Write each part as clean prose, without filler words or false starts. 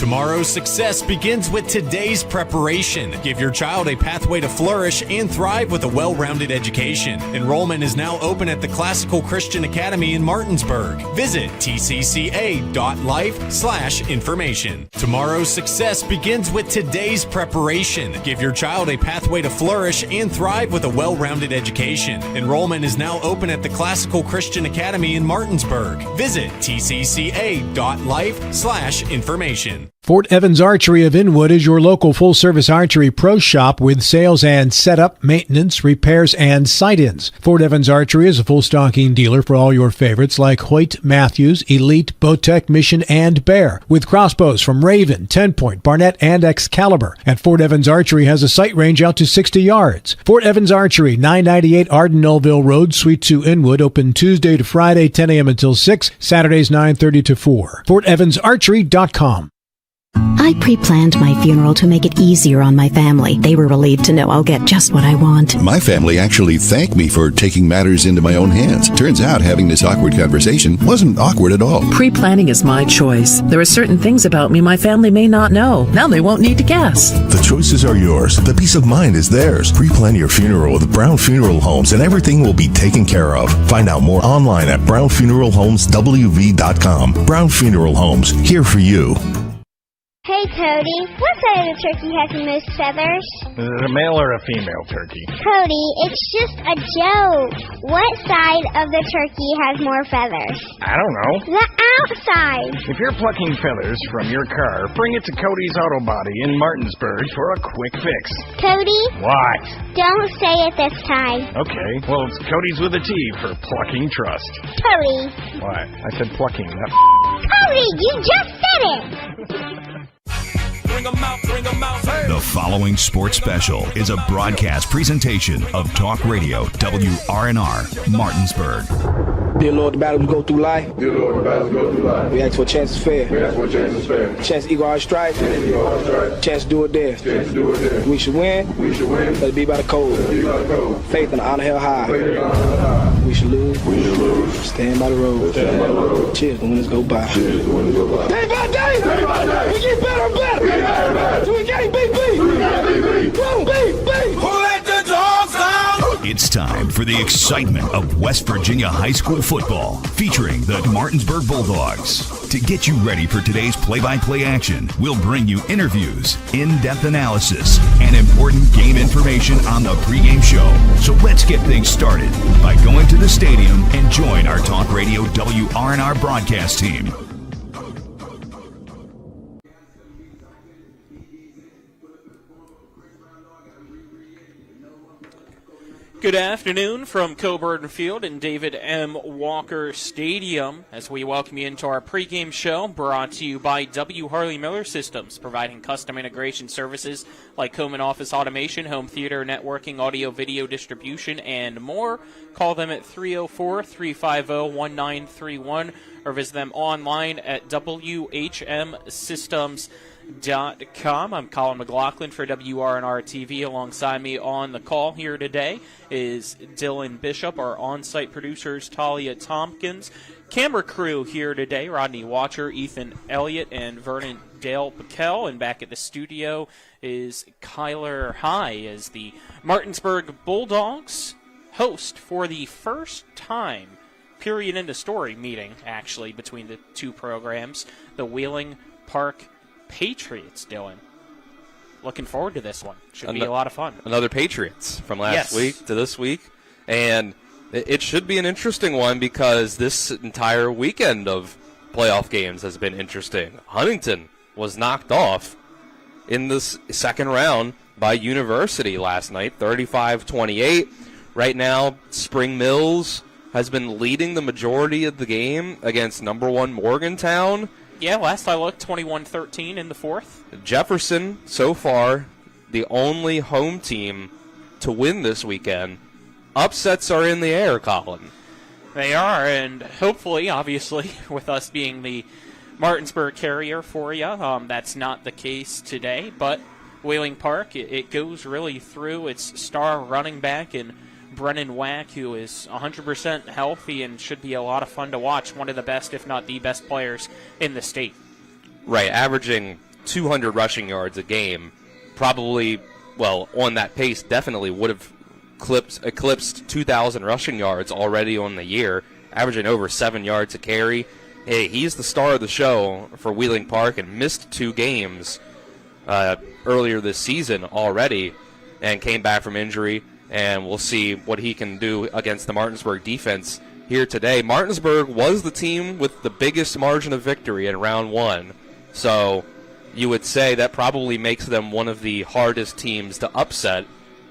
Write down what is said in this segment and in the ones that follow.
Tomorrow's success begins with today's preparation. Give your child a pathway to flourish and thrive with a well-rounded education. Enrollment is now open at the Classical Christian Academy in Martinsburg. Visit tcca.life/information. Tomorrow's success begins with today's preparation. Give your child a pathway to flourish and thrive with a well-rounded education. Enrollment is now open at the Classical Christian Academy in Martinsburg. Visit tcca.life/information. Fort Evans Archery of Inwood is your local full-service archery pro shop with sales and setup, maintenance, repairs, and sight-ins. Fort Evans Archery is a full stocking dealer for all your favorites like Hoyt, Matthews, Elite, Bowtech, Mission, and Bear, with crossbows from Raven, 10-point, Barnett, and Excalibur. And Fort Evans Archery has a sight range out to 60 yards. Fort Evans Archery, 998 Arden-Nullville Road, Suite 2, Inwood, open Tuesday to Friday, 10 a.m. until 6, Saturdays 9:30 to 4. FortEvansArchery.com. I pre-planned my funeral to make it easier on my family. They were relieved to know I'll get just what I want. My family actually thanked me for taking matters into my own hands. Turns out having this awkward conversation wasn't awkward at all. Pre-planning is my choice. There are certain things about me my family may not know. Now they won't need to guess. The choices are yours. The peace of mind is theirs. Pre-plan your funeral with Brown Funeral Homes and everything will be taken care of. Find out more online at brownfuneralhomeswv.com. Brown Funeral Homes, here for you. Hey, Cody, what side of the turkey has the most feathers? Is it a male or a female turkey? Cody, it's just a joke. What side of the turkey has more feathers? I don't know. The outside. If you're plucking feathers from your car, bring it to Cody's Auto Body in Martinsburg for a quick fix. Cody? What? Don't say it this time. Okay, well, it's Cody's with a T for plucking trust. Cody. What? I said plucking, not Cody, you just said it! Bring 'em out, bring 'em out. Hey. The following sports special is a broadcast presentation of Talk Radio WRNR Martinsburg. Dear Lord, the battles we go through life. Dear Lord, the battles we go through life. We ask for a chance is fair. We ask for a chance is fair. Chance to equal our strife. Chance to do it there. Chance to do it there. We should win. We should win. Let it be by the code. Let it be by the code. Faith and honor held high. Faith and honor held high. We should lose. We should lose. Stand by the road. Stand by the road. Cheers, the winners go by. Cheers, the winners go by. Day by day. Day by day. We get better and better. We get better and better. We get BB. We get BB. Woo, BB. Who let the dogs out? It's time for the excitement of West Virginia high school football, featuring the Martinsburg Bulldogs. To get you ready for today's play-by-play action, we'll bring you interviews, in-depth analysis, and important game information on the pregame show. So let's get things started by going to the stadium and join our Talk Radio WRNR broadcast team. Good afternoon from Coburn Field and David M. Walker Stadium as we welcome you into our pregame show brought to you by W. Harley Miller Systems, providing custom integration services like home and office automation, home theater networking, audio video distribution, and more. Call them at 304-350-1931 or visit them online at WHMsystems.com. I'm Colin McLaughlin for WRNR TV. Alongside me on the call here today is Dylan Bishop, our on-site producers Talia Tompkins. Camera crew here today, Rodney Watcher, Ethan Elliott, and Vernon Dale Piquel. And back at the studio is Kyler High as the Martinsburg Bulldogs host for the first time, period in the story, meeting actually between the two programs, the Wheeling Park Patriots. Dylan, looking forward to this one. Should be a lot of fun. Another Patriots from last week to this week, and it should be an interesting one because this entire weekend of playoff games has been interesting. Huntington was knocked off in this second round by University last night, 35-28. Right now, Spring Mills has been leading the majority of the game against number one Morgantown. Yeah, last I looked, 21-13 in the fourth. Jefferson, so far, the only home team to win this weekend. Upsets are in the air, Colin. They are, and hopefully, obviously, with us being the Martinsburg carrier for you, that's not the case today. But Wheeling Park, it goes really through its star running back and Brennan Wack, who is 100% healthy and should be a lot of fun to watch. One of the best, if not the best players in the state. Right, averaging 200 rushing yards a game, probably, well, on that pace, definitely would have eclipsed 2,000 rushing yards already on the year, averaging over 7 yards a carry. Hey, he's the star of the show for Wheeling Park and missed 2 games earlier this season already and came back from injury, and we'll see what he can do against the Martinsburg defense here today. Martinsburg was the team with the biggest margin of victory in round 1, so you would say that probably makes them one of the hardest teams to upset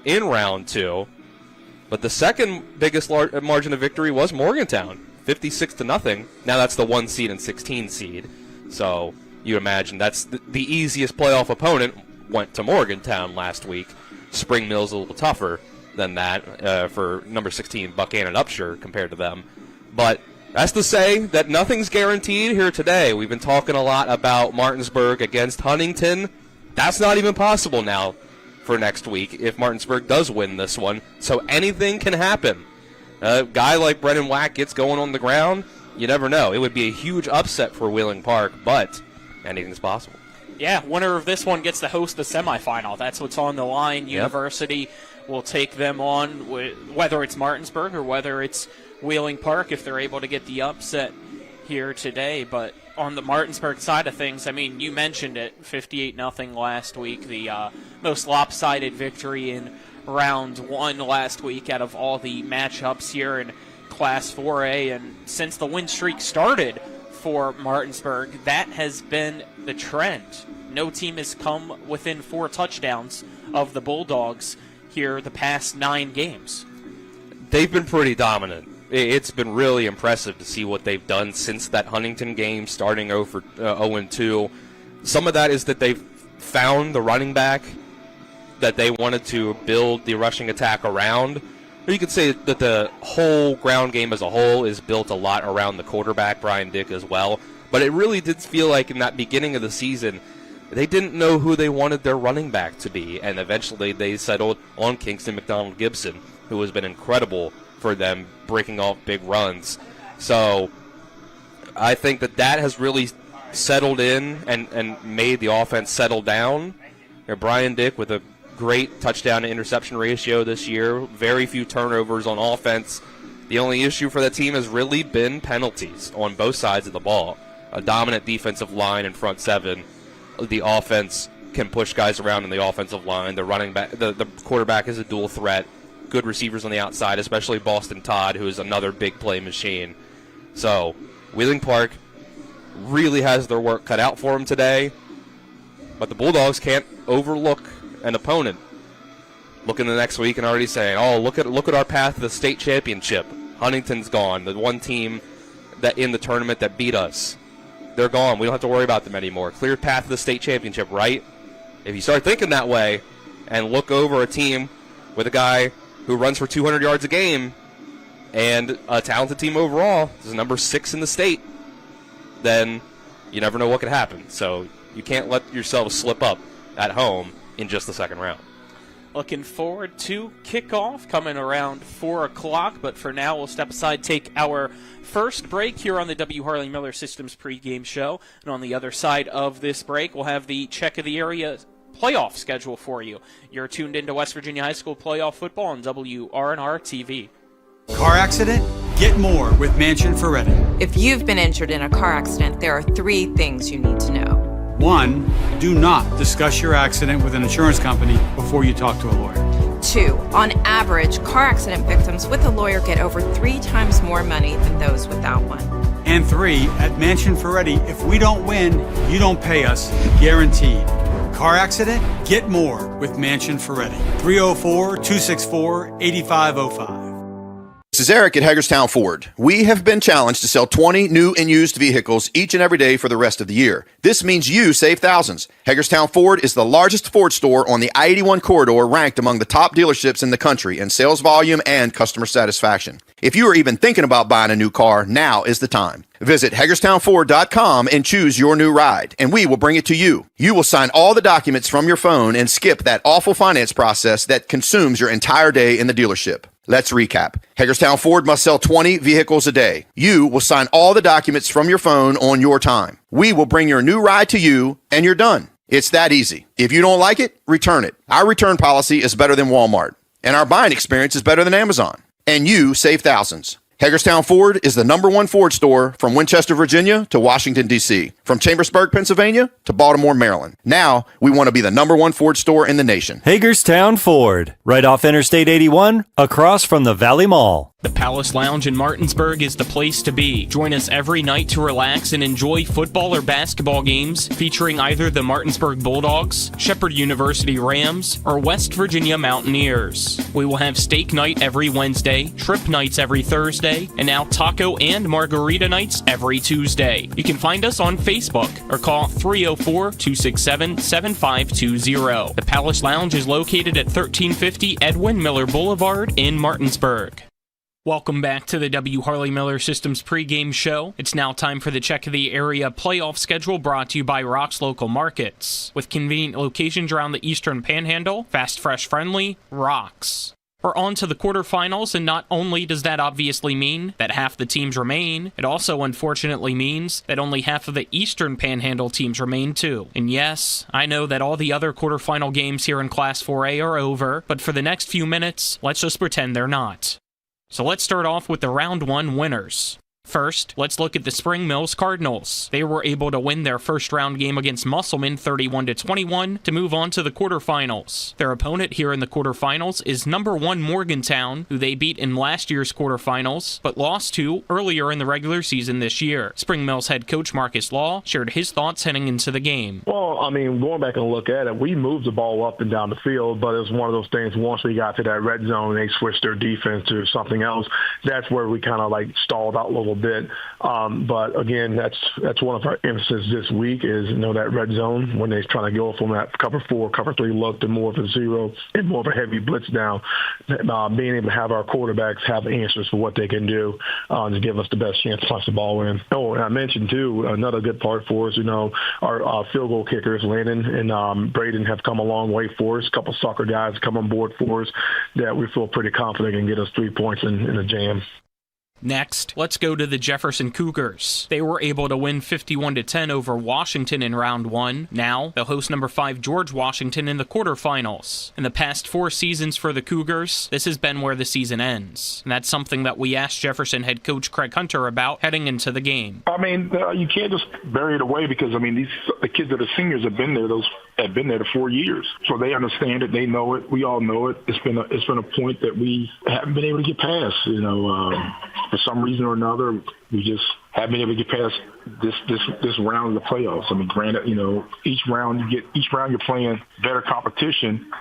in round 2. But the second biggest margin of victory was Morgantown, 56-0. Now that's the 1 seed and 16 seed. So you imagine that's the easiest playoff opponent went to Morgantown last week. Spring Mill's a little tougher than that for number 16 Buchanan Upshur compared to them. But that's to say that nothing's guaranteed here today. We've been talking a lot about Martinsburg against Huntington. That's not even possible now for next week if Martinsburg does win this one. So anything can happen. A guy like Brennan Wack gets going on the ground, you never know. It would be a huge upset for Wheeling Park, but anything's possible. Yeah, winner of this one gets to host the semifinal. That's what's on the line. Yep. University will take them on, whether it's Martinsburg or whether it's Wheeling Park, if they're able to get the upset here today. But on the Martinsburg side of things, I mean, you mentioned it, 58-0 last week, the most lopsided victory in round 1 last week out of all the matchups here in Class 4A. And since the win streak started for Martinsburg, that has been the trend. No team has come within 4 touchdowns of the Bulldogs here the past 9 games. They've been pretty dominant. It's been really impressive to see what they've done since that Huntington game, starting 0-2. Some of that is that they've found the running back that they wanted to build the rushing attack around. Or you could say that the whole ground game as a whole is built a lot around the quarterback, Brian Dick, as well. But it really did feel like in that beginning of the season, they didn't know who they wanted their running back to be. And eventually they settled on Kingston McDonald Gibson, who has been incredible for them, breaking off big runs. So I think that has really settled in and made the offense settle down. Brian Dick with a great touchdown to interception ratio this year. Very few turnovers on offense. The only issue for that team has really been penalties on both sides of the ball. A dominant defensive line in front 7. The offense can push guys around in the offensive line. The running back, the quarterback is a dual threat. Good receivers on the outside, especially Boston Todd, who is another big play machine. So Wheeling Park really has their work cut out for them today. But the Bulldogs can't overlook an opponent looking the next week and already saying, "Oh, look at our path to the state championship. Huntington's gone. The one team that in the tournament that beat us, they're gone. We don't have to worry about them anymore. Clear path to the state championship, right?" If you start thinking that way and look over a team with a guy who runs for 200 yards a game and a talented team overall, this is number 6 in the state, then you never know what could happen. So you can't let yourself slip up at home in just the second round. Looking forward to kickoff coming around 4 o'clock, but for now we'll step aside, take our first break here on the W. Harley Miller Systems pregame show. And on the other side of this break, we'll have the check of the area playoff schedule for you. You're tuned into West Virginia High School playoff football on WRNR TV. Car accident? Get more with Mansion Ferretti. If you've been injured in a car accident, there are 3 things you need to know. 1, do not discuss your accident with an insurance company before you talk to a lawyer. 2, on average, car accident victims with a lawyer get over 3 times more money than those without one. And 3, at Mansion Ferretti, if we don't win, you don't pay us, guaranteed. Car accident? Get more with Mansion Ferretti. 304-264-8505. This is Eric at Hagerstown Ford. We have been challenged to sell 20 new and used vehicles each and every day for the rest of the year. This means you save thousands. Hagerstown Ford is the largest Ford store on the I-81 corridor, ranked among the top dealerships in the country in sales volume and customer satisfaction. If you are even thinking about buying a new car, now is the time. Visit HagerstownFord.com and choose your new ride, and we will bring it to you. You will sign all the documents from your phone and skip that awful finance process that consumes your entire day in the dealership. Let's recap. Hagerstown Ford must sell 20 vehicles a day. You will sign all the documents from your phone on your time. We will bring your new ride to you, and you're done. It's that easy. If you don't like it, return it. Our return policy is better than Walmart, and our buying experience is better than Amazon. And you save thousands. Hagerstown Ford is the #1 Ford store from Winchester, Virginia to Washington, D.C., from Chambersburg, Pennsylvania to Baltimore, Maryland. Now, we want to be the #1 Ford store in the nation. Hagerstown Ford, right off Interstate 81, across from the Valley Mall. The Palace Lounge in Martinsburg is the place to be. Join us every night to relax and enjoy football or basketball games featuring either the Martinsburg Bulldogs, Shepherd University Rams, or West Virginia Mountaineers. We will have steak night every Wednesday, shrimp nights every Thursday, and now taco and margarita nights every Tuesday. You can find us on Facebook or call 304-267-7520. The Palace Lounge is located at 1350 Edwin Miller Boulevard in Martinsburg. Welcome back to the W. Harley Miller Systems pregame show. It's now time for the check of the area playoff schedule brought to you by Rock's Local Markets. With convenient locations around the Eastern Panhandle, fast, fresh, friendly, Rock's. We're on to the quarterfinals, and not only does that obviously mean that half the teams remain, it also unfortunately means that only half of the Eastern Panhandle teams remain too. And yes, I know that all the other quarterfinal games here in Class 4A are over, but for the next few minutes, let's just pretend they're not. So let's start off with the Round 1 winners. First, let's look at the Spring Mills Cardinals. They were able to win their first round game against Musselman 31-21 to move on to the quarterfinals. Their opponent here in the quarterfinals is #1 Morgantown, who they beat in last year's quarterfinals, but lost to earlier in the regular season this year. Spring Mills head coach Marcus Law shared his thoughts heading into the game. Well, I mean, going back and look at it, we moved the ball up and down the field, but it was one of those things, once we got to that red zone, they switched their defense to something else. That's where we kind of like stalled out a little bit. But again, that's one of our emphasis this week is, that red zone when they're trying to go from that cover 4, cover 3 look to more of a zero and more of a heavy blitz down. Being able to have our quarterbacks have answers for what they can do to give us the best chance to punch the ball in. Oh, and I mentioned too, another good part for us, our field goal kickers, Landon and Braden, have come a long way for us. A couple soccer guys come on board for us that we feel pretty confident can get us 3 points in the jam. Next, let's go to the Jefferson Cougars. They were able to win 51-10 over Washington in round 1. Now, they'll host number 5 George Washington in the quarterfinals. In the past 4 seasons for the Cougars, this has been where the season ends. And that's something that we asked Jefferson head coach Craig Hunter about heading into the game. I mean, you can't just bury it away because, the kids that are seniors have been there. Those have been there for 4 years. So they understand it. They know it. We all know it. It's been a point that we haven't been able to get past, for some reason or another, we just haven't been able to get past this round of the playoffs. Granted, each round you're playing better competition.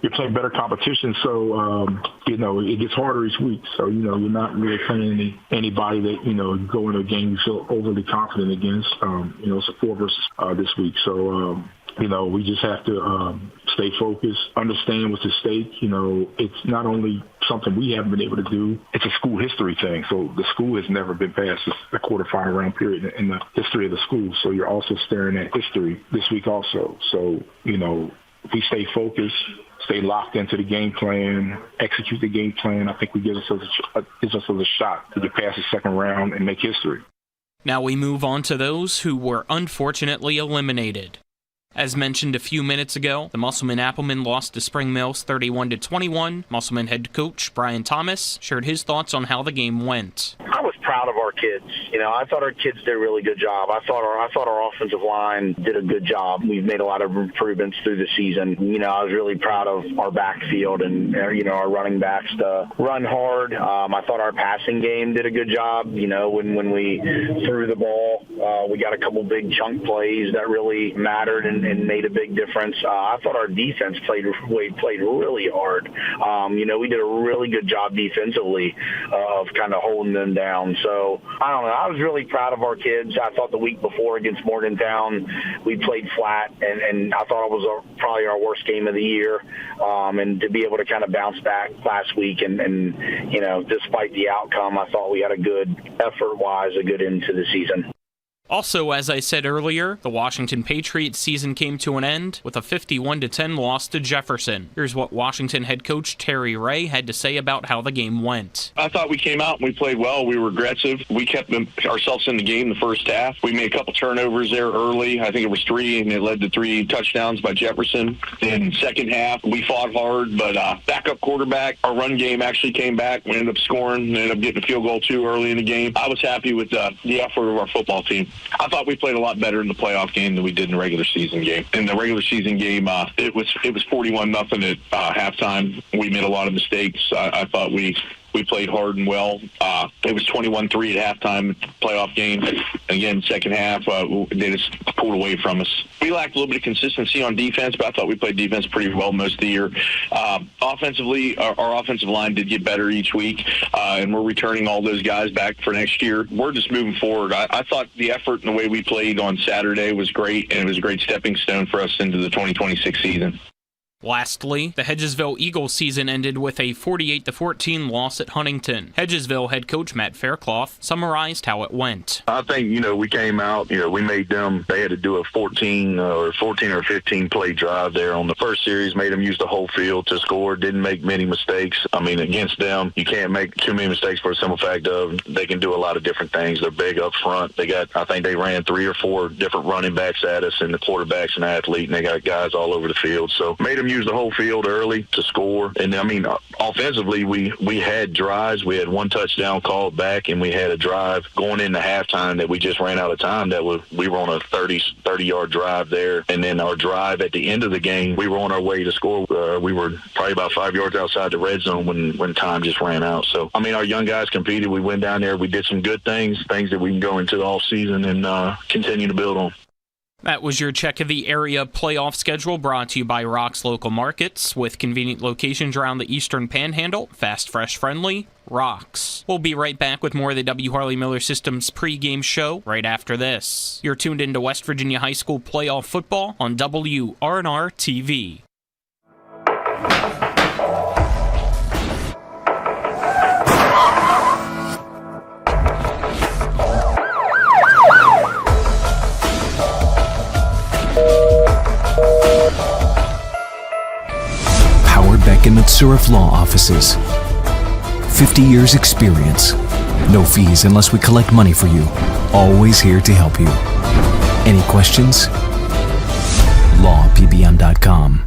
You're playing better competition, so it gets harder each week. So you're not really playing anybody that go into a game you feel overly confident against. It's a 4 versus this week. So we just have to stay focused, understand what's at stake. It's not only something we haven't been able to do, it's a school history thing. So the school has never been past the quarterfinal round period in the history of the school. So you're also staring at history this week also. So, if we stay focused, stay locked into the game plan, execute the game plan, I think we gives us a shot to get past the second round and make history. Now we move on to those who were unfortunately eliminated. As mentioned a few minutes ago, the Musselman-Appleman lost to Spring Mills 31-21. Musselman head coach Brian Thomas shared his thoughts on how the game went. I was proud of our kids. I thought our kids did a really good job. I thought our offensive line did a good job. We've made a lot of improvements through the season. I was really proud of our backfield and our running backs to run hard. I thought our passing game did a good job. When we threw the ball, we got a couple big chunk plays that really mattered and made a big difference. I thought our defense played really hard. We did a really good job defensively of kind of holding them down. So, I don't know. I was really proud of our kids. I thought the week before against Morgantown, we played flat, and I thought it was probably our worst game of the year. And to be able to kind of bounce back last week and despite the outcome, I thought we had a good effort-wise, a good end to the season. Also, as I said earlier, the Washington Patriots season came to an end with a 51-10 loss to Jefferson. Here's what Washington head coach Terry Ray had to say about how the game went. I thought we came out and we played well. We were aggressive. We kept ourselves in the game the first half. We made a couple turnovers there early. I think it was 3, and it led to 3 touchdowns by Jefferson. In second half, we fought hard, but backup quarterback, our run game actually came back. We ended up scoring, ended up getting a field goal too early in the game. I was happy with the effort of our football team. I thought we played a lot better in the playoff game than we did in the regular season game. In the regular season game, it was 41-0 at halftime. We made a lot of mistakes. I thought we played hard and well. It was 21-3 at halftime playoff game. Again, second half, they just pulled away from us. We lacked a little bit of consistency on defense, but I thought we played defense pretty well most of the year. Offensively, our offensive line did get better each week, and we're returning all those guys back for next year. We're just moving forward. I thought the effort and the way we played on Saturday was great, and it was a great stepping stone for us into the 2026 season. Lastly, the Hedgesville Eagles season ended with a 48-14 loss at Huntington. Hedgesville head coach Matt Faircloth summarized how it went. I think, we came out, we made them, they had to do a 14 or 15 play drive there on the first series, made them use the whole field to score, didn't make many mistakes. Against them, you can't make too many mistakes for the simple fact of they can do a lot of different things. They're big up front. I think they ran 3 or 4 different running backs at us, and the quarterback's an athlete, and they got guys all over the field. So made them use the whole field early to score. And offensively, we had drives. We had 1 touchdown called back, and we had a drive going into halftime that we just ran out of time. We were on a 30-yard drive there. And then our drive at the end of the game, we were on our way to score. We were probably about 5 yards outside the red zone when time just ran out. So, our young guys competed. We went down there. We did some good things that we can go into the off season and continue to build on. That was your check of the area playoff schedule brought to you by Rock's Local Markets with convenient locations around the Eastern Panhandle. Fast, fresh, friendly. Rock's. We'll be right back with more of the W. Harley Miller Systems pregame show right after this. You're tuned into West Virginia High School playoff football on WRNR TV. Beck and Matsurif Law Offices. 50 years experience. No fees unless we collect money for you. Always here to help you. Any questions? lawpbm.com.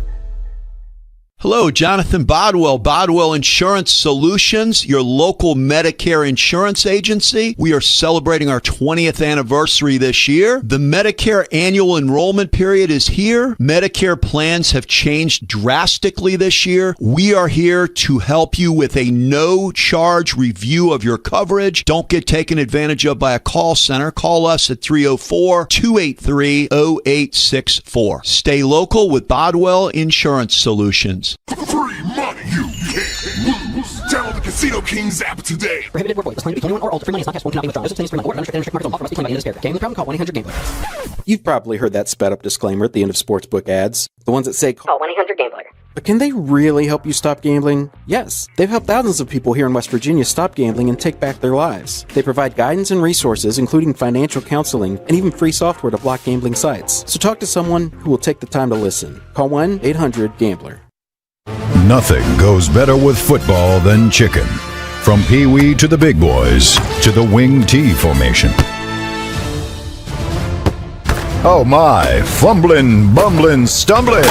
Hello, Jonathan Bodwell, Bodwell Insurance Solutions, your local Medicare insurance agency. We are celebrating our 20th anniversary this year. The Medicare annual enrollment period is here. Medicare plans have changed drastically this year. We are here to help you with a no-charge review of your coverage. Don't get taken advantage of by a call center. Call us at 304-283-0864. Stay local with Bodwell Insurance Solutions. Free money you can't lose. Download the Casino Kings app today. Prohibited word voice. Must claim to be 21 or older. Free money is not cash. Won't cannot be withdrawn. This obtains free money or unrestricted and strict markets on offer. Must be claimed by the indisparator. Gambling problem? Call 1-800-GAMBLER. You've probably heard that sped up disclaimer at the end of sportsbook ads. The ones that say, call 1-800-GAMBLER. But can they really help you stop gambling? Yes. They've helped thousands of people here in West Virginia stop gambling and take back their lives. They provide guidance and resources, including financial counseling and even free software to block gambling sites. So talk to someone who will take the time to listen. Call 1-800-GAMBLER. Nothing goes better with football than chicken. From Pee Wee to the big boys to the wing T formation. Oh my, fumbling, bumbling, stumbling.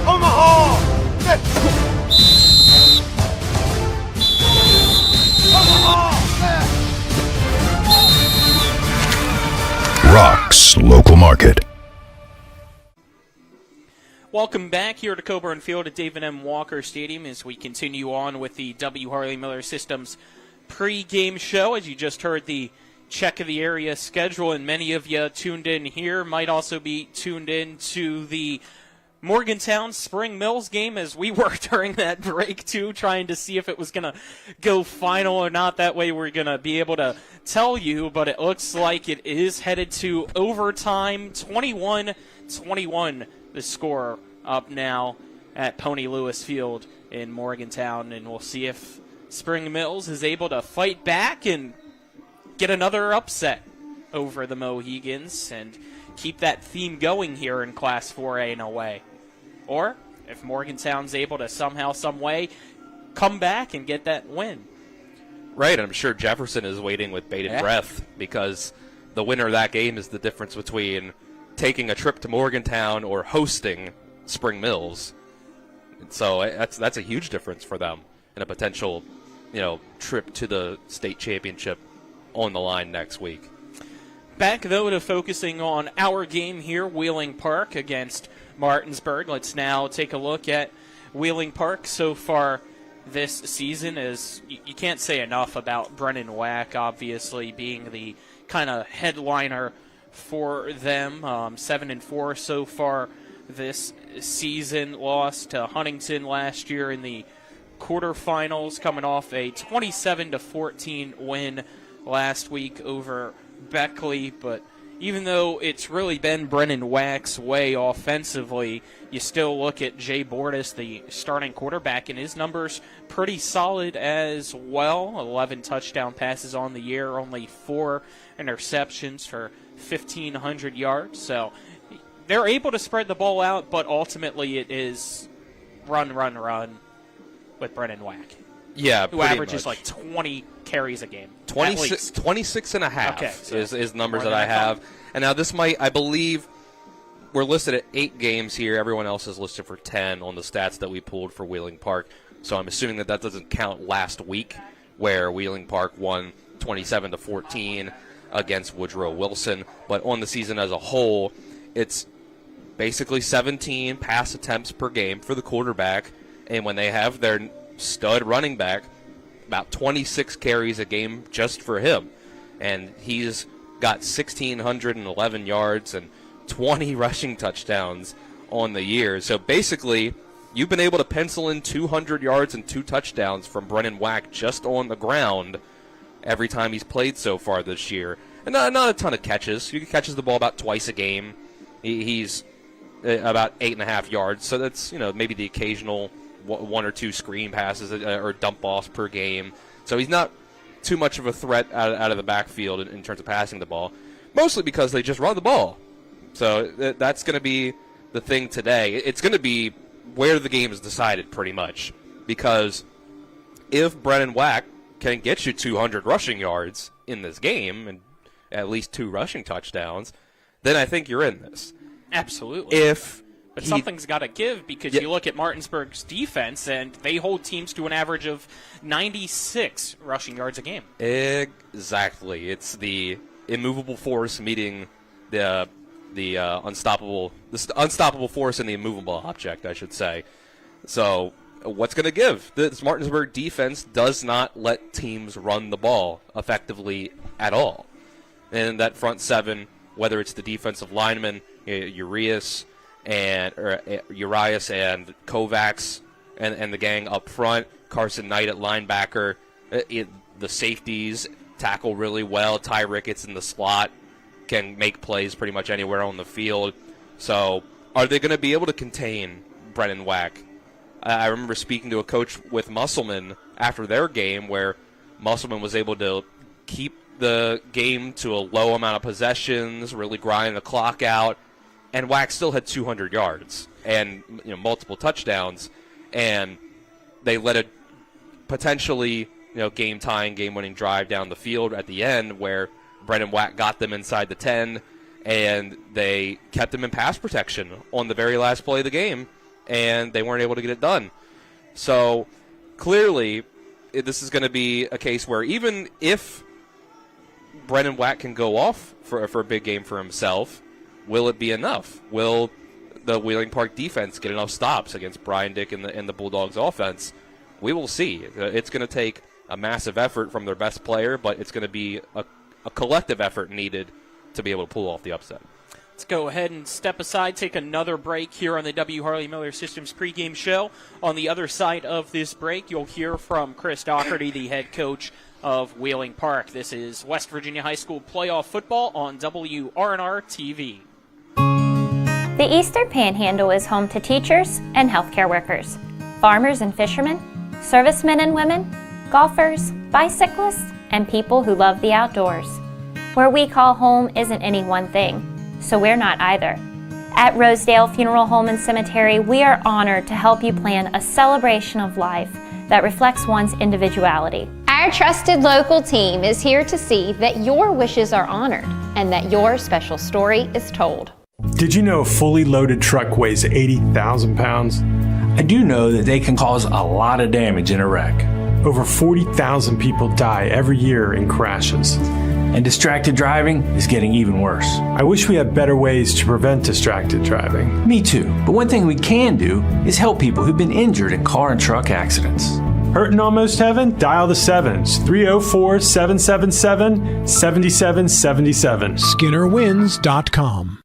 Omaha! Rock's Local Market. Welcome back here to Coburn Field at David M. Walker Stadium as we continue on with the W. Harley Miller Systems pre-game show. As you just heard the check of the area schedule, and many of you tuned in here might also be tuned in to the Morgantown Spring Mills game as we were during that break too, trying to see if it was going to go final or not. That way we're going to be able to tell you, but it looks like it is headed to overtime. 21-21 the score up now at Pony Lewis Field in Morgantown, and we'll see if Spring Mills is able to fight back and get another upset over the Mohegans and keep that theme going here in Class 4A in a way. Or, if Morgantown's able to somehow, some way, come back and get that win. Right, I'm sure Jefferson is waiting with bated breath because the winner of that game is the difference between taking a trip to Morgantown or hosting Spring Mills. And so that's a huge difference for them in a potential, trip to the state championship on the line next week. Back, though, to focusing on our game here, Wheeling Park against Martinsburg. Let's now take a look at Wheeling Park so far this season. As you can't say enough about Brennan Wack, obviously, being the kind of headliner for them. 7-4 so far this season. Lost to Huntington last year in the quarterfinals, coming off a 27-14 win last week over Beckley. But even though it's really been Brennan Wack's way offensively, you still look at Jay Bordas, the starting quarterback, and his numbers pretty solid as well. 11 touchdown passes on the year, only 4 interceptions for 1,500 yards. So they're able to spread the ball out, but ultimately it is run with Brennan Wack. Yeah, who averages like 20 carries a game. 26 and a half is numbers that I have. Fun. And now this I believe, we're listed at 8 games here. Everyone else is listed for 10 on the stats that we pulled for Wheeling Park. So I'm assuming that doesn't count last week, where Wheeling Park won 27-14 against Woodrow Wilson. But on the season as a whole, it's basically 17 pass attempts per game for the quarterback. And when they have their stud running back, about 26 carries a game just for him. And he's got 1,611 yards and 20 rushing touchdowns on the year. So basically, you've been able to pencil in 200 yards and 2 touchdowns from Brennan Wack just on the ground every time he's played so far this year. And not a ton of catches. He catches the ball about twice a game. He's about 8.5 yards. So that's, maybe the occasional 1 or 2 screen passes or dump offs per game. So he's not too much of a threat out of the backfield in terms of passing the ball, mostly because they just run the ball. So that's going to be the thing today. It's going to be where the game is decided pretty much, because if Brennan Wack can get you 200 rushing yards in this game and at least 2 rushing touchdowns, then I think you're in this. Absolutely. But something's got to give, because you look at Martinsburg's defense, and they hold teams to an average of 96 rushing yards a game. Exactly. It's the immovable force meeting the unstoppable force and the immovable object, I should say. So what's going to give? This Martinsburg defense does not let teams run the ball effectively at all. And that front 7, whether it's the defensive lineman, Urias and Kovacs and the gang up front, Carson Knight at linebacker, the safeties tackle really well. Ty Ricketts in the slot can make plays pretty much anywhere on the field. So are they going to be able to contain Brennan Wack? I remember speaking to a coach with Musselman after their game, where Musselman was able to keep the game to a low amount of possessions, really grinding the clock out, and Wack still had 200 yards and multiple touchdowns, and they let a potentially game-tying, game-winning drive down the field at the end, where Brennan Wack got them inside the 10, and they kept them in pass protection on the very last play of the game, and they weren't able to get it done. So clearly, this is going to be a case where even if Brennan Wack can go off for a big game for himself, will it be enough? Will the Wheeling Park defense get enough stops against Brian Dick and the Bulldogs offense? We will see. It's going to take a massive effort from their best player, but it's going to be a collective effort needed to be able to pull off the upset. Let's go ahead and step aside, take another break here on the W. Harley Miller Systems pregame show. On the other side of this break, you'll hear from Chris Doherty, the head coach of Wheeling Park. This is West Virginia High School playoff football on WRNR TV. The Eastern Panhandle is home to teachers and healthcare workers, farmers and fishermen, servicemen and women, golfers, bicyclists, and people who love the outdoors. Where we call home isn't any one thing, so we're not either. At Rosedale Funeral Home and Cemetery, we are honored to help you plan a celebration of life that reflects one's individuality. Our trusted local team is here to see that your wishes are honored and that your special story is told. Did you know a fully loaded truck weighs 80,000 pounds? I do know that they can cause a lot of damage in a wreck. Over 40,000 people die every year in crashes. And distracted driving is getting even worse. I wish we had better ways to prevent distracted driving. Me too. But one thing we can do is help people who've been injured in car and truck accidents. Hurting almost heaven? Dial the Sevens. 304-777-7777. SkinnerWins.com.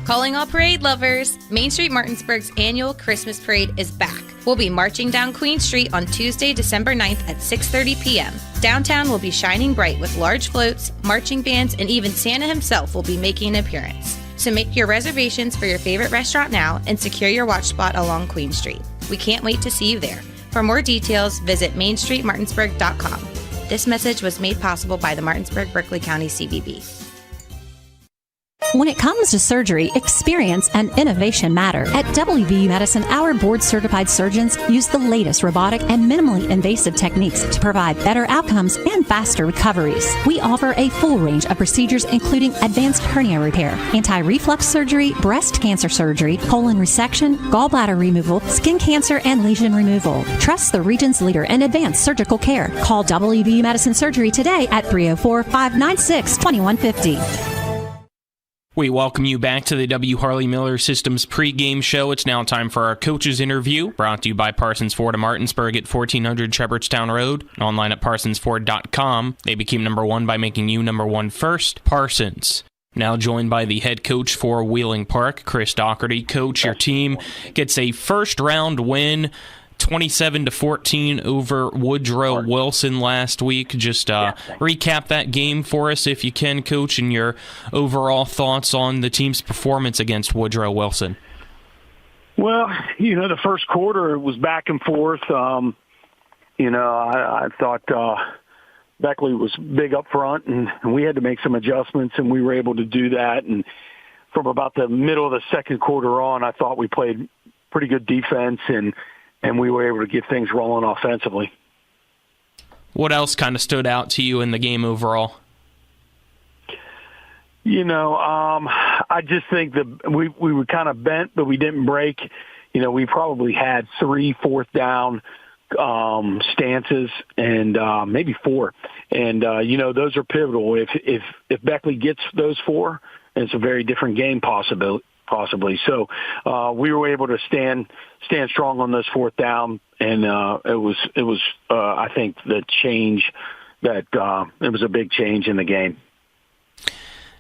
Calling all parade lovers, Main Street Martinsburg's annual Christmas parade is back. We'll be marching down Queen Street on Tuesday, December 9th at 6:30 p.m. Downtown will be shining bright with large floats, marching bands, and even Santa himself will be making an appearance. So make your reservations for your favorite restaurant now and secure your watch spot along Queen Street. We can't wait to see you there. For more details, visit mainstreetmartinsburg.com. This message was made possible by the Martinsburg-Berkeley County CVB. When it comes to surgery, experience and innovation matter. At WVU Medicine, our board-certified surgeons use the latest robotic and minimally invasive techniques to provide better outcomes and faster recoveries. We offer a full range of procedures including advanced hernia repair, anti-reflux surgery, breast cancer surgery, colon resection, gallbladder removal, skin cancer, and lesion removal. Trust the region's leader in advanced surgical care. Call WVU Medicine Surgery today at 304-596-2150. We welcome you back to the W. Harley Miller Systems pregame show. It's now time for our coaches interview, brought to you by Parsons Ford of Martinsburg at 1400 Shepherdstown Road, and online at parsonsford.com. They became number one by making you number one first. Parsons. Now joined by the head coach for Wheeling Park, Chris Doherty. Coach, your team gets a first-round win, 27-14 over Woodrow Wilson last week. Just recap that game for us if you can, Coach, and your overall thoughts on the team's performance against Woodrow Wilson. Well, the first quarter was back and forth. I thought Beckley was big up front, and we had to make some adjustments, and we were able to do that. And from about the middle of the second quarter on, I thought we played pretty good defense, and we were able to get things rolling offensively. What else kind of stood out to you in the game overall? I just think that we were kind of bent, but we didn't break. We probably had 3 fourth down stances and maybe 4. And, those are pivotal. If Beckley gets those 4, it's a very different game possibly. So we were able to stand strong on this fourth down, and it was I think the change that it was a big change in the game.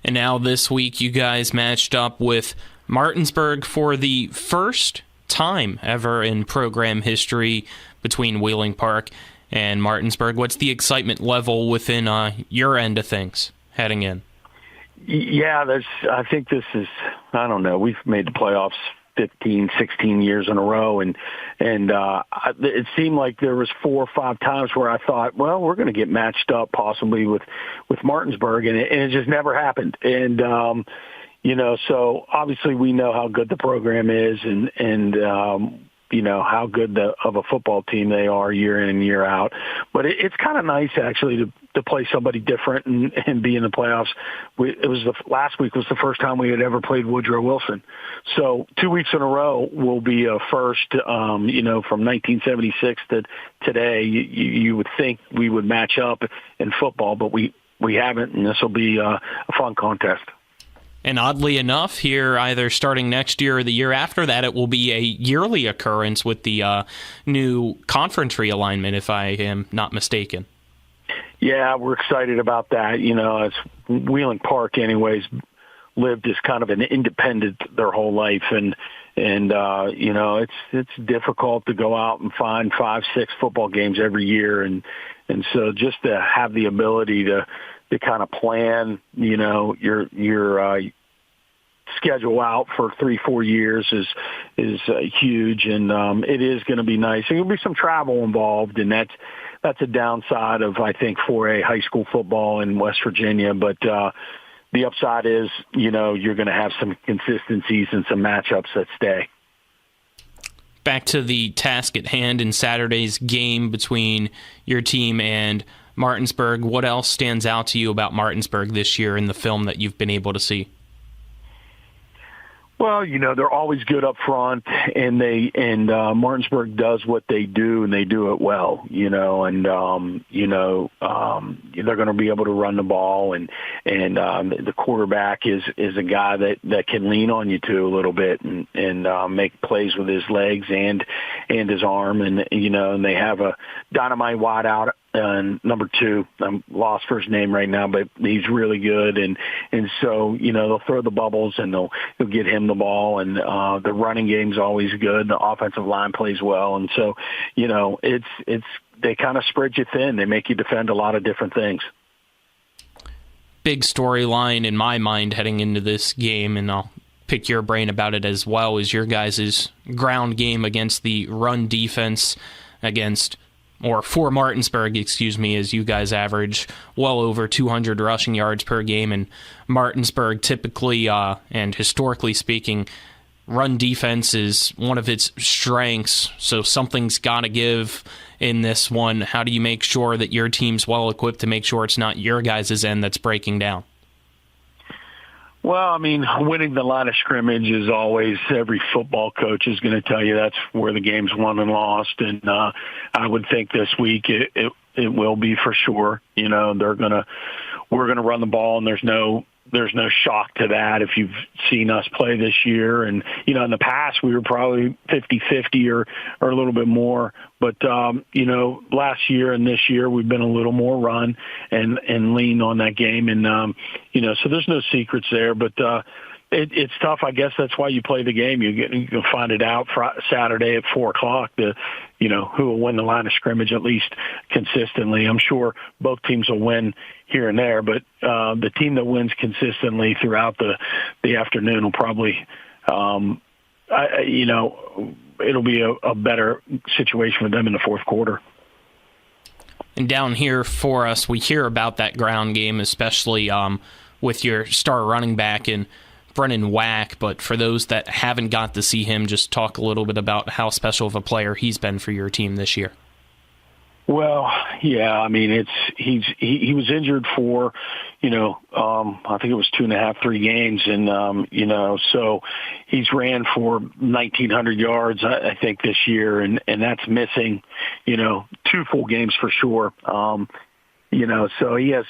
And now this week you guys matched up with Martinsburg for the first time ever in program history between Wheeling Park and Martinsburg. What's the excitement level within your end of things heading in? Yeah, I think this is, I don't know, we've made the playoffs 15, 16 years in a row, and it seemed like there was 4 or 5 times where I thought, well, we're going to get matched up possibly with Martinsburg, and it just never happened. And, so obviously we know how good the program is and how good of a football team they are year in and year out. But it's kind of nice actually to play somebody different and be in the playoffs. Last week was the first time we had ever played Woodrow Wilson. So 2 weeks in a row will be a first, from 1976 to today. You would think we would match up in football, but we haven't, and this will be a fun contest. And oddly enough, here, either starting next year or the year after that, it will be a yearly occurrence with the new conference realignment, if I am not mistaken. Yeah, we're excited about that. As Wheeling Park, anyways, lived as kind of an independent their whole life, and it's difficult to go out and find 5, 6 football games every year, and so just to have the ability to kind of plan, your schedule out for 3-4 years is huge, and it is going to be nice. And there'll be some travel involved, and that's a downside of, I think, 4A high school football in West Virginia. But the upside is, you're going to have some consistencies and some matchups that stay. Back to the task at hand in Saturday's game between your team and Martinsburg. What else stands out to you about Martinsburg this year in the film that you've been able to see? Well, they're always good up front, and Martinsburg does what they do, and they do it well. And they're going to be able to run the ball, and the quarterback is a guy that can lean on you too a little bit, and make plays with his legs and his arm, and they have a dynamite wideout. Number 2, I'm lost for his name right now, but he's really good, and so they'll throw the bubbles and they'll get him the ball, and the running game's always good. The offensive line plays well, and so it's they kind of spread you thin. They make you defend a lot of different things. Big storyline in my mind heading into this game, and I'll pick your brain about it as well, is your guys' ground game against the run defense for Martinsburg, as you guys average well over 200 rushing yards per game, and Martinsburg typically and historically speaking, run defense is one of its strengths, so something's got to give in this one. How do you make sure that your team's well equipped to make sure it's not your guys' end that's breaking down? Well, winning the line of scrimmage is always, every football coach is going to tell you that's where the game's won and lost. And I would think this week it will be for sure. We're going to run the ball, and there's no shock to that if you've seen us play this year. And, in the past we were probably 50-50 or a little bit more. But, last year and this year we've been a little more run and lean on that game. And, so there's no secrets there. But it's tough. I guess that's why you play the game. You can find it out Saturday at 4:00. Who will win the line of scrimmage at least consistently. I'm sure both teams will win here and there, but the team that wins consistently throughout the afternoon will probably, it'll be a better situation for them in the fourth quarter. And down here for us, we hear about that ground game, especially with your star running back and Brennan Wack, but for those that haven't got to see him, just talk a little bit about how special of a player he's been for your team this year. Well, yeah, he was injured for, I think it was 2.5, 3 games, and so he's ran for 1,900 yards, I think, this year, and that's missing, 2 full games for sure. So he has,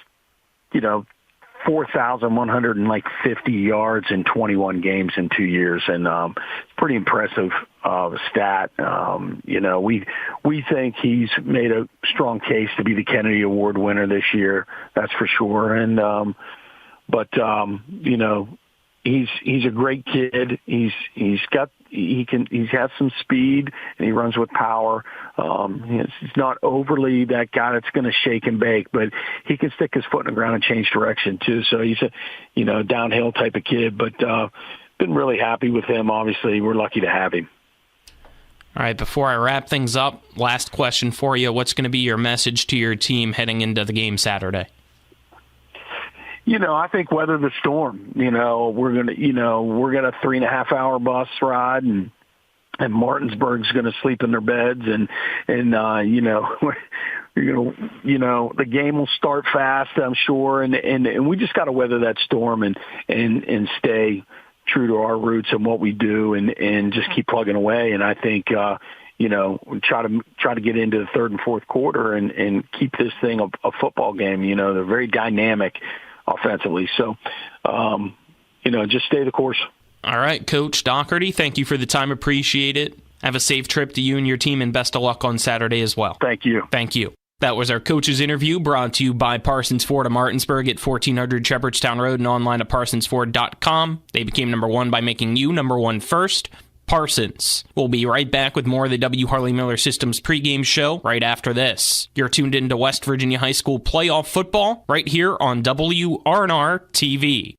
4,150 yards in 21 games in 2 years, and it's pretty impressive stat. We think he's made a strong case to be the Kennedy Award winner this year. That's for sure. And he's a great kid. He has some speed, and he runs with power. He's not overly that guy that's going to shake and bake, but he can stick his foot in the ground and change direction too. So he's a downhill type of kid, but been really happy with him. Obviously, we're lucky to have him. All right, before I wrap things up, last question for you. What's going to be your message to your team heading into the game Saturday? I think weather the storm. We're going to 3.5-hour bus ride, and Martinsburg's going to sleep in their beds, and we're going to, the game will start fast, I'm sure, and we just got to weather that storm and stay true to our roots and what we do, and just keep plugging away. And I think try to get into the third and fourth quarter and keep this thing a football game. They're very dynamic offensively. So, just stay the course. All right, Coach Doherty, thank you for the time. Appreciate it. Have a safe trip to you and your team, and best of luck on Saturday as well. Thank you. Thank you. That was our coach's interview, brought to you by Parsons Ford of Martinsburg at 1400 Shepherdstown Road and online at parsonsford.com. They became number one by making you number one first. Parsons. We'll be right back with more of the W. Harley Miller Systems pregame show right after this. You're tuned into West Virginia High School playoff football right here on WRNR TV.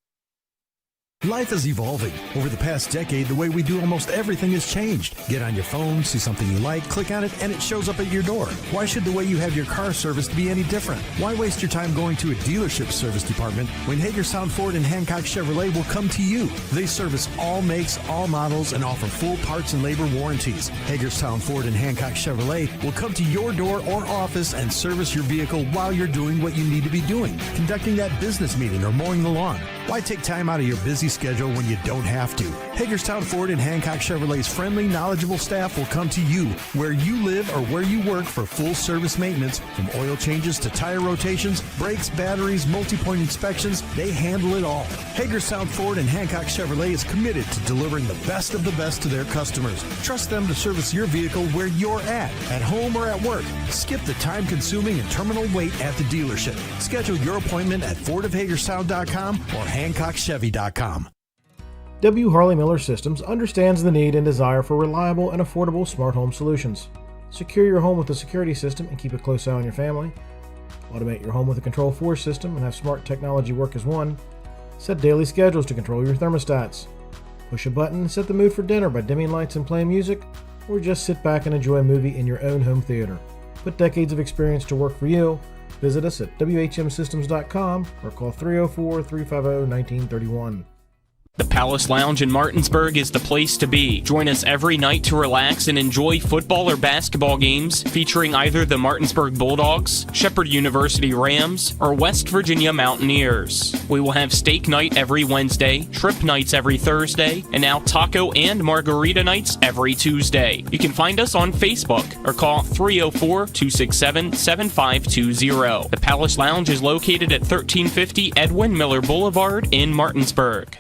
Life is evolving. Over the past decade, the way we do almost everything has changed. Get on your phone, see something you like, click on it, and it shows up at your door. Why should the way you have your car serviced be any different? Why waste your time going to a dealership service department when Hagerstown Ford and Hancock Chevrolet will come to you? They service all makes, all models, and offer full parts and labor warranties. Hagerstown Ford and Hancock Chevrolet will come to your door or office and service your vehicle while you're doing what you need to be doing, conducting that business meeting or mowing the lawn. Why take time out of your busy schedule when you don't have to? Hagerstown Ford and Hancock Chevrolet's friendly, knowledgeable staff will come to you where you live or where you work for full service maintenance, from oil changes to tire rotations, brakes, batteries, multi-point inspections. They handle it all. Hagerstown Ford and Hancock Chevrolet is committed to delivering the best of the best to their customers. Trust them to service your vehicle where you're at home or at work. Skip the time-consuming and terminal wait at the dealership. Schedule your appointment at fordofhagerstown.com or hancockchevy.com. W. Harley Miller Systems understands the need and desire for reliable and affordable smart home solutions. Secure your home with a security system and keep a close eye on your family. Automate your home with a Control4 system and have smart technology work as one. Set daily schedules to control your thermostats. Push a button and set the mood for dinner by dimming lights and playing music, or just sit back and enjoy a movie in your own home theater. Put decades of experience to work for you. Visit us at WHMsystems.com or call 304-350-1931. The Palace Lounge in Martinsburg is the place to be. Join us every night to relax and enjoy football or basketball games featuring either the Martinsburg Bulldogs, Shepherd University Rams, or West Virginia Mountaineers. We will have steak night every Wednesday, trip nights every Thursday, and now taco and margarita nights every Tuesday. You can find us on Facebook or call 304-267-7520. The Palace Lounge is located at 1350 Edwin Miller Boulevard in Martinsburg.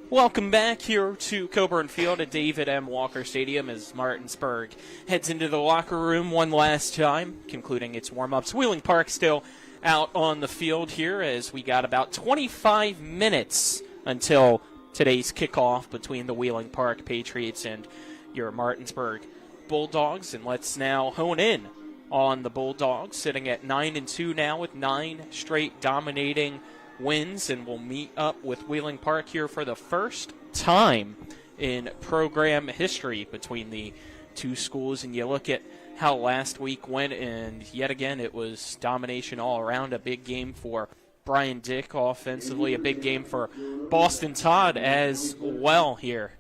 Welcome back here to Coburn Field at David M. Walker Stadium as Martinsburg heads into the locker room one last time, concluding its warm-ups. Wheeling Park still out on the field here as we got about 25 minutes until today's kickoff between the Wheeling Park Patriots and your Martinsburg Bulldogs. And let's now hone in on the Bulldogs, sitting at 9-2 now with 9 straight dominating wins, and we'll meet up with Wheeling Park here for the first time in program history between the two schools. And you look at how last week went, and yet again it was domination all around. A big game for Brian Dick offensively, a big game for Boston Todd as well here,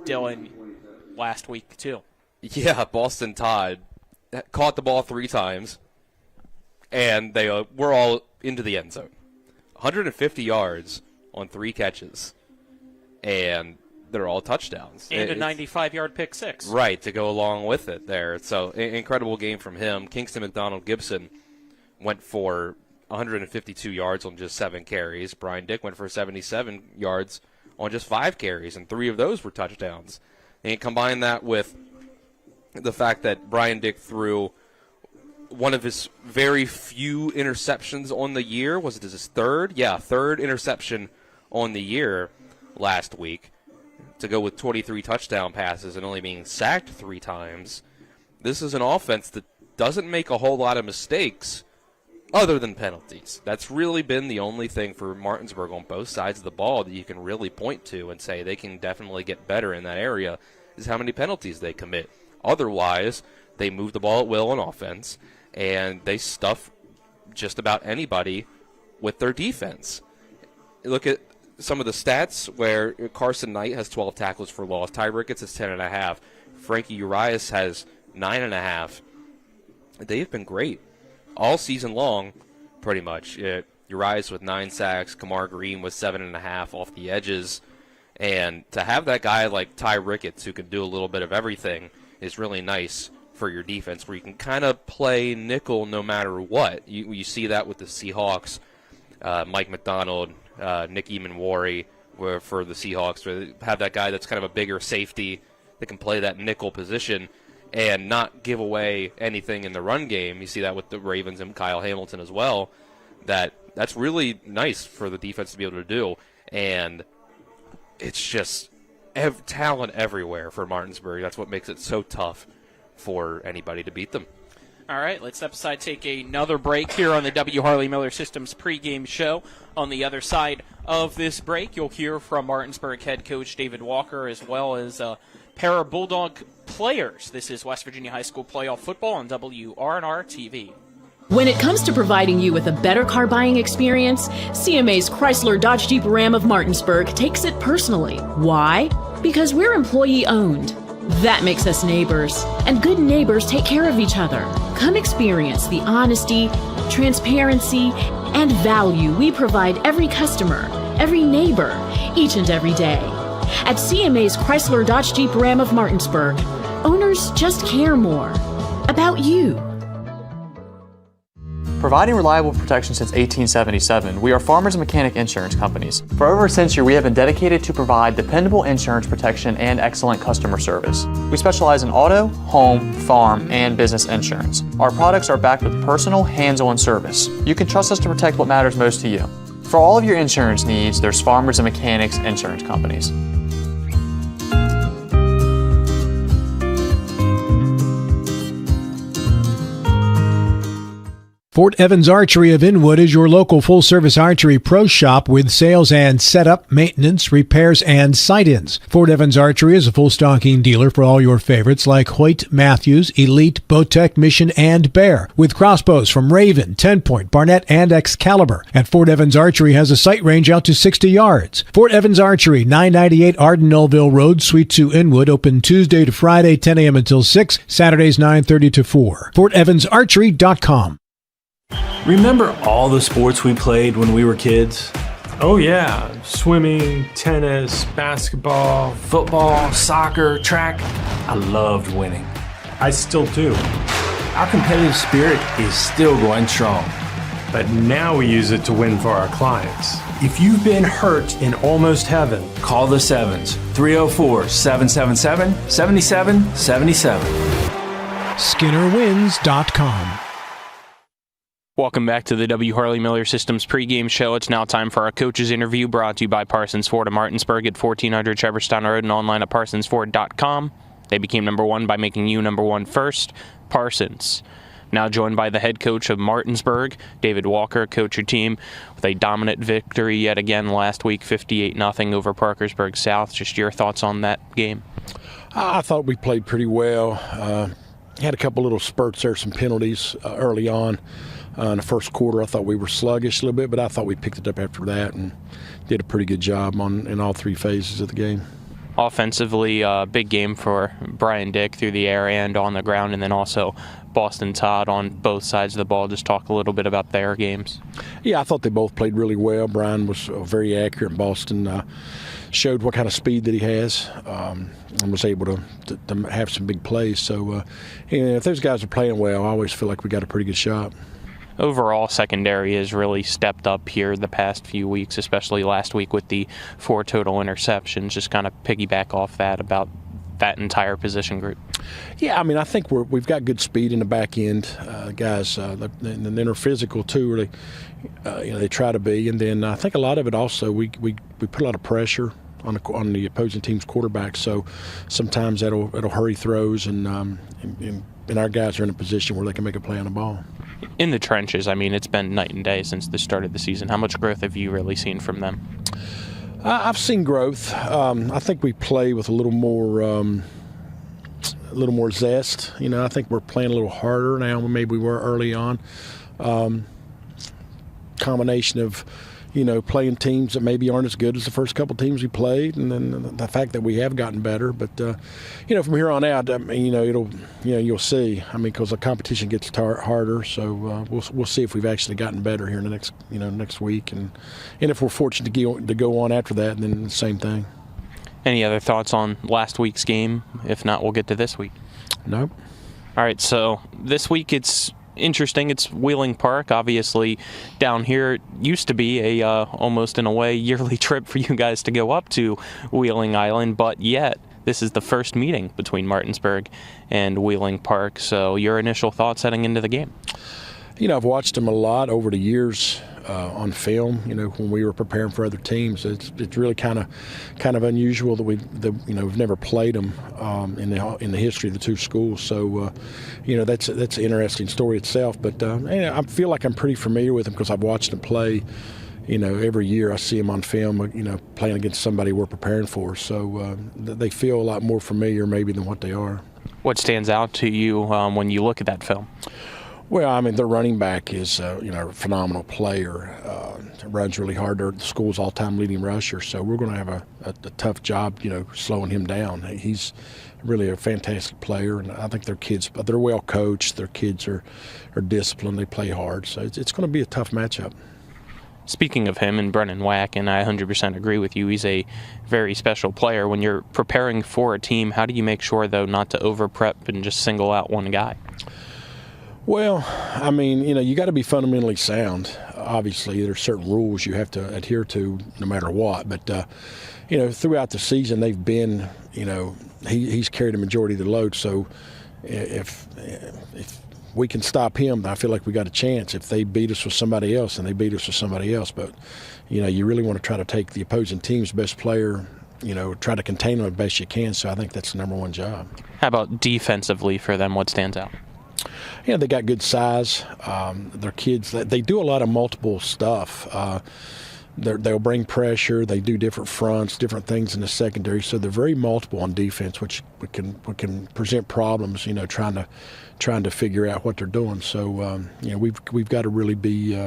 Dylan, last week too. Yeah, Boston Todd caught the ball 3 times, and they were all into the end zone. 150 yards on 3 catches, and they're all touchdowns. And a 95-yard pick six. Right, to go along with it there. So, incredible game from him. Kingston McDonald Gibson went for 152 yards on just 7 carries. Brian Dick went for 77 yards on just 5 carries, and 3 of those were touchdowns. And combine that with the fact that Brian Dick threw one of his very few interceptions on the year. Was it his third? Yeah, third interception on the year last week, to go with 23 touchdown passes and only being sacked 3 times. This is an offense that doesn't make a whole lot of mistakes other than penalties. That's really been the only thing for Martinsburg on both sides of the ball that you can really point to and say they can definitely get better in that area, is how many penalties they commit. Otherwise, they move the ball at will on offense, and they stuff just about anybody with their defense. Look at some of the stats where Carson Knight has 12 tackles for loss. Ty Ricketts has 10.5. Frankie Urias has 9.5. They've been great all season long, pretty much. Urias with 9 sacks. Kamar Green with 7.5 off the edges. And to have that guy like Ty Ricketts who can do a little bit of everything is really nice for your defense, where you can kind of play nickel no matter what. You see that with the Seahawks. Mike McDonald, Nick Eamon-Wari for the Seahawks, where they have that guy that's kind of a bigger safety that can play that nickel position and not give away anything in the run game. You see that with the Ravens and Kyle Hamilton as well. That's really nice for the defense to be able to do. And it's just talent everywhere for Martinsburg. That's what makes it so tough for anybody to beat them. All right, let's step aside, take another break here on the W. Harley Miller Systems pregame show. On the other side of this break, you'll hear from Martinsburg head coach David Walker, as well as pair of Bulldog players. This is West Virginia High School playoff football on WRNR TV. When it comes to providing you with a better car buying experience, CMA's Chrysler Dodge Jeep Ram of Martinsburg takes it personally. Why? Because we're employee owned. That makes us neighbors, and good neighbors take care of each other. Come experience the honesty, transparency, and value we provide every customer, every neighbor, each and every day. At CMA's Chrysler Dodge Jeep Ram of Martinsburg, owners just care more about you. Providing reliable protection since 1877, we are Farmers Mechanic Insurance Companies. For over a century, we have been dedicated to provide dependable insurance protection and excellent customer service. We specialize in auto, home, farm, and business insurance. Our products are backed with personal, hands-on service. You can trust us to protect what matters most to you. For all of your insurance needs, there's Farmers and Mechanics Insurance Companies. Fort Evans Archery of Inwood is your local full-service archery pro shop with sales and setup, maintenance, repairs, and sight-ins. Fort Evans Archery is a full stocking dealer for all your favorites like Hoyt, Matthews, Elite, Bowtech, Mission, and Bear, with crossbows from Raven, 10-point, Barnett, and Excalibur. And Fort Evans Archery has a sight range out to 60 yards. Fort Evans Archery, 998 Arden-Elville Road, Suite 2, Inwood, open Tuesday to Friday, 10 a.m. until 6, Saturdays 9:30 to 4. FortEvansArchery.com. Remember all the sports we played when we were kids? Oh yeah, swimming, tennis, basketball, Football, soccer, track. I loved winning. I still do. Our competitive spirit is still going strong. But now we use it to win for our clients. If you've been hurt in almost heaven, call the Sevens, 304-777-7777. SkinnerWins.com. Welcome back to the W. Harley Miller Systems pregame show. It's now time for our coaches interview, brought to you by Parsons Ford of Martinsburg at 1400 Shepherdstown Road and online at parsonsford.com. They became number one by making you number one first. Parsons. Now joined by the head coach of Martinsburg, David Walker, coach your team with a dominant victory yet again last week, 58-0 over Parkersburg South. Just your thoughts on that game? I thought we played pretty well. Had a couple little spurts there, some penalties early on. In the first quarter, I thought we were sluggish a little bit, but I thought we picked it up after that and did a pretty good job in all three phases of the game. Offensively, big game for Brian Dick through the air and on the ground, and then also Boston Todd on both sides of the ball. Just talk a little bit about their games. Yeah, I thought they both played really well. Brian was very accurate, and Boston showed what kind of speed that he has and was able to have some big plays. So if those guys are playing well, I always feel like we got a pretty good shot. Overall, secondary has really stepped up here the past few weeks, especially last week with the 4 total interceptions. Just kind of piggyback off that about that entire position group. Yeah, I mean, I think we've got good speed in the back end, guys, and then they're physical too. They try to be, and then I think a lot of it also we put a lot of pressure on the opposing team's quarterback, so sometimes it'll hurry throws, and our guys are in a position where they can make a play on the ball. In the trenches, I mean, it's been night and day since the start of the season. How much growth have you really seen from them? I've seen growth. I think we play with a little more zest. I think we're playing a little harder now than maybe we were early on. Combination of, playing teams that maybe aren't as good as the first couple teams we played, and then the fact that we have gotten better. But from here on out, I mean, you'll see. I mean, because the competition gets harder, so we'll see if we've actually gotten better here in the next week, and if we're fortunate to go on after that, then the same thing. Any other thoughts on last week's game? If not, we'll get to this week. Nope. All right, so this week it's interesting. It's Wheeling Park. Obviously, down here it used to be a almost in a way yearly trip for you guys to go up to Wheeling Island, but yet this is the first meeting between Martinsburg and Wheeling Park. So your initial thoughts heading into the game? I've watched them a lot over the years. on film. When we were preparing for other teams, it's really kind of unusual that we've never played them in the history of the two schools. So that's an interesting story itself. But I feel like I'm pretty familiar with them because I've watched them play. Every year I see them on film, playing against somebody we're preparing for. So they feel a lot more familiar maybe than what they are. What stands out to you when you look at that film? Well, I mean, their running back is, a phenomenal player. Runs really hard. They're the school's all-time leading rusher, so we're going to have a tough job, slowing him down. He's really a fantastic player, and I think they're well coached. Their kids are disciplined. They play hard, so it's going to be a tough matchup. Speaking of him and Brennan Wack, and I 100% agree with you, he's a very special player. When you're preparing for a team, how do you make sure, though, not to over-prep and just single out one guy? Well, I mean, you got to be fundamentally sound. Obviously, there's certain rules you have to adhere to no matter what. But, throughout the season, they've been, he's carried a majority of the load. So if we can stop him, I feel like we got a chance. If they beat us with somebody else, then they beat us with somebody else. But, you really want to try to take the opposing team's best player, try to contain them as best you can. So I think that's the number one job. How about defensively for them? What stands out? They got good size. Their kids, they do a lot of multiple stuff. They'll bring pressure. They do different fronts, different things in the secondary. So they're very multiple on defense, which can present problems. Trying to figure out what they're doing. So we've got to really be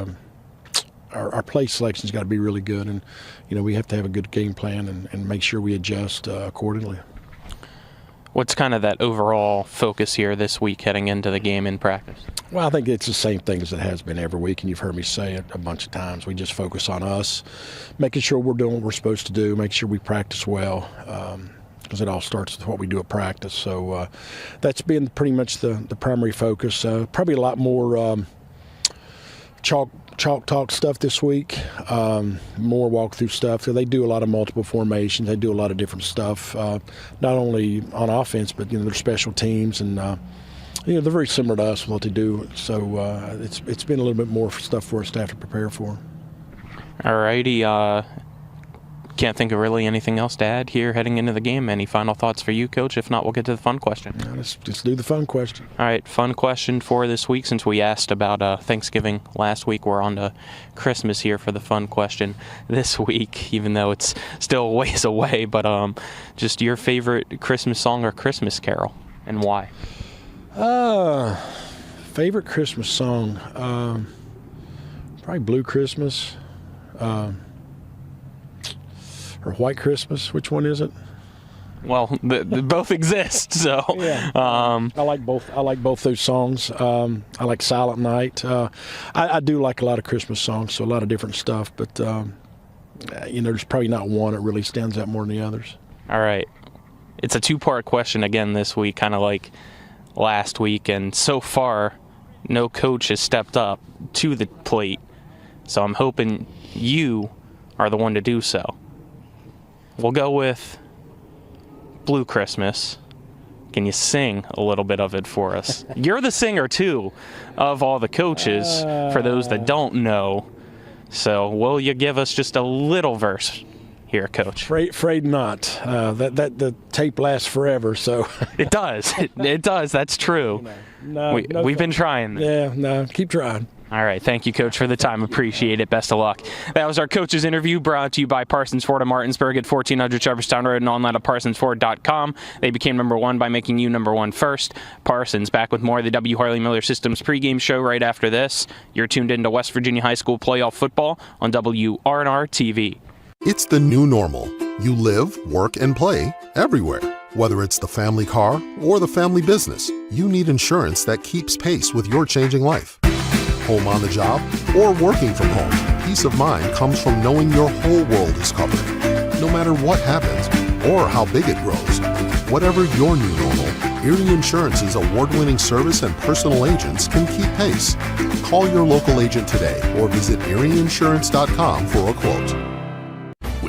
our play selection's got to be really good, and we have to have a good game plan and make sure we adjust accordingly. What's kind of that overall focus here this week heading into the game in practice? Well, I think it's the same thing as it has been every week, and you've heard me say it a bunch of times. We just focus on us, making sure we're doing what we're supposed to do, make sure we practice well, because it all starts with what we do at practice. So that's been pretty much the primary focus. Probably a lot more chalk talk stuff this week, more walkthrough stuff. So they do a lot of multiple formations. They do a lot of different stuff, not only on offense, but their special teams, and they're very similar to us with what they do. So it's been a little bit more stuff for us to have to prepare for. All righty. Can't think of really anything else to add here heading into the game. Any final thoughts for you, Coach? If not, we'll get to the fun question. Let's do the fun question. All right, fun question for this week. Since we asked about Thanksgiving last week, we're on to Christmas here for the fun question this week, even though it's still a ways away. But just your favorite Christmas song or Christmas carol, and why? Favorite Christmas song? Probably Blue Christmas. Or White Christmas, which one is it? Well, they both exist, so yeah. I like both. I like both those songs. I like Silent Night. I do like a lot of Christmas songs, so a lot of different stuff. But there's probably not one that really stands out more than the others. All right, it's a two-part question again this week, kind of like last week, and so far, no coach has stepped up to the plate. So I'm hoping you are the one to do so. We'll go with Blue Christmas. Can you sing a little bit of it for us? You're the singer, too, of all the coaches, for those that don't know. So will you give us just a little verse here, Coach? Afraid not. The tape lasts forever, so. It does. It does. That's true. We've been trying. Yeah, no, keep trying. All right. Thank you, Coach, for the time. Appreciate it. Best of luck. That was our coach's interview brought to you by Parsons Ford of Martinsburg at 1400 Shepherdstown Road and online at parsonsford.com. They became number one by making you number one first. Parsons back with more of the W. Harley Miller Systems pregame show right after this. You're tuned into West Virginia High School playoff football on WRNR TV. It's the new normal. You live, work, and play everywhere. Whether it's the family car or the family business, you need insurance that keeps pace with your changing life. Home on the job or working from home, peace of mind comes from knowing your whole world is covered. No matter what happens or how big it grows, whatever your new normal, Erie Insurance's award-winning service and personal agents can keep pace. Call your local agent today or visit erieinsurance.com for a quote.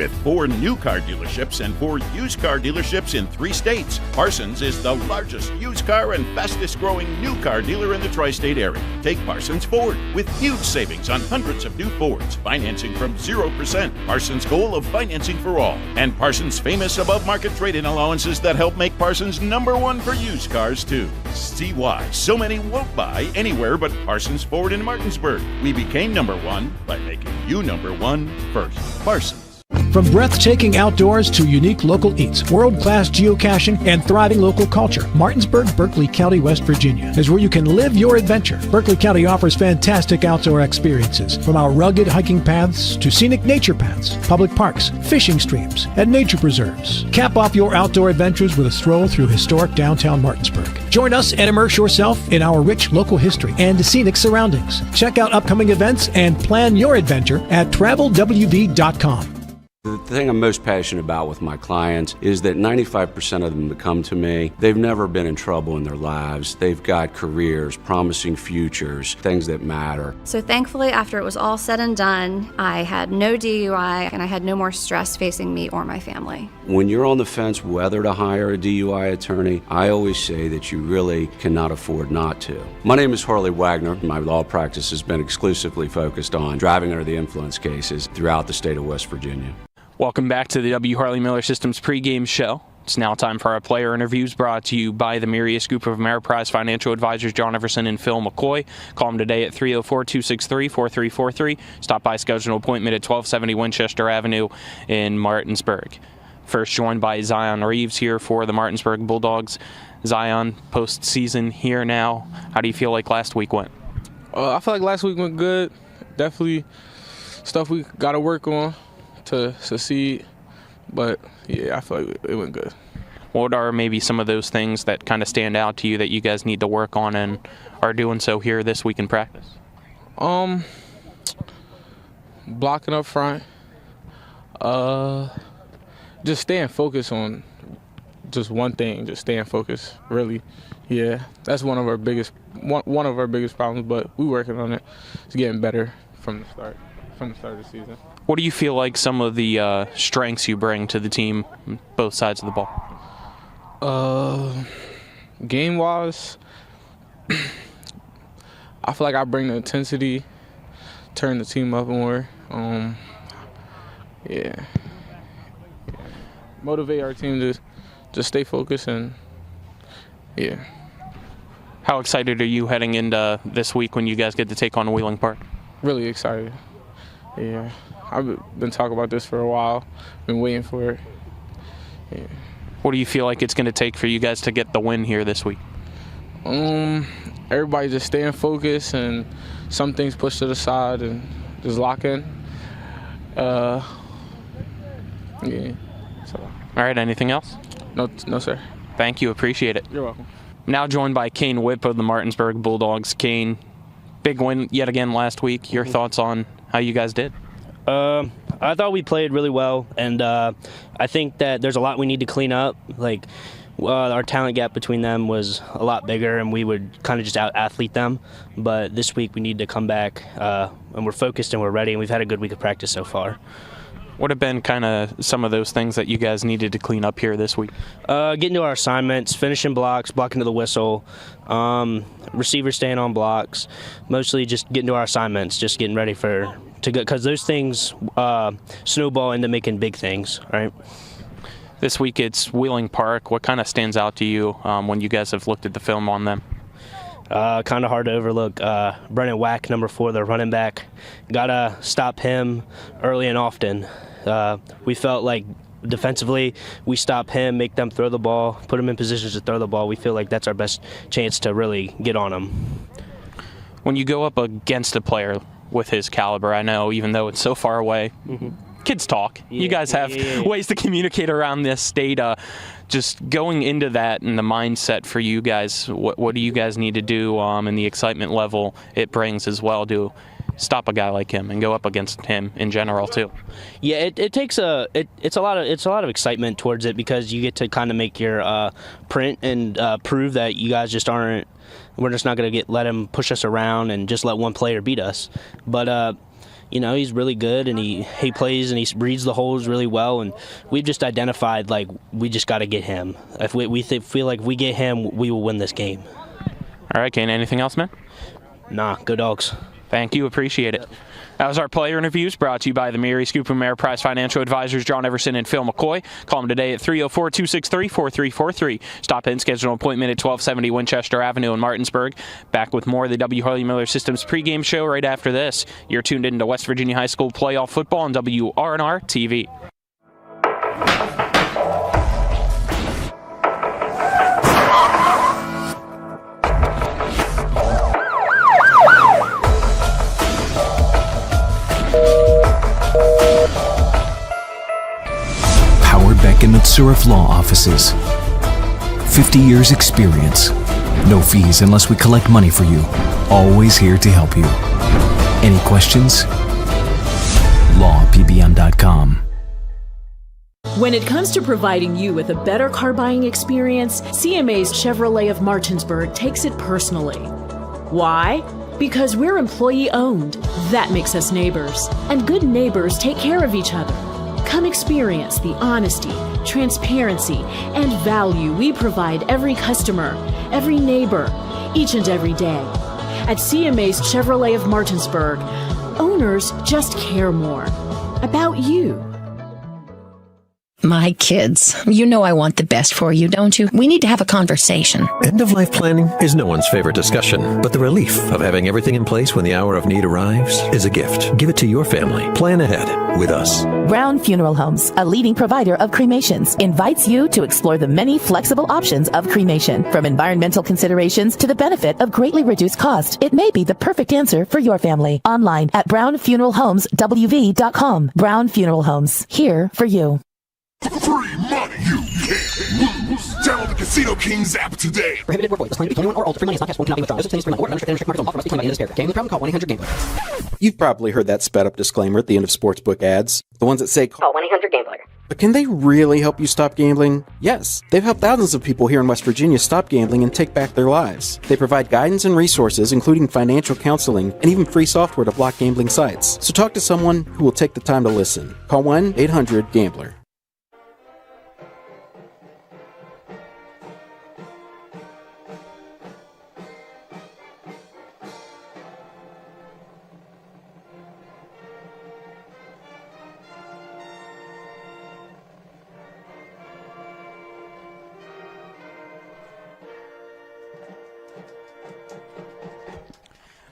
With 4 new car dealerships and 4 used car dealerships in 3 states, Parsons is the largest used car and fastest growing new car dealer in the tri-state area. Take Parsons Ford with huge savings on hundreds of new Fords, financing from 0%. Parsons' goal of financing for all. And Parsons' famous above-market trade-in allowances that help make Parsons #1 for used cars, too. See why so many won't buy anywhere but Parsons Ford in Martinsburg. We became #1 by making you #1 first. Parsons. From breathtaking outdoors to unique local eats, world-class geocaching, and thriving local culture, Martinsburg, Berkeley County, West Virginia is where you can live your adventure. Berkeley County offers fantastic outdoor experiences, from our rugged hiking paths to scenic nature paths, public parks, fishing streams, and nature preserves. Cap off your outdoor adventures with a stroll through historic downtown Martinsburg. Join us and immerse yourself in our rich local history and scenic surroundings. Check out upcoming events and plan your adventure at travelwv.com. The thing I'm most passionate about with my clients is that 95% of them that come to me, they've never been in trouble in their lives. They've got careers, promising futures, things that matter. So thankfully, after it was all said and done, I had no DUI and I had no more stress facing me or my family. When you're on the fence whether to hire a DUI attorney, I always say that you really cannot afford not to. My name is Harley Wagner. My law practice has been exclusively focused on driving under the influence cases throughout the state of West Virginia. Welcome back to the W. Harley Miller Systems pregame show. It's now time for our player interviews, brought to you by the Mirius Group of Ameriprise Financial Advisors, John Everson and Phil McCoy. Call them today at 304-263-4343. Stop by, schedule an appointment at 1270 Winchester Avenue in Martinsburg. First joined by Zion Reeves here for the Martinsburg Bulldogs. Zion, postseason here now. How do you feel like last week went? I feel like last week went good. Definitely stuff we got to work on to succeed, but yeah, I feel like it went good. What are maybe some of those things that kind of stand out to you that you guys need to work on and are doing so here this week in practice? Blocking up front, just staying focused on just one thing, just staying focused, really. Yeah, that's one of our biggest problems, but we're working on it. It's getting better from the start of the season. What do you feel like some of the strengths you bring to the team, both sides of the ball? Game-wise, I feel like I bring the intensity, turn the team up more. Motivate our team to just stay focused and, yeah. How excited are you heading into this week when you guys get to take on Wheeling Park? Really excited. Yeah, I've been talking about this for a while. Been waiting for it. Yeah. What do you feel like it's going to take for you guys to get the win here this week? Everybody just staying focused and some things pushed to the side and just lock in. Yeah. So. All right. Anything else? No, sir. Thank you. Appreciate it. You're welcome. Now joined by Kane Whip of the Martinsburg Bulldogs. Kane, big win yet again last week. Your thoughts on how you guys did? I thought we played really well, and I think that there's a lot we need to clean up. Like, our talent gap between them was a lot bigger, and we would kind of just out-athlete them. But this week we need to come back, and we're focused and we're ready, and we've had a good week of practice so far. What have been kind of some of those things that you guys needed to clean up here this week? Getting to our assignments, finishing blocks, blocking to the whistle, receivers staying on blocks, mostly just getting to our assignments, just getting ready to go, because those things snowball into making big things, right? This week it's Wheeling Park. What kind of stands out to you when you guys have looked at the film on them? Kind of hard to overlook. Brennan Wack, number 4, the running back. Gotta stop him early and often. We felt like defensively, we stop him, make them throw the ball, put them in positions to throw the ball. We feel like that's our best chance to really get on them. When you go up against a player with his caliber, I know, even though it's so far away, kids talk. You guys have ways to communicate around this state. Just going into that and the mindset for you guys, what do you guys need to do and the excitement level it brings as well to stop a guy like him and go up against him in general too? Yeah, it takes it's a lot of excitement towards it, because you get to kind of make your print and prove that you guys just aren't. We're just not going to let him push us around and just let one player beat us. But he's really good, and he plays and he reads the holes really well, and we've just identified, like, we just got to get him. If we feel like if we get him, we will win this game. All right, Kane, anything else, man? Nah, go Dogs. Thank you. Appreciate it. That was our player interviews brought to you by the Mary Scoop Ameriprise Financial Advisors, John Everson and Phil McCoy. Call them today at 304-263-4343. Stop in, schedule an appointment at 1270 Winchester Avenue in Martinsburg. Back with more of the W. Harley Miller Systems pregame show right after this. You're tuned in to West Virginia High School playoff football on WRNR TV. Beck and Matsurif Law Offices. 50 years experience. No fees unless we collect money for you. Always here to help you. Any questions? LawPBM.com. When it comes to providing you with a better car buying experience, CMA's Chevrolet of Martinsburg takes it personally. Why? Because we're employee owned. That makes us neighbors. And good neighbors take care of each other. Come experience the honesty, transparency, and value we provide every customer, every neighbor, each and every day. At CMA's Chevrolet of Martinsburg, owners just care more about you. My kids, you know I want the best for you, don't you? We need to have a conversation. End-of-life planning is no one's favorite discussion, but the relief of having everything in place when the hour of need arrives is a gift. Give it to your family. Plan ahead with us. Brown Funeral Homes, a leading provider of cremations, invites you to explore the many flexible options of cremation. From environmental considerations to the benefit of greatly reduced cost, it may be the perfect answer for your family. Online at brownfuneralhomeswv.com. Brown Funeral Homes, here for you. Free money you can't lose. Download the Casino Kings app today. Prohibited word void. Must claim to be 21 or older. Free money is not cash. Cannot be withdrawn. This is free money or non-restricted market offer must be claimed by end of period. Gambling problem? Call 1-800-GAMBLER. You've probably heard that sped up disclaimer at the end of sportsbook ads. The ones that say, Call 1-800-GAMBLER. But can they really help you stop gambling? Yes. They've helped thousands of people here in West Virginia stop gambling and take back their lives. They provide guidance and resources, including financial counseling and even free software to block gambling sites. So talk to someone who will take the time to listen. Call 1-800-GAMBLER.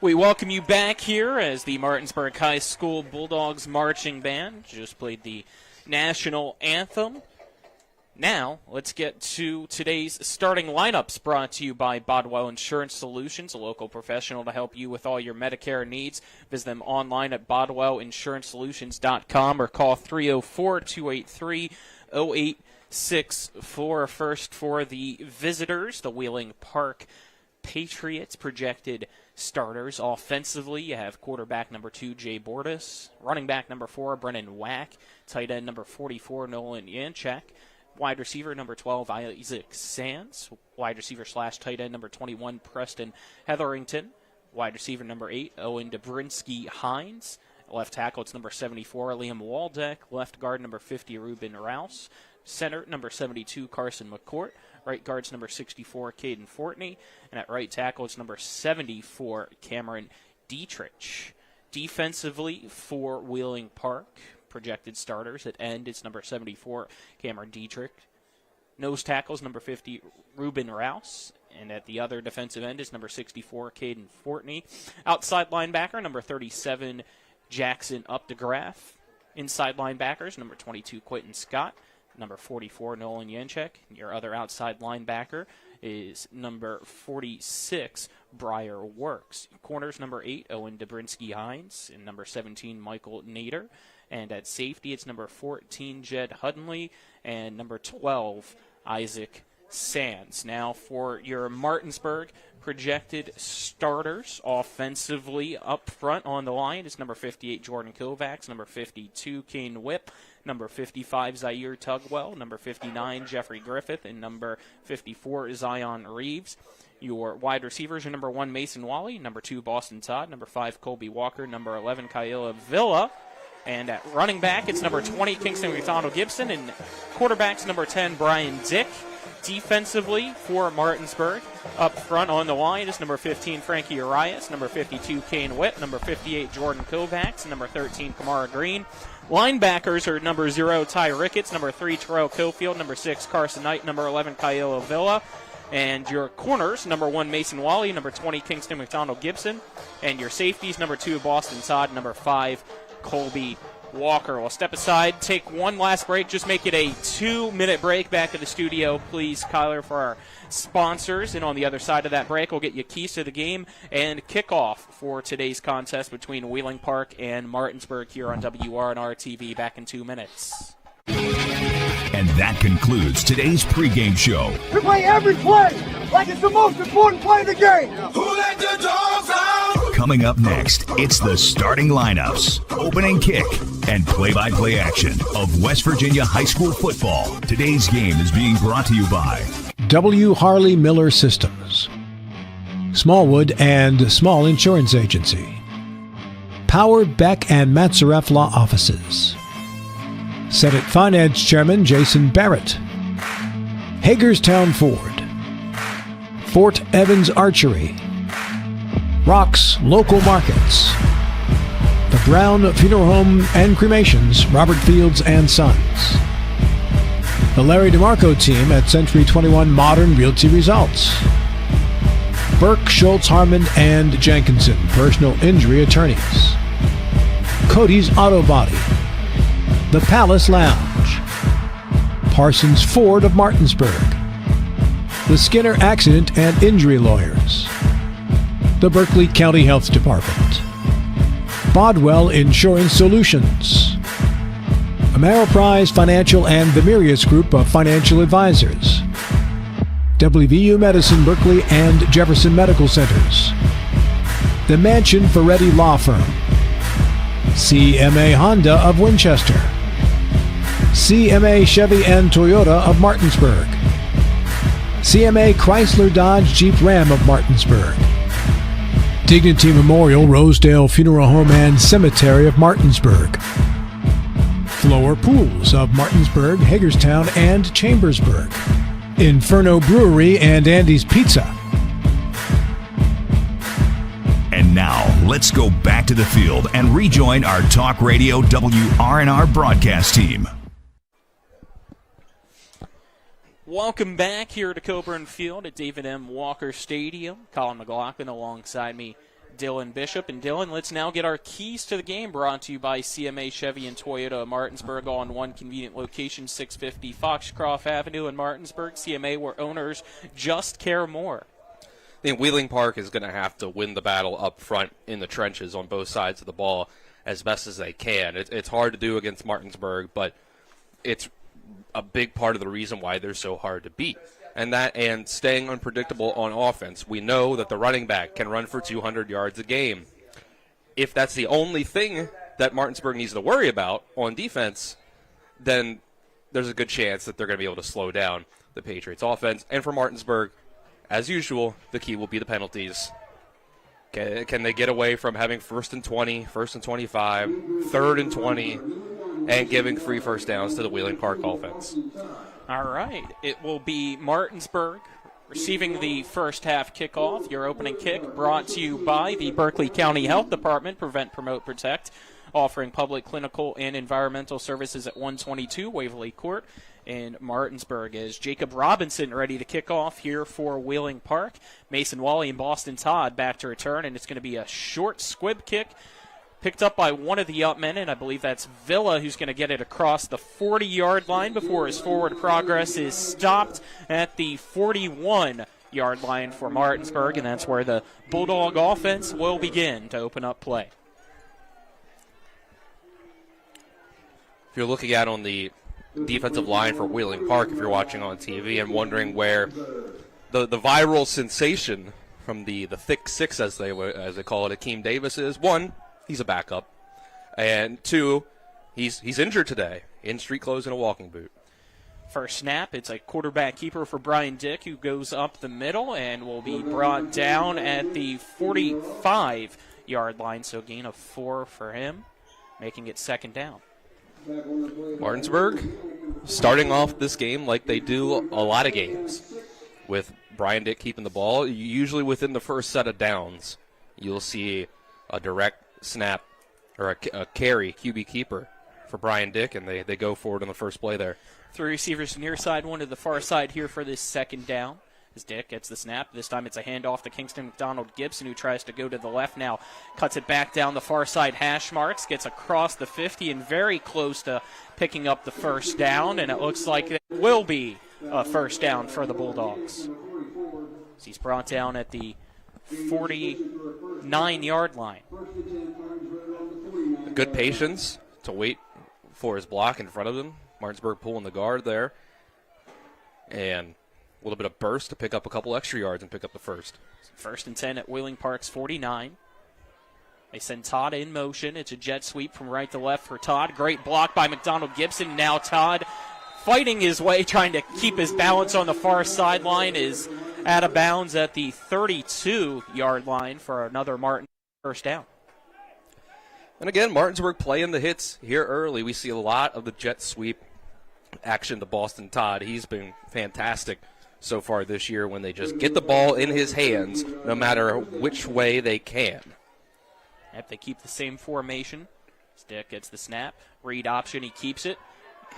We welcome you back here as the Martinsburg High School Bulldogs Marching Band just played the national anthem. Now, let's get to today's starting lineups brought to you by Bodwell Insurance Solutions, a local professional to help you with all your Medicare needs. Visit them online at bodwellinsurancesolutions.com or call 304-283-0864. First for the visitors, the Wheeling Park Patriots projected starters. Offensively, you have quarterback number 2, Jay Bordas, running back number 4, Brennan Wack, tight end number 44, Nolan Yanchak, wide receiver number 12, Isaac Sands, wide receiver / tight end number 21, Preston Hetherington, wide receiver number 8, Owen Dobrinsky Hines, left tackle, it's number 74, Liam Waldeck, left guard number 50, Ruben Rouse, center number 72, Carson McCourt, right guard's number 64, Caden Fortney, and at right tackle it's number 74, Cameron Dietrich. Defensively for Wheeling Park, projected starters at end, it's number 74, Cameron Dietrich. Nose tackles number 50, Ruben Rouse, and at the other defensive end is number 64, Caden Fortney. Outside linebacker number 37, Jackson Updegraff. Inside linebackers number 22, Quentin Scott. Number 44, Nolan Yanchek. Your other outside linebacker is number 46, Briar Works. Corners number 8, Owen Dobrinsky Hines, and number 17, Michael Nader. And at safety, it's number 14, Jed Huddenley, and number 12, Isaac Sands. Now for your Martinsburg projected starters offensively up front on the line is number 58, Jordan Kovacs, number 52, Kane Whipp, number 55, Zaire Tugwell, number 59, Jeffrey Griffith, and number 54, Zion Reeves. Your wide receivers are number 1, Mason Wally, number 2, Boston Todd, number 5, Colby Walker, number 11, Kyla Villa. And at running back, it's number 20, Kingston McDonald Gibson, and quarterback's number 10, Brian Dick. Defensively for Martinsburg, up front on the line is number 15, Frankie Arias, number 52, Kane Witt, number 58, Jordan Kovacs, number 13, Kamara Green. Linebackers are number 0, Ty Ricketts, number 3, Terrell Cofield, number 6, Carson Knight, number 11, Kyla Villa. And your corners, number 1, Mason Wally, number 20, Kingston McDonald Gibson. And your safeties, number 2, Boston Todd, number 5, Colby Walker. We'll step aside, take one last break, just make it a 2-minute break. Back to the studio, please, Kyler, for our sponsors. And on the other side of that break, we'll get you keys to the game and kickoff for today's contest between Wheeling Park and Martinsburg here on WRNR TV. Back in 2 minutes. And that concludes today's pregame show. We play every play like it's the most important play of the game. Who let the dogs out? Coming up next, it's the starting lineups, opening kick, and play-by-play action of West Virginia high school football. Today's game is being brought to you by W. Harley Miller Systems, Smallwood and Small Insurance Agency, Powered Beck and Matzaref Law Offices, Senate Finance Chairman Jason Barrett, Hagerstown Ford, Fort Evans Archery, Rocks Local Markets, the Brown Funeral Home and Cremations, Robert Fields and Sons, the Larry DeMarco team at Century 21 Modern Realty Results, Burke, Schultz, Harmon, and Jenkinson, personal injury attorneys, Cody's Auto Body, the Palace Lounge, Parsons Ford of Martinsburg, the Skinner Accident and Injury Lawyers, the Berkeley County Health Department, Bodwell Insurance Solutions, Ameriprise Financial and the Mirius Group of Financial Advisors, WVU Medicine Berkeley and Jefferson Medical Centers, the Mansion Ferretti Law Firm, CMA Honda of Winchester, CMA Chevy and Toyota of Martinsburg, CMA Chrysler Dodge Jeep Ram of Martinsburg, Dignity Memorial Rosedale Funeral Home and Cemetery of Martinsburg, Flower Pools of Martinsburg, Hagerstown, and Chambersburg, Inferno Brewery and Andy's Pizza. And now, let's go back to the field and rejoin our Talk Radio WRNR broadcast team. Welcome back here to Coburn Field at David M. Walker Stadium. Colin McLaughlin alongside me, Dylan Bishop. And Dylan, let's now get our keys to the game brought to you by CMA Chevy and Toyota of Martinsburg, all in one convenient location, 650 Foxcroft Avenue in Martinsburg. CMA, where owners just care more. I think Wheeling Park is going to have to win the battle up front in the trenches on both sides of the ball as best as they can. It's hard to do against Martinsburg, but it's a big part of the reason why they're so hard to beat. And staying unpredictable on offense. We know that the running back can run for 200 yards a game. If that's the only thing that Martinsburg needs to worry about on defense, then there's a good chance that they're going to be able to slow down the Patriots' offense. And for Martinsburg, as usual, the key will be the penalties. Can they get away from having 1st and 20, 1st and 25, 3rd and 20, and giving free first downs to the Wheeling Park offense? All right. It will be Martinsburg receiving the first half kickoff. Your opening kick brought to you by the Berkeley County Health Department, Prevent, Promote, Protect, offering public, clinical, and environmental services at 122 Waverly Court in Martinsburg. As Jacob Robinson ready to kick off here for Wheeling Park. Mason Wally and Boston Todd back to return, and it's going to be a short squib kick picked up by one of the up men, and I believe that's Villa, who's going to get it across the 40-yard line before his forward progress is stopped at the 41-yard line for Martinsburg, and that's where the Bulldog offense will begin to open up play. If you're looking at on the defensive line for Wheeling Park, if you're watching on TV and wondering where the viral sensation from the thick six, as they call it, Akeem Davis is, one, he's a backup, and two, he's injured today in street clothes and a walking boot. First snap, it's a quarterback keeper for Brian Dick, who goes up the middle and will be brought down at the 45-yard line, so gain of 4 for him, making it second down. Martinsburg starting off this game like they do a lot of games, with Brian Dick keeping the ball. Usually within the first set of downs, you'll see a direct snap or a carry, QB keeper for Brian Dick, and they go forward on the first play there. 3 receivers near side, 1 to the far side here for this second down. As Dick gets the snap. This time it's a handoff to Kingston McDonald Gibson, who tries to go to the left now. Cuts it back down the far side hash marks, gets across the 50 and very close to picking up the first down, and it looks like it will be a first down for the Bulldogs. As he's brought down at the 49-yard line. Good patience to wait for his block in front of him. Martinsburg pulling the guard there. And a little bit of burst to pick up a couple extra yards and pick up the first. First and 10 at Wheeling Park's 49. They send Todd in motion. It's a jet sweep from right to left for Todd. Great block by McDonald Gibson. Now Todd fighting his way, trying to keep his balance on the far sideline, is out of bounds at the 32-yard line for another Martin first down. And again, Martinsburg playing the hits here early. We see a lot of the jet sweep action to Boston Todd. He's been fantastic so far this year when they just get the ball in his hands no matter which way they can. Yep, they keep the same formation. Dick gets the snap. Read option, he keeps it.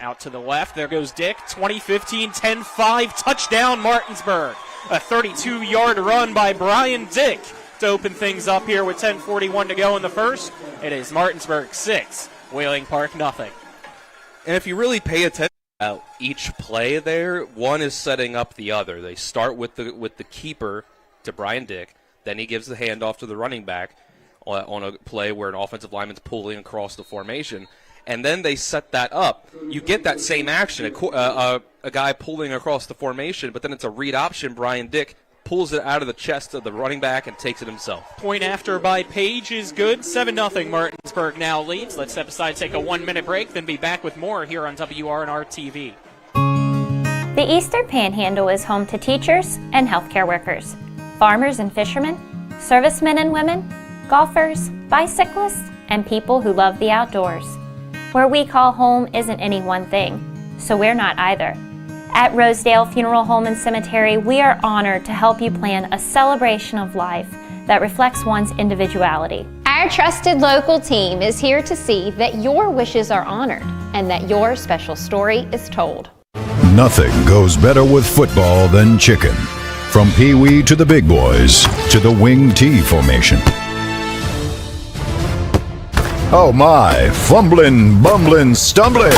Out to the left, there goes Dick. 2015, 10-5, touchdown Martinsburg. A 32-yard run by Brian Dick to open things up here with 10:41 to go in the first. It is Martinsburg 6, Wheeling Park nothing. And if you really pay attention to each play there, one is setting up the other. They start with the keeper to Brian Dick, then he gives the handoff to the running back on a play where an offensive lineman's pulling across the formation, and then they set that up. You get that same action, a guy pulling across the formation, but then it's a read option. Brian Dick pulls it out of the chest of the running back and takes it himself. Point after by Page is good. 7-0 Martinsburg now leads. Let's step aside, take a 1-minute break, then be back with more here on WRNR TV. The Eastern Panhandle is home to teachers and healthcare workers, farmers and fishermen, servicemen and women, golfers, bicyclists, and people who love the outdoors. Where we call home isn't any one thing, so we're not either. At Rosedale Funeral Home and Cemetery, we are honored to help you plan a celebration of life that reflects one's individuality. Our trusted local team is here to see that your wishes are honored and that your special story is told. Nothing goes better with football than chicken. From Pee Wee to the big boys to the wing T formation. Oh my, fumbling, bumbling, stumbling.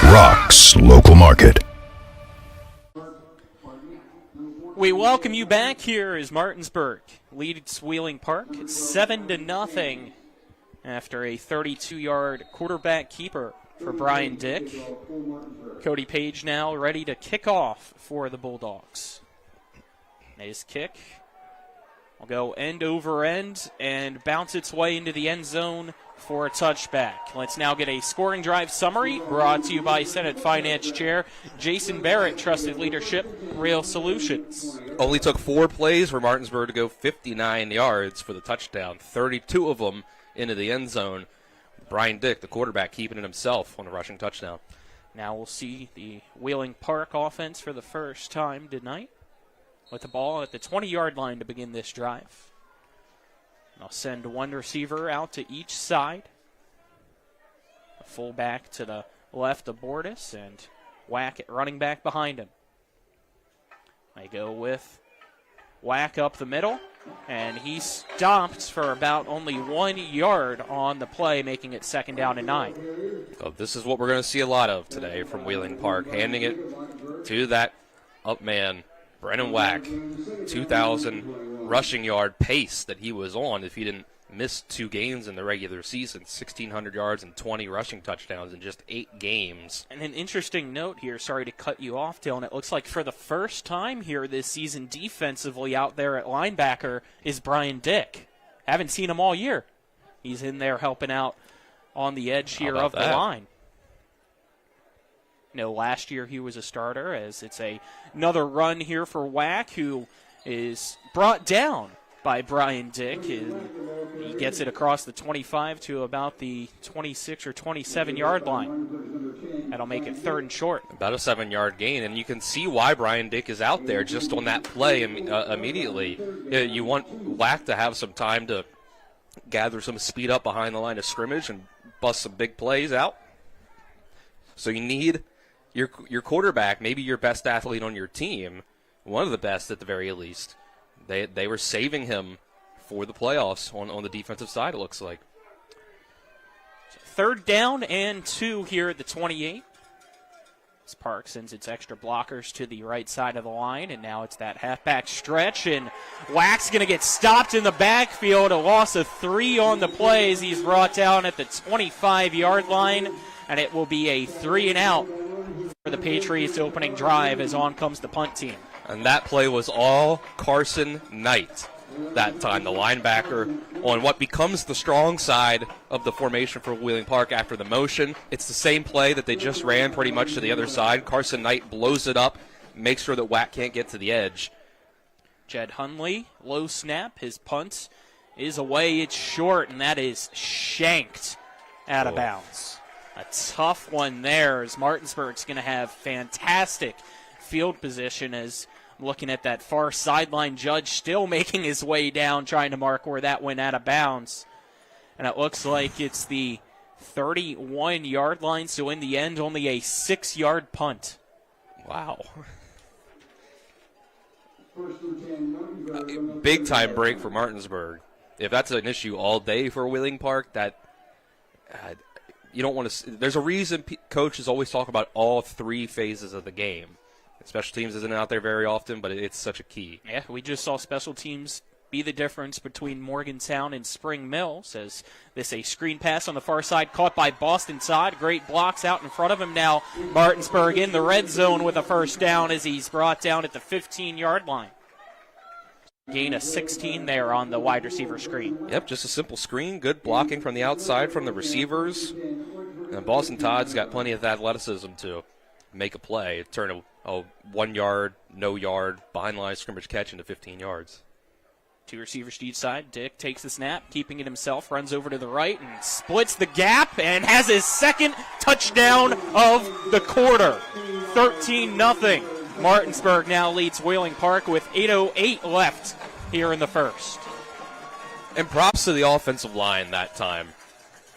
Rocks Local Market. We welcome you back. Here is Martinsburg leads Wheeling Park 7-0 after a 32-yard quarterback keeper for Brian Dick. Cody Page now ready to kick off for the Bulldogs. His kick will go end over end and bounce its way into the end zone for a touchback. Let's now get a scoring drive summary brought to you by Senate Finance Chair Jason Barrett, Trusted Leadership, Real Solutions. Only took 4 plays for Martinsburg to go 59 yards for the touchdown, 32 of them into the end zone. Brian Dick, the quarterback, keeping it himself on a rushing touchdown. Now we'll see the Wheeling Park offense for the first time tonight with the ball at the 20-yard line to begin this drive. I'll send one receiver out to each side. A fullback to the left of Bordas and Whack at running back behind him. They go with Whack up the middle, and he stopped for about only 1 yard on the play, making it 2nd down and 9. Oh, this is what we're going to see a lot of today from Wheeling Park, handing it to that up man, Brennan Whack. 2,000 rushing yard pace that he was on if he didn't missed 2 games in the regular season, 1,600 yards and 20 rushing touchdowns in just 8 games. And an interesting note here, sorry to cut you off, Dylan. It looks like for the first time here this season defensively out there at linebacker is Brian Dick. Haven't seen him all year. He's in there helping out on the edge here of the line. No, last year he was a starter, as it's another run here for Wack, who is brought down by Brian Dick. He gets it across the 25 to about the 26 or 27-yard line. That'll make it 3rd and short. About a 7-yard gain, and you can see why Brian Dick is out there just on that play immediately. You want Wack to have some time to gather some speed up behind the line of scrimmage and bust some big plays out. So you need your quarterback, maybe your best athlete on your team, one of the best at the very least. They were saving him for the playoffs on the defensive side, it looks like. 3rd down and 2 here at the 28. As Park sends its extra blockers to the right side of the line, and now it's that halfback stretch, and Wack's going to get stopped in the backfield, a loss of 3 on the play as he's brought down at the 25-yard line, and it will be a 3-and-out for the Patriots' opening drive as on comes the punt team. And that play was all Carson Knight that time, the linebacker on what becomes the strong side of the formation for Wheeling Park after the motion. It's the same play that they just ran pretty much to the other side. Carson Knight blows it up, makes sure that Wack can't get to the edge. Jed Hunley, low snap. His punt is away. It's short, and that is shanked out of bounds. A tough one there, as Martinsburg's going to have fantastic field position, as I'm looking at that far sideline. Judge still making his way down, trying to mark where that went out of bounds. And it looks like it's the 31-yard line, so in the end, only a 6-yard punt. Wow. Big time break for Martinsburg. If that's an issue all day for Wheeling Park, that you don't want to. There's a reason coaches always talk about all 3 phases of the game. Special teams isn't out there very often, but it's such a key. Yeah, we just saw special teams be the difference between Morgantown and Spring Mills, as this a screen pass on the far side caught by Boston Todd. Great blocks out in front of him now. Martinsburg in the red zone with a 1st down as he's brought down at the 15-yard line. Gain of 16 there on the wide receiver screen. Yep, just a simple screen. Good blocking from the outside from the receivers. And Boston Todd's got plenty of athleticism to make a play, turn a 1-yard, no yard, behind line scrimmage catch into 15 yards. 2 receivers to each side. Dick takes the snap, keeping it himself, runs over to the right and splits the gap and has his 2nd touchdown of the quarter. 13-0. Martinsburg now leads Wheeling Park with 8:08 left here in the 1st. And props to the offensive line that time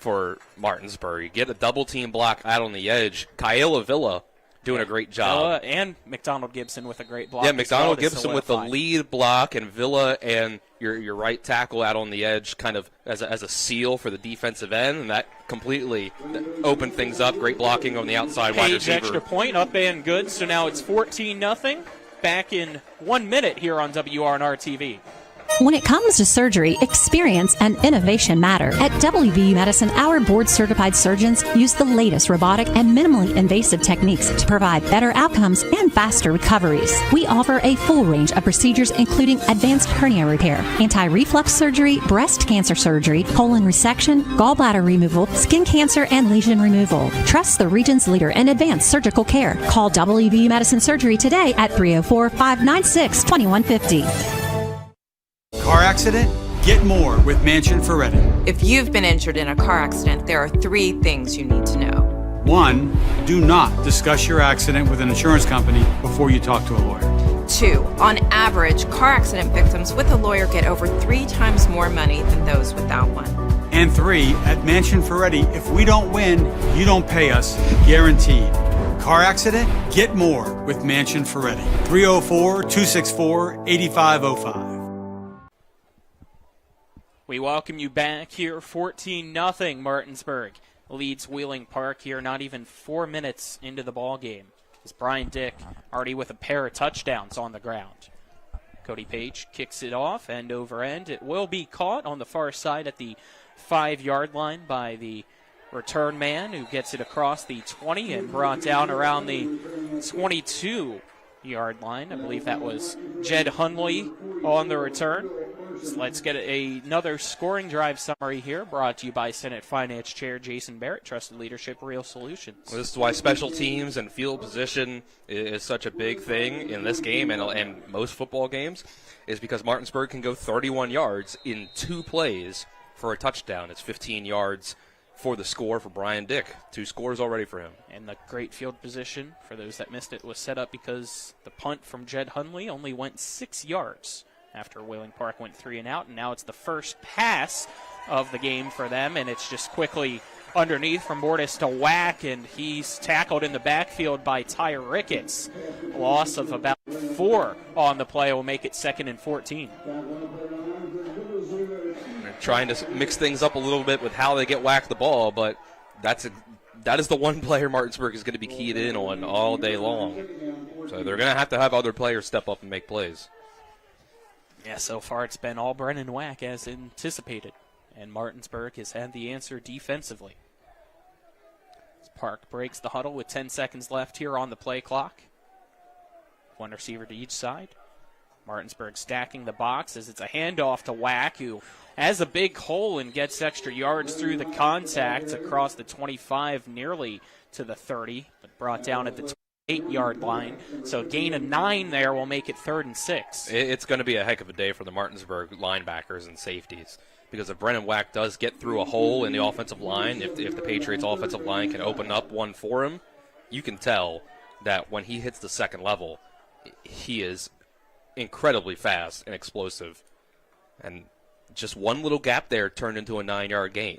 for Martinsburg. You get a double team block out on the edge. Kyle Avila doing a great job. And McDonald Gibson with a great block. Yeah, McDonald Gibson with the lead block, and Villa and your right tackle out on the edge kind of as a seal for the defensive end, and that completely opened things up. Great blocking on the outside wide receiver. Extra point up and good, so now it's 14-0. Back in 1 minute here on WRNR TV. When it comes to surgery, experience and innovation matter. At WVU Medicine, our board-certified surgeons use the latest robotic and minimally invasive techniques to provide better outcomes and faster recoveries. We offer a full range of procedures, including advanced hernia repair, anti-reflux surgery, breast cancer surgery, colon resection, gallbladder removal, skin cancer, and lesion removal. Trust the region's leader in advanced surgical care. Call WVU Medicine Surgery today at 304-596-2150. Car accident? Get more with Mansion Ferretti. If you've been injured in a car accident, there are 3 things you need to know. 1, do not discuss your accident with an insurance company before you talk to a lawyer. 2, on average, car accident victims with a lawyer get over 3 times more money than those without one. And 3, at Mansion Ferretti, if we don't win, you don't pay us, guaranteed. Car accident? Get more with Mansion Ferretti. 304-264-8505. We welcome you back here. 14-0. Martinsburg leads Wheeling Park here, not even 4 minutes into the ball game. As Brian Dick already with a pair of touchdowns on the ground. Cody Page kicks it off, end over end. It will be caught on the far side at the 5-yard line by the return man, who gets it across the 20 and brought down around the 22-yard line. I believe that was Jed Hunley on the return. So let's get another scoring drive summary here, brought to you by Senate Finance Chair Jason Barrett, Trusted Leadership, Real Solutions. Well, this is why special teams and field position is such a big thing in this game and most football games, is because Martinsburg can go 31 yards in 2 plays for a touchdown. It's 15 yards for the score for Brian Dick. 2 scores already for him. And the great field position, for those that missed it, was set up because the punt from Jed Hunley only went 6 yards after Wheeling Park went 3 and out, and now it's the first pass of the game for them, and it's just quickly underneath from Bortis to Whack, and he's tackled in the backfield by Ty Ricketts. A loss of about 4 on the play will make it 2nd and 14. They're trying to mix things up a little bit with how they get Whack the ball, but that is the one player Martinsburg is going to be keyed in on all day long. So they're going to have other players step up and make plays. Yeah, so far it's been all Brennan Whack as anticipated, and Martinsburg has had the answer defensively. Park breaks the huddle with 10 seconds left here on the play clock. 1 receiver to each side. Martinsburg stacking the box as it's a handoff to Whack, who has a big hole and gets extra yards through the contact across the 25, nearly to the 30, but brought down at the 8-yard line. So gain of 9 there will make it 3rd and 6. It's going to be a heck of a day for the Martinsburg linebackers and safeties, because if Brennan Whack does get through a hole in the offensive line, if the Patriots' offensive line can open up one for him, you can tell that when he hits the second level, he is incredibly fast and explosive. And just one little gap there turned into a 9-yard gain.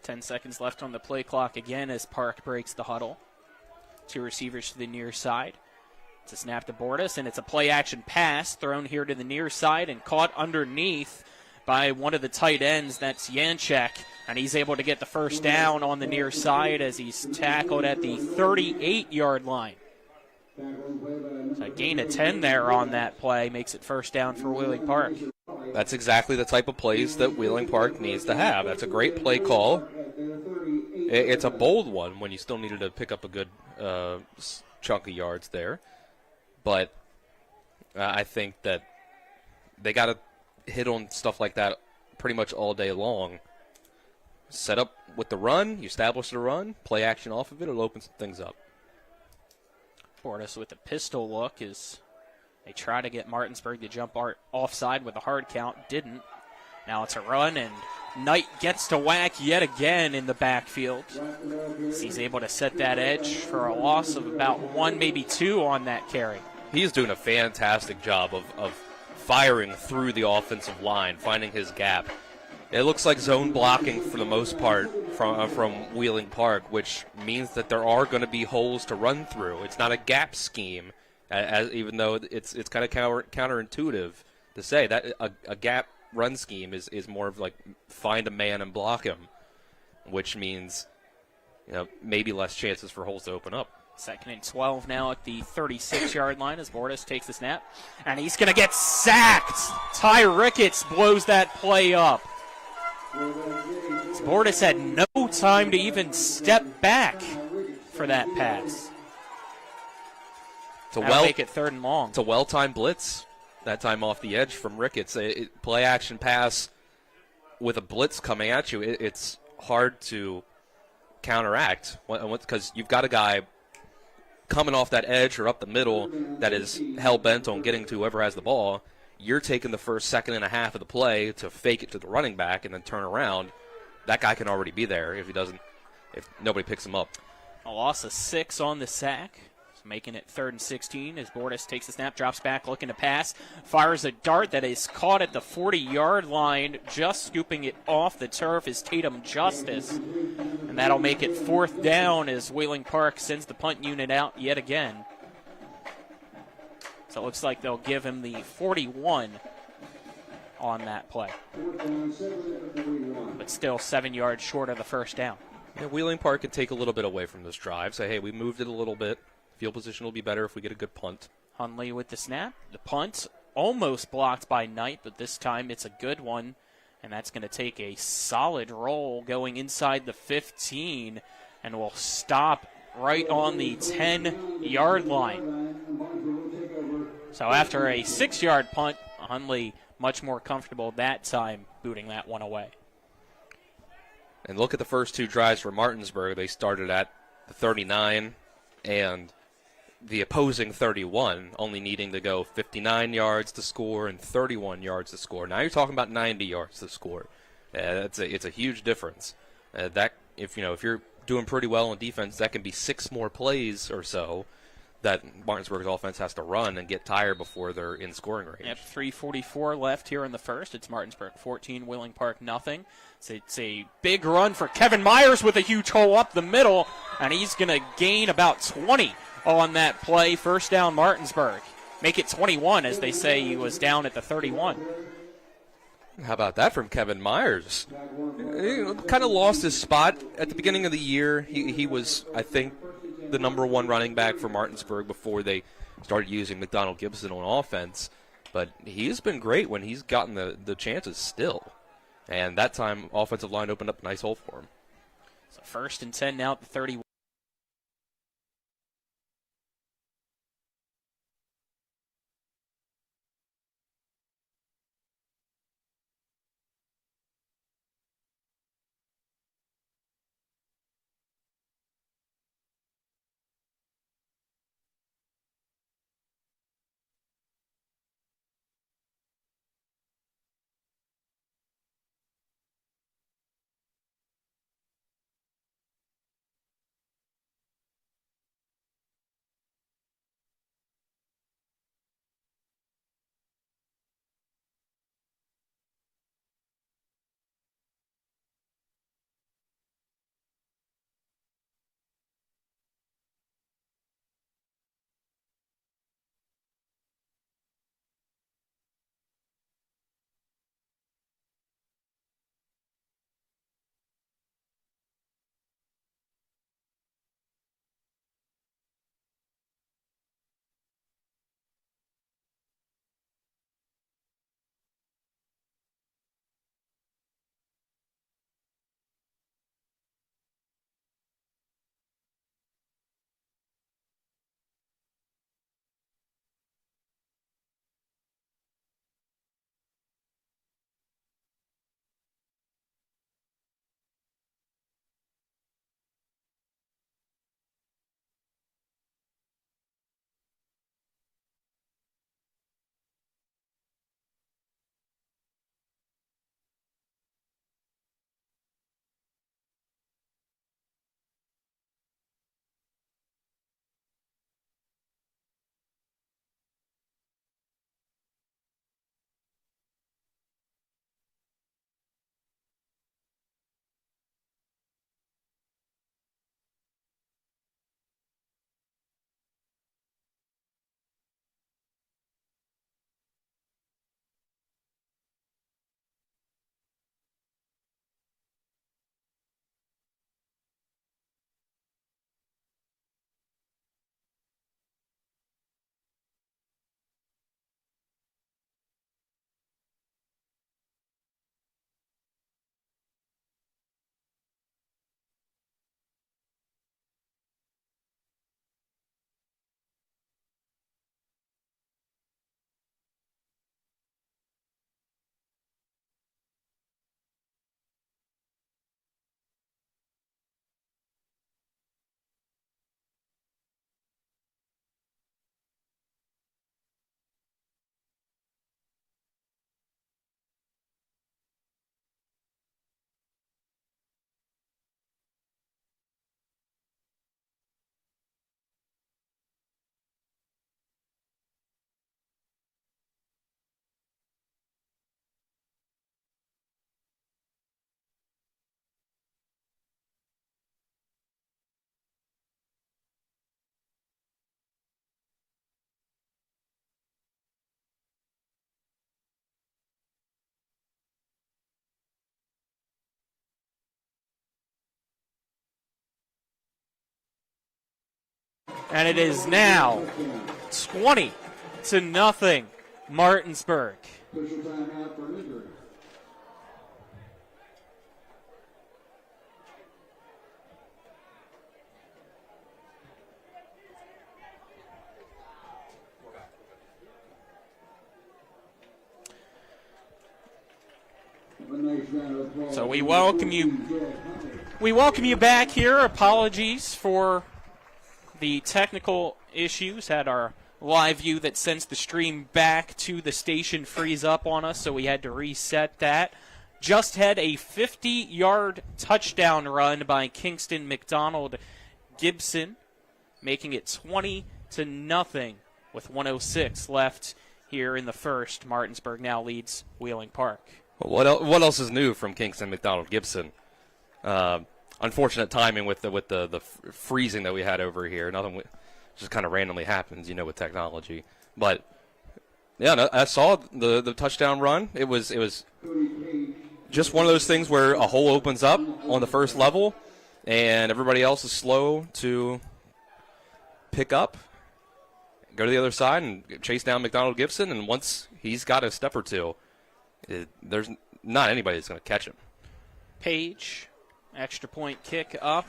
10 seconds left on the play clock again as Park breaks the huddle. 2 receivers to the near side. It's a snap to Bortis, and it's a play-action pass thrown here to the near side and caught underneath by one of the tight ends. That's Yanchek, and he's able to get the first down on the near side as he's tackled at the 38-yard line. So a gain of 10 there on that play makes it first down for Wheeling Park. That's exactly the type of plays that Wheeling Park needs to have. That's a great play call. It's a bold one when you still needed to pick up a good chunk of yards there. But I think that they got to hit on stuff like that pretty much all day long. Set up with the run, you establish the run, play action off of it, it'll open some things up. Bortis with a pistol look as they try to get Martinsburg to jump offside with a hard count. Didn't. Now it's a run, and Knight gets to Whack yet again in the backfield. He's able to set that edge for a loss of about 1, maybe 2 on that carry. He's doing a fantastic job of firing through the offensive line, finding his gap. It looks like zone blocking for the most part from Wheeling Park, which means that there are going to be holes to run through. It's not a gap scheme, even though it's kind of counterintuitive to say that a gap run scheme is more of like find a man and block him, which means maybe less chances for holes to open up. 2nd and 12 now at the 36-yard line as Bortis takes the snap, and he's going to get sacked. Ty Ricketts blows that play up. Bortis had no time to even step back for that pass. That'll make it 3rd and long. It's a well-timed blitz. That time off the edge from Ricketts. Play-action pass with a blitz coming at you, it's hard to counteract because you've got a guy coming off that edge or up the middle that is hell-bent on getting to whoever has the ball. You're taking the first second and a half of the play to fake it to the running back and then turn around. That guy can already be there if nobody picks him up. A loss of 6 on the sack, making it 3rd and 16 as Bortis takes the snap, drops back, looking to pass, fires a dart that is caught at the 40-yard line. Just scooping it off the turf is Tatum Justice, and that'll make it 4th down as Wheeling Park sends the punt unit out yet again. So it looks like they'll give him the 41 on that play, but still 7 yards short of the first down. Yeah, Wheeling Park could take a little bit away from this drive. Say, hey, we moved it a little bit, Field position will be better if we get a good punt. Hundley with the snap. The punt almost blocked by Knight, but this time it's a good one. And that's going to take a solid roll going inside the 15 and will stop right on the 10-yard line. So after a 6-yard punt, Hundley much more comfortable that time booting that one away. And look at the first 2 drives for Martinsburg. They started at the 39 and the opposing 31, only needing to go 59 yards to score and 31 yards to score. Now you're talking about 90 yards to score. It's a huge difference. That if you're doing pretty well on defense, that can be 6 more plays or so that Martinsburg's offense has to run and get tired before they're in scoring range. Yep, 3:44 left here in the first. It's Martinsburg 14, Wheeling Park nothing. So it's a big run for Kevin Myers with a huge hole up the middle, and he's going to gain about 20 on that play. First down, Martinsburg. Make it 21, as they say he was down at the 31. How about that from Kevin Myers? He kind of lost his spot at the beginning of the year. He was, I think, the number 1 running back for Martinsburg before they started using McDonald Gibson on offense. But he has been great when he's gotten the chances still. And that time, offensive line opened up a nice hole for him. So 1st and 10 now at the 31. And it is now 20-0 Martinsburg. So we welcome you. We welcome you back here. Apologies for the technical issues. Had our live view that sends the stream back to the station freeze up on us, so we had to reset that. Just had a 50-yard touchdown run by Kingston McDonald Gibson, making it 20-0 with 1:06 left here in the first. Martinsburg now leads Wheeling Park. Well, what else is new from Kingston McDonald Gibson? Unfortunate timing with the freezing that we had over here. Nothing just kind of randomly happens, with technology. But yeah, no, I saw the touchdown run. It was just one of those things where a hole opens up on the first level, and everybody else is slow to pick up, go to the other side, and chase down McDonald Gibson. And once he's got a step or two, there's not anybody that's going to catch him. Page, extra point kick up,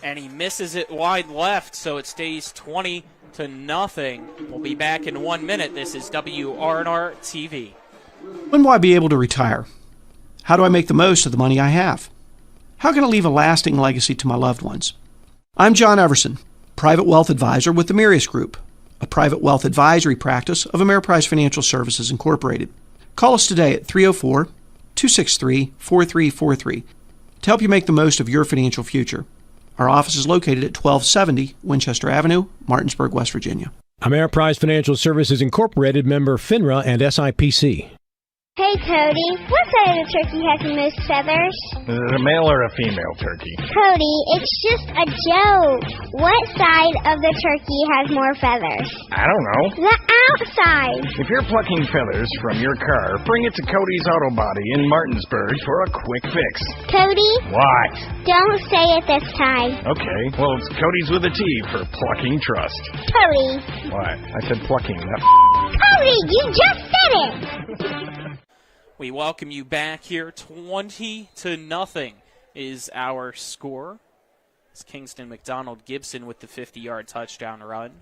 and he misses it wide left, so it stays 20-0. We'll be back in 1 minute. This is WRNR TV. When will I be able to retire? How do I make the most of the money I have? How can I leave a lasting legacy to my loved ones? I'm John Everson, private wealth advisor with the Mirius Group, a private wealth advisory practice of Ameriprise Financial Services Incorporated. Call us today at 304-263-4343 to help you make the most of your financial future. Our office is located at 1270 Winchester Avenue, Martinsburg, West Virginia. Ameriprise Financial Services Incorporated, member FINRA and SIPC. Hey, Cody, what side of the turkey has the most feathers? Is it a male or a female turkey? Cody, it's just a joke. What side of the turkey has more feathers? I don't know. The outside. If you're plucking feathers from your car, bring it to Cody's Auto Body in Martinsburg for a quick fix. Cody? What? Don't say it this time. Okay, well, it's Cody's with a T for plucking trust. Cody. What? I said plucking, not Cody, you just said it! We welcome you back here. 20-0 is our score. It's Kingston McDonald Gibson with the 50-yard touchdown run.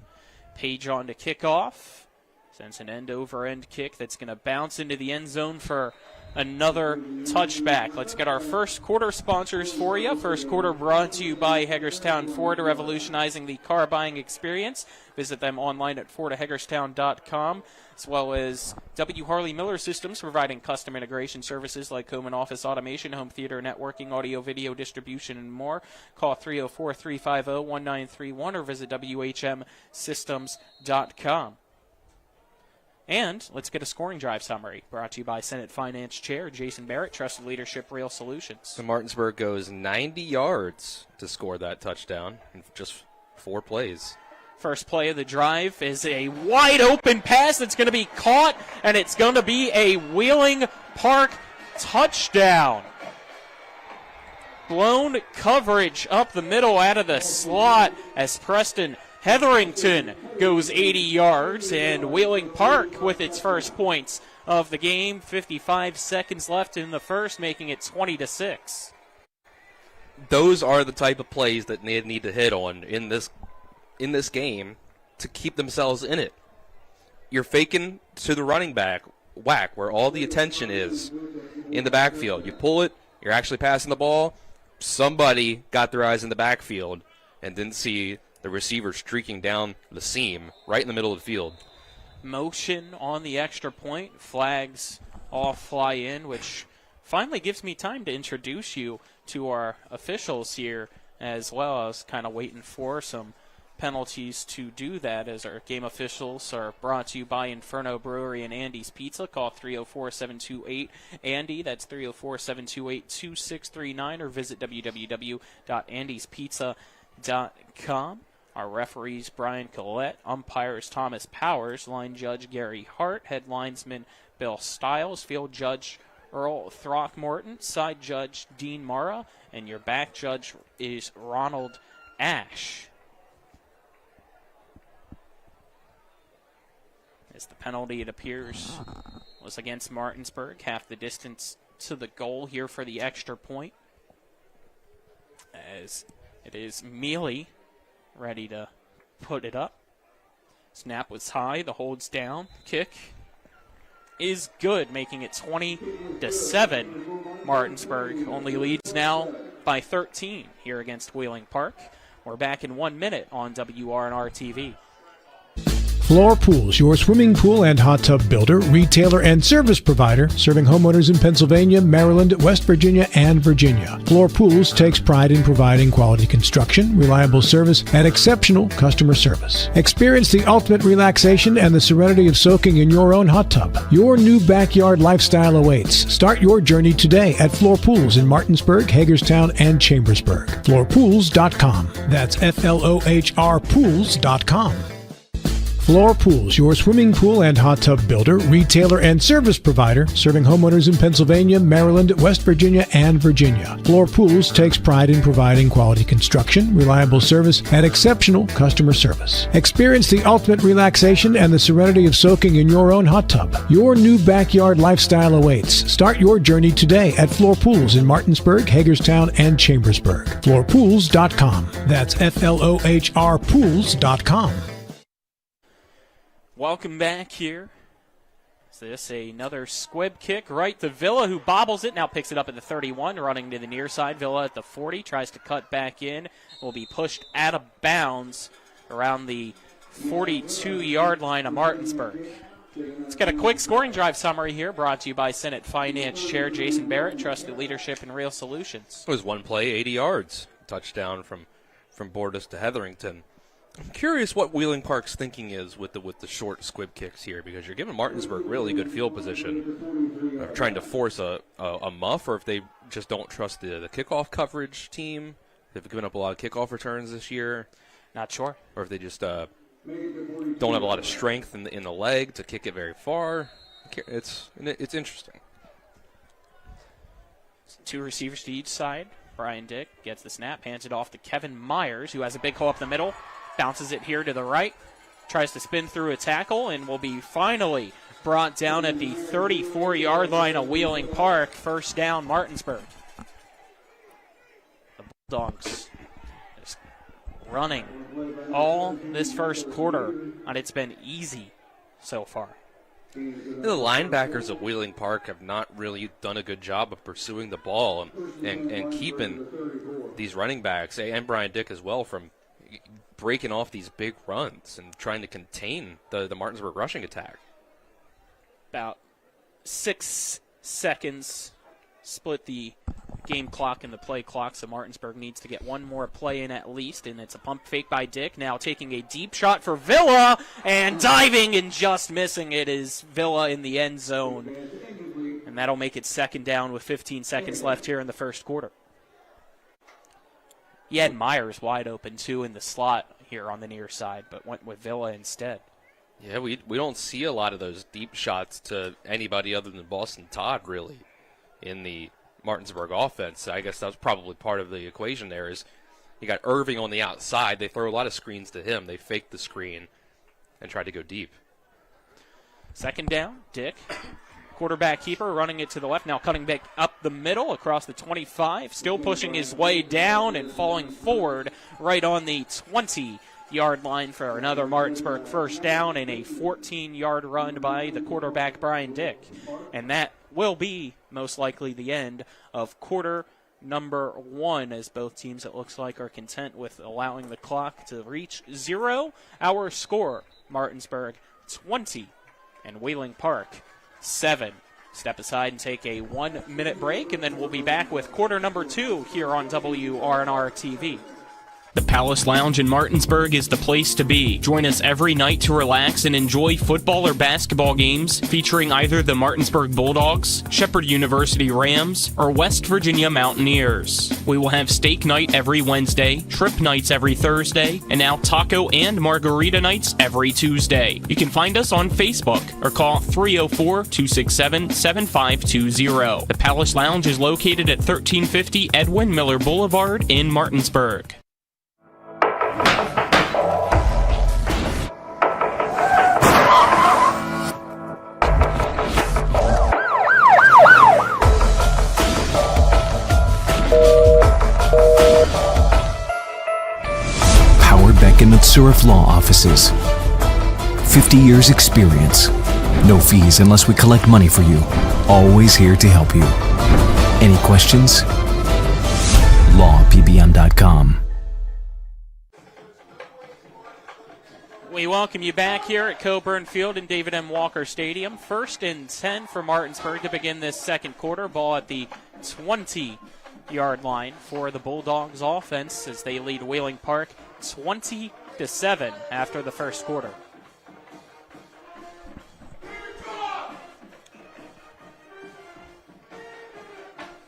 Page on to kickoff. Sends an end-over-end kick that's going to bounce into the end zone for another touchback. Let's get our first quarter sponsors for you. First quarter brought to you by Hagerstown Ford, revolutionizing the car buying experience. Visit them online at fordhagerstown.com, as well as W. Harley Miller Systems, providing custom integration services like home and office automation, home theater networking, audio, video distribution, and more. Call 304-350-1931 or visit WHMsystems.com. And let's get a scoring drive summary brought to you by Senate Finance Chair Jason Barrett, Trusted Leadership Real Solutions. So Martinsburg goes 90 yards to score that touchdown in just 4 plays. First play of the drive is a wide open pass that's going to be caught, and it's going to be a Wheeling Park touchdown. Blown coverage up the middle out of the slot as Preston Hetherington goes 80 yards, and Wheeling Park with its first points of the game. 55 seconds left in the first, making it 20-6. Those are the type of plays that they need to hit on in this game to keep themselves in it. You're faking to the running back whack where all the attention is in the backfield. You pull it, you're actually passing the ball. Somebody got their eyes in the backfield and didn't see the receiver streaking down the seam right in the middle of the field. Motion on the extra point. Flags off, fly in, which finally gives me time to introduce you to our officials here as well. I was kind of waiting for some penalties to do that, as our game officials are brought to you by Inferno Brewery and Andy's Pizza. Call 304-728-ANDY. That's 304-728-2639, or visit www.andyspizza.com. Our referees, Brian Collette. Umpires, Thomas Powers. Line judge, Gary Hart. Head linesman, Bill Stiles. Field judge, Earl Throckmorton. Side judge, Dean Mara. And your back judge is Ronald Ash. As the penalty, it appears, was against Martinsburg. Half the distance to the goal here for the extra point. As it is Mealy ready to put it up. Snap was high, the hold's down. Kick is good, making it 20-7. Martinsburg only leads now by 13 here against Wheeling Park. We're back in 1 minute on WRNR TV. Floor Pools, your swimming pool and hot tub builder, retailer, and service provider, serving homeowners in Pennsylvania, Maryland, West Virginia, and Virginia. Floor Pools takes pride in providing quality construction, reliable service, and exceptional customer service. Experience the ultimate relaxation and the serenity of soaking in your own hot tub. Your new backyard lifestyle awaits. Start your journey today at Floor Pools in Martinsburg, Hagerstown, and Chambersburg. FloorPools.com. That's FLOHR Pools.com. Floor Pools, your swimming pool and hot tub builder, retailer, and service provider, serving homeowners in Pennsylvania, Maryland, West Virginia, and Virginia. Floor Pools takes pride in providing quality construction, reliable service, and exceptional customer service. Experience the ultimate relaxation and the serenity of soaking in your own hot tub. Your new backyard lifestyle awaits. Start your journey today at Floor Pools in Martinsburg, Hagerstown, and Chambersburg. FloorPools.com. That's FLOHR Pools.com. Welcome back here. Is this another squib kick right to Villa, who bobbles it, now picks it up at the 31, running to the near side. Villa at the 40, tries to cut back in, will be pushed out of bounds around the 42-yard line of Martinsburg. Let's get a quick scoring drive summary here, brought to you by Senate Finance Chair Jason Barrett, Trusted Leadership and Real Solutions. It was one play, 80 yards. Touchdown from Bordas to Hetherington. I'm curious what Wheeling Park's thinking is with the short squib kicks here, because you're giving Martinsburg really good field position. They're trying to force a muff, or if they just don't trust the kickoff coverage team. They've given up a lot of kickoff returns this year. Not sure. Or if they just don't have a lot of strength in the leg to kick it very far. It's interesting. Two receivers to each side. Brian Dick gets the snap, hands it off to Kevin Myers, who has a big hole up the middle. Bounces it here to the right, tries to spin through a tackle, and will be finally brought down at the 34-yard line of Wheeling Park. First down, Martinsburg. The Bulldogs just running all this first quarter, and it's been easy so far. The linebackers of Wheeling Park have not really done a good job of pursuing the ball and keeping these running backs, and Brian Dick as well, from breaking off these big runs and trying to contain the Martinsburg rushing attack. About 6 seconds split the game clock and the play clock, so Martinsburg needs to get one more play in at least, and it's a pump fake by Dick, now taking a deep shot for Villa, and diving and just missing it is Villa in the end zone, and that'll make it second down with 15 seconds left here in the first quarter. He had Myers wide open, too, in the slot here on the near side, but went with Villa instead. Yeah, we don't see a lot of those deep shots to anybody other than Boston Todd, really, in the Martinsburg offense. I guess that was probably part of the equation there. Is you got Irving on the outside. They throw a lot of screens to him. They fake the screen and try to go deep. Second down, Dick. Quarterback keeper running it to the left, now cutting back up the middle across the 25, still pushing his way down and falling forward right on the 20-yard line for another Martinsburg first down, and a 14-yard run by the quarterback Brian Dick. And that will be most likely the end of quarter number 1, as both teams, it looks like, are content with allowing the clock to reach 0. Our score, Martinsburg 20 and Wheeling Park 7. Step aside and take a 1-minute break, and then we'll be back with quarter number 2 here on WRNR TV. The Palace Lounge in Martinsburg is the place to be. Join us every night to relax and enjoy football or basketball games featuring either the Martinsburg Bulldogs, Shepherd University Rams, or West Virginia Mountaineers. We will have steak night every Wednesday, trip nights every Thursday, and now taco and margarita nights every Tuesday. You can find us on Facebook or call 304-267-7520. The Palace Lounge is located at 1350 Edwin Miller Boulevard in Martinsburg. Surf Law Offices. 50 years experience. No fees unless we collect money for you. Always here to help you. Any questions? lawpbm.com. We welcome you back here at Coburn Field in David M. Walker Stadium. 1st and 10 for Martinsburg to begin this second quarter. Ball at the 20-yard line for the Bulldogs offense as they lead Wheeling Park 20-7 after the first quarter.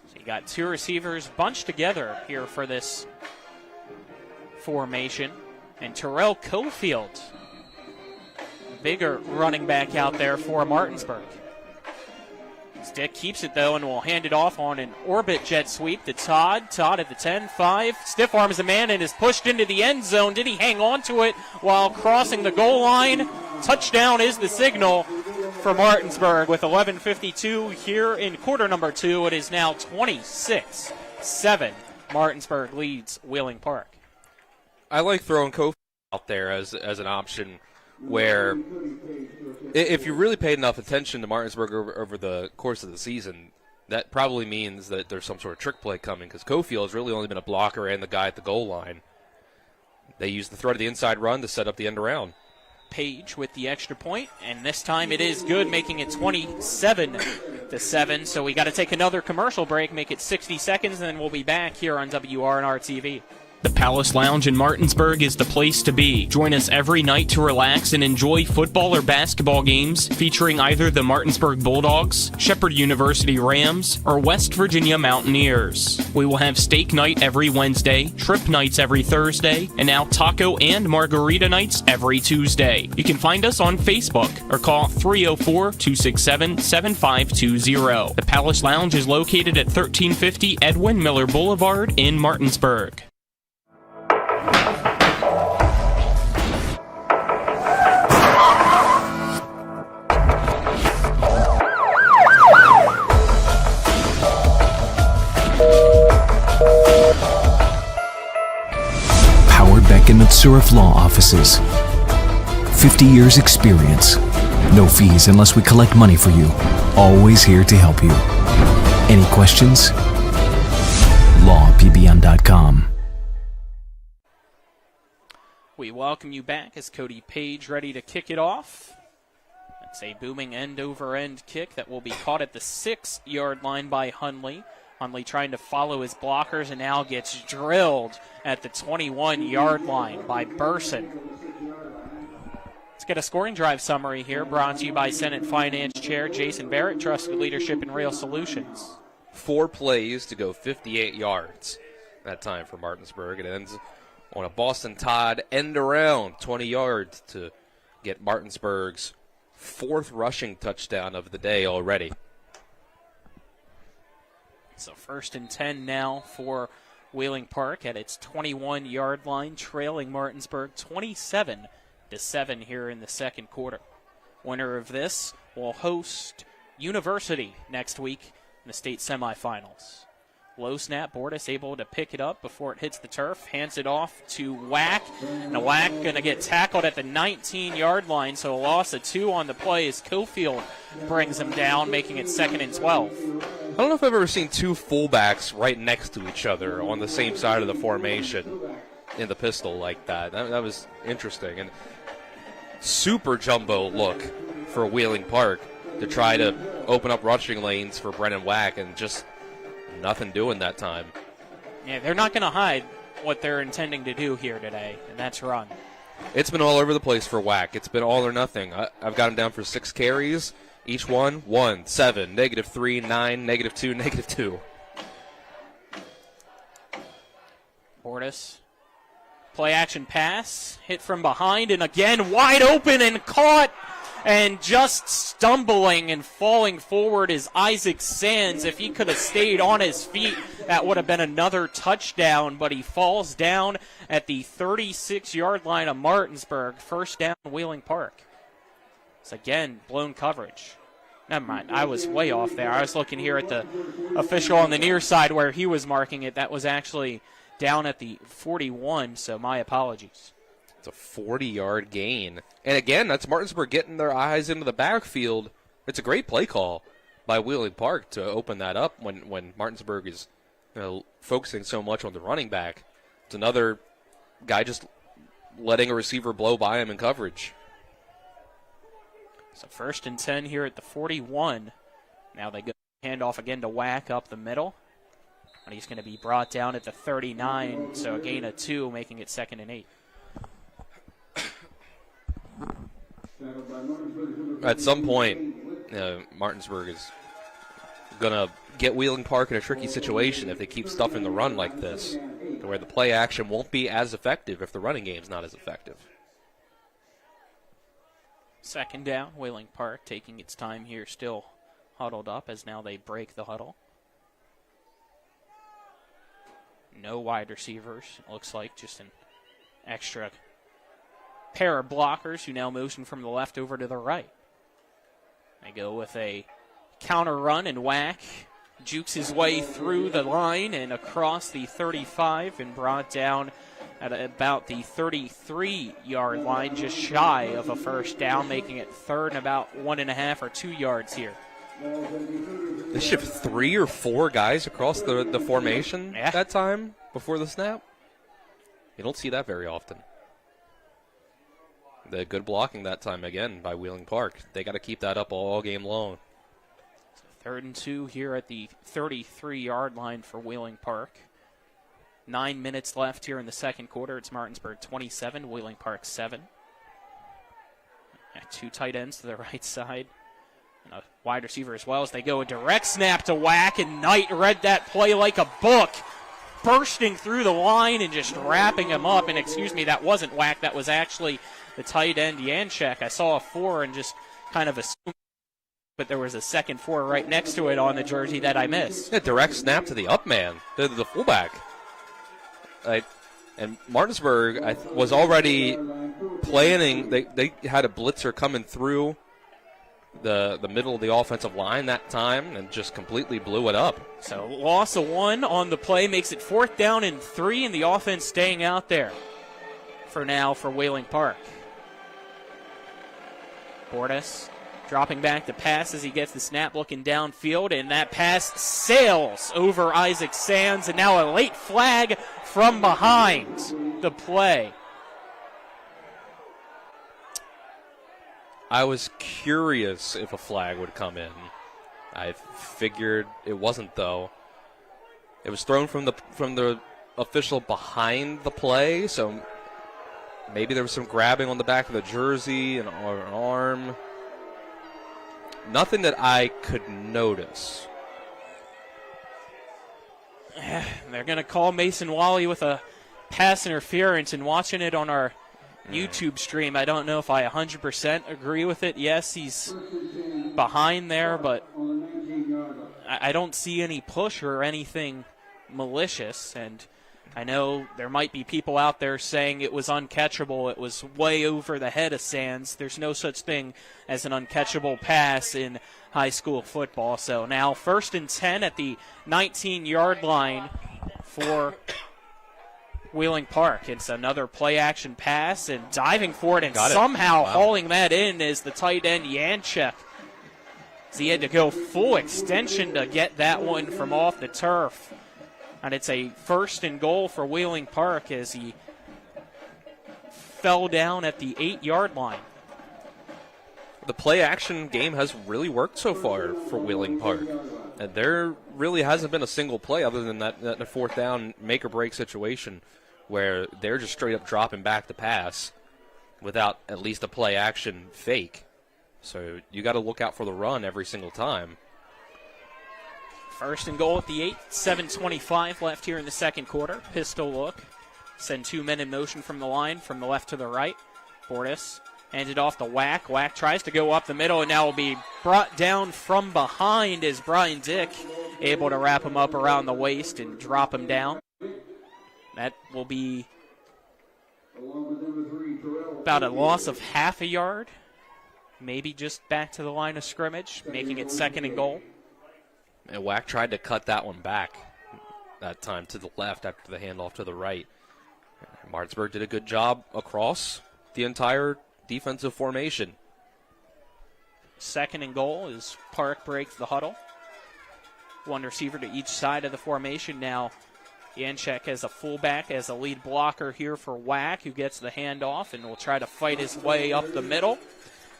So you got two receivers bunched together here for this formation. And Terrell Cofield, bigger running back out there for Martinsburg. Stick keeps it, though, and will hand it off on an orbit jet sweep to Todd. Todd at the 10-5. Stiff arms a man and is pushed into the end zone. Did he hang on to it while crossing the goal line? Touchdown is the signal for Martinsburg with 11:52 here in quarter number 2. It is now 26-7. Martinsburg leads Wheeling Park. I like throwing Kofi out there as an option where if you really paid enough attention to Martinsburg over the course of the season, that probably means that there's some sort of trick play coming because Cofield has really only been a blocker and the guy at the goal line. They use the threat of the inside run to set up the end around. Page with the extra point, and this time it is good, making it 27-7. So we got to take another commercial break, make it 60 seconds, and then we'll be back here on WRNR TV. The Palace Lounge in Martinsburg is the place to be. Join us every night to relax and enjoy football or basketball games featuring either the Martinsburg Bulldogs, Shepherd University Rams, or West Virginia Mountaineers. We will have steak night every Wednesday, trip nights every Thursday, and now taco and margarita nights every Tuesday. You can find us on Facebook or call 304-267-7520. The Palace Lounge is located at 1350 Edwin Miller Boulevard in Martinsburg. Beckman Surf Law Offices. 50 years experience. No fees unless we collect money for you. Always here to help you. Any questions? lawpbm.com. We welcome you back as Cody Page ready to kick it off. It's a booming end-over-end kick that will be caught at the 6-yard line by Hundley. Hundley trying to follow his blockers and now gets drilled at the 21-yard line by Burson. Let's get a scoring drive summary here, brought to you by Senate Finance Chair Jason Barrett, Trusted Leadership in Real Solutions. 4 plays to go 58 yards that time for Martinsburg. It ends on a Boston Todd end around 20 yards to get Martinsburg's 4th rushing touchdown of the day already. So 1st and 10 now for Wheeling Park at its 21-yard line, trailing Martinsburg 27-7 here in the second quarter. Winner of this will host University next week in the state semifinals. Low snap, Bordas able to pick it up before it hits the turf, hands it off to Wack. And Wack going to get tackled at the 19-yard line, so a loss of 2 on the play as Cofield brings him down, making it 2nd and 12. I don't know if I've ever seen 2 fullbacks right next to each other on the same side of the formation in the pistol like that. That was interesting. And super jumbo look for Wheeling Park to try to open up rushing lanes for Brennan Wack, and just nothing doing that time. Yeah, they're not going to hide what they're intending to do here today, and that's run. It's been all over the place for Wack. It's been all or nothing. I've got him down for 6 carries. Each one, 1, 7, -3, 9, -2, -2. Bordas. Play action pass. Hit from behind, and again wide open and caught. And just stumbling and falling forward is Isaac Sands. If he could have stayed on his feet, that would have been another touchdown. But he falls down at the 36-yard line of Martinsburg. 1st down, Wheeling Park. It's again blown coverage. Never mind, I was way off there. I was looking here at the official on the near side where he was marking it. That was actually down at the 41, so my apologies. It's It's a 40-yard gain. And again, that's Martinsburg getting their eyes into the backfield. It's a great play call by Wheeling Park to open that up when Martinsburg is focusing so much on the running back. It's another guy just letting a receiver blow by him in coverage. So 1st and 10 here at the 41. Now they go handoff again to Whack up the middle. And he's going to be brought down at the 39, so a gain of 2, making it 2nd and 8. At some point, Martinsburg is going to get Wheeling Park in a tricky situation if they keep stuffing the run like this, to where the play action won't be as effective if the running game's not as effective. 2nd down, Wheeling Park taking its time here, still huddled up as now they break the huddle. No wide receivers, it looks like just an extra pair of blockers who now motion from the left over to the right. They go with a counter run, and Whack jukes his way through the line and across the 35 and brought down at about the 33-yard line, just shy of a 1st down, making it 3rd and about 1.5 or 2 yards here. They shift 3 or 4 guys across the formation that time before the snap. You don't see that very often. The good blocking that time again by Wheeling Park. They got to keep that up all game long. 3rd and 2 here at the 33-yard line for Wheeling Park. 9 minutes left here in the 2nd quarter. It's Martinsburg 27, Wheeling Park 7. 2 tight ends to the right side. And a wide receiver as well as they go a direct snap to Whack, and Knight read that play like a book, bursting through the line and just wrapping him up. And excuse me, that wasn't Whack, that was actually the tight end Janczek. I saw a 4 and just kind of assumed, but there was a 2nd 4 right next to it on the jersey that I missed. Yeah, direct snap to the up man, the fullback. And Martinsburg was already planning. They had a blitzer coming through the middle of the offensive line that time and just completely blew it up. So loss of 1 on the play makes it 4th down and 3, and the offense staying out there for now for Wheeling Park. Bordas dropping back to pass as he gets the snap, looking downfield, and that pass sails over Isaac Sands, and now a late flag from behind the play. I was curious if a flag would come in. I figured it wasn't, though. It was thrown from the official behind the play, so maybe there was some grabbing on the back of the jersey or an arm. Nothing that I could notice. They're going to call Mason Wally with a pass interference, and watching it on our YouTube stream, I don't know if I 100% agree with it. Yes, he's behind there, but I don't see any push or anything malicious, and I know there might be people out there saying it was uncatchable. It was way over the head of Sands. There's no such thing as an uncatchable pass in high school football. So now 1st and 10 at the 19-yard line for Wheeling Park. It's another play-action pass, and diving for it and somehow hauling that in is the tight end Janczek. So he had to go full extension to get that one from off the turf. And it's a 1st and goal for Wheeling Park as he fell down at the 8-yard line. The play-action game has really worked so far for Wheeling Park. And there really hasn't been a single play other than that 4th down make-or-break situation where they're just straight up dropping back the pass without at least a play-action fake. So you got to look out for the run every single time. 1st and goal at the 8, 7:25 left here in the 2nd quarter. Pistol look. Send 2 men in motion from the line, from the left to the right. Bordas handed off to Whack. Whack tries to go up the middle, and now will be brought down from behind as Brian Dick able to wrap him up around the waist and drop him down. That will be about a loss of half a yard. Maybe just back to the line of scrimmage, making it 2nd and goal. And Whack tried to cut that one back that time to the left after the handoff to the right. Martinsburg did a good job across the entire defensive formation. 2nd and goal as Park breaks the huddle. One receiver to each side of the formation. Now Janczek as a fullback, as a lead blocker here for Wack, who gets the handoff and will try to fight his way up the middle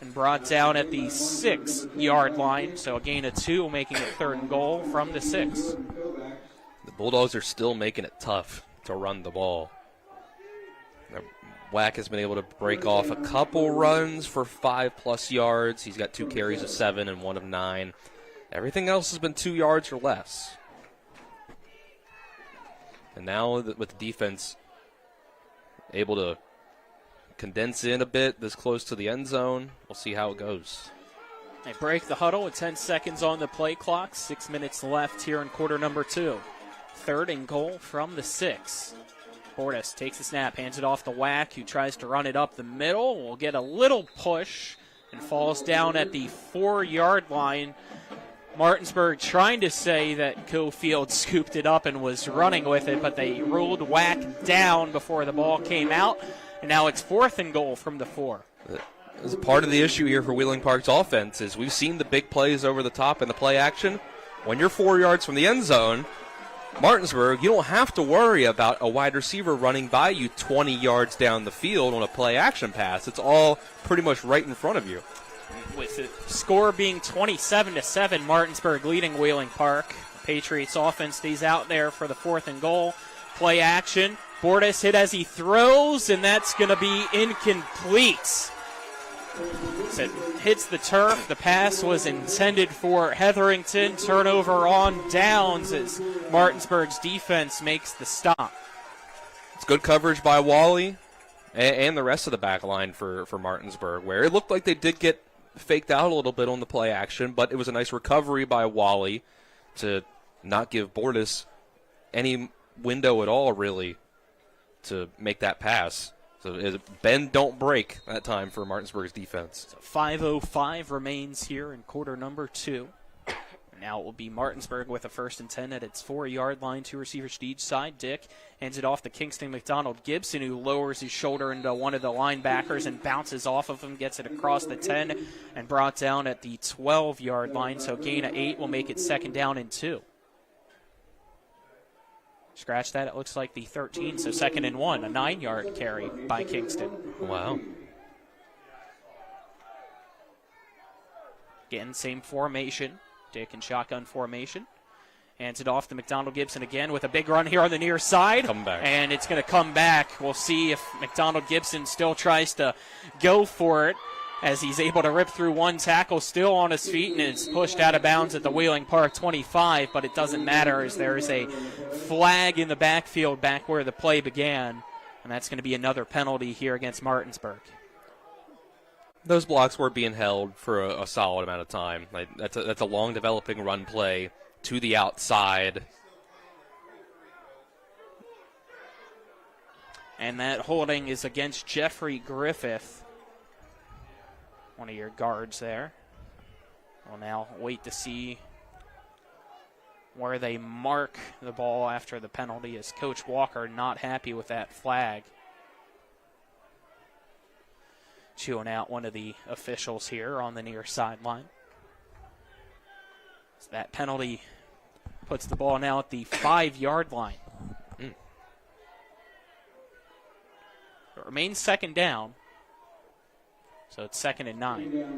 and brought down at the 6-yard line. So a gain of 2, making it 3rd and goal from the 6. The Bulldogs are still making it tough to run the ball. Wack has been able to break off a couple runs for 5+ yards. He's got 2 carries of 7 and 1 of 9. Everything else has been 2 yards or less. And now with the defense able to condense in a bit this close to the end zone, we'll see how it goes. They break the huddle with 10 seconds on the play clock. 6 minutes left here in quarter number 2. 3rd and goal from the 6. Portis takes the snap, hands it off to Wack, who tries to run it up the middle. Will get a little push and falls down at the 4-yard line. Martinsburg trying to say that Cofield scooped it up and was running with it, but they ruled Wack down before the ball came out, and now it's 4th and goal from the 4. As part of the issue here for Wheeling Park's offense is we've seen the big plays over the top in the play action. When you're 4 yards from the end zone, Martinsburg, you don't have to worry about a wide receiver running by you 20 yards down the field on a play action pass. It's all pretty much right in front of you. With the score being 27-7, Martinsburg leading Wheeling Park. Patriots offense stays out there for the 4th and goal. Play action. Bordas hit as he throws, and that's going to be incomplete. So it hits the turf. The pass was intended for Hetherington. Turnover on downs as Martinsburg's defense makes the stop. It's good coverage by Wally and the rest of the back line for Martinsburg, where it looked like they did get faked out a little bit on the play action, but it was a nice recovery by Wally to not give Bordas any window at all, really, to make that pass. So bend, don't break that time for Martinsburg's defense. So 5:05 remains here in quarter number 2. Now it will be Martinsburg with a 1st and 10 at its 4-yard line. 2 receivers to each side. Dick hands it off to Kingston McDonald Gibson, who lowers his shoulder into one of the linebackers and bounces off of him, gets it across the 10 and brought down at the 12-yard line. So gain of 8 will make it 2nd down and 2. Scratch that, it looks like the 13, so 2nd and 1, a 9-yard carry by Kingston. Wow. Again, same formation. Dick and shotgun formation. Hands it off to McDonald Gibson again with a big run here on the near side. Come back. And it's going to come back. We'll see if McDonald Gibson still tries to go for it as he's able to rip through one tackle, still on his feet, and it's pushed out of bounds at the Wheeling Park 25, but it doesn't matter as there is a flag in the backfield back where the play began, and that's going to be another penalty here against Martinsburg. Those blocks were being held for a solid amount of time. That's a long developing run play to the outside. And that holding is against Jeffrey Griffith, one of your guards there. We'll now wait to see where they mark the ball after the penalty, as Coach Walker not happy with that flag. Chewing out one of the officials here on the near sideline. So that penalty puts the ball now at the 5-yard line. It remains 2nd down. So it's 2nd and 9.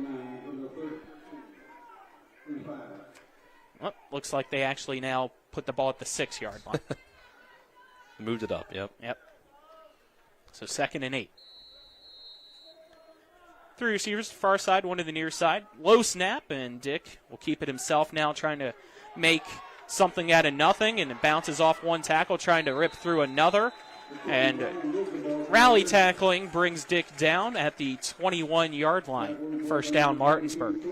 Well, looks like they actually now put the ball at the 6-yard line. Moved it up, yep. Yep. So 2nd and 8. 3 receivers, far side, one to the near side. Low snap, and Dick will keep it himself now, trying to make something out of nothing, and it bounces off one tackle, trying to rip through another. And rally tackling brings Dick down at the 21-yard line. 1st down, Martinsburg.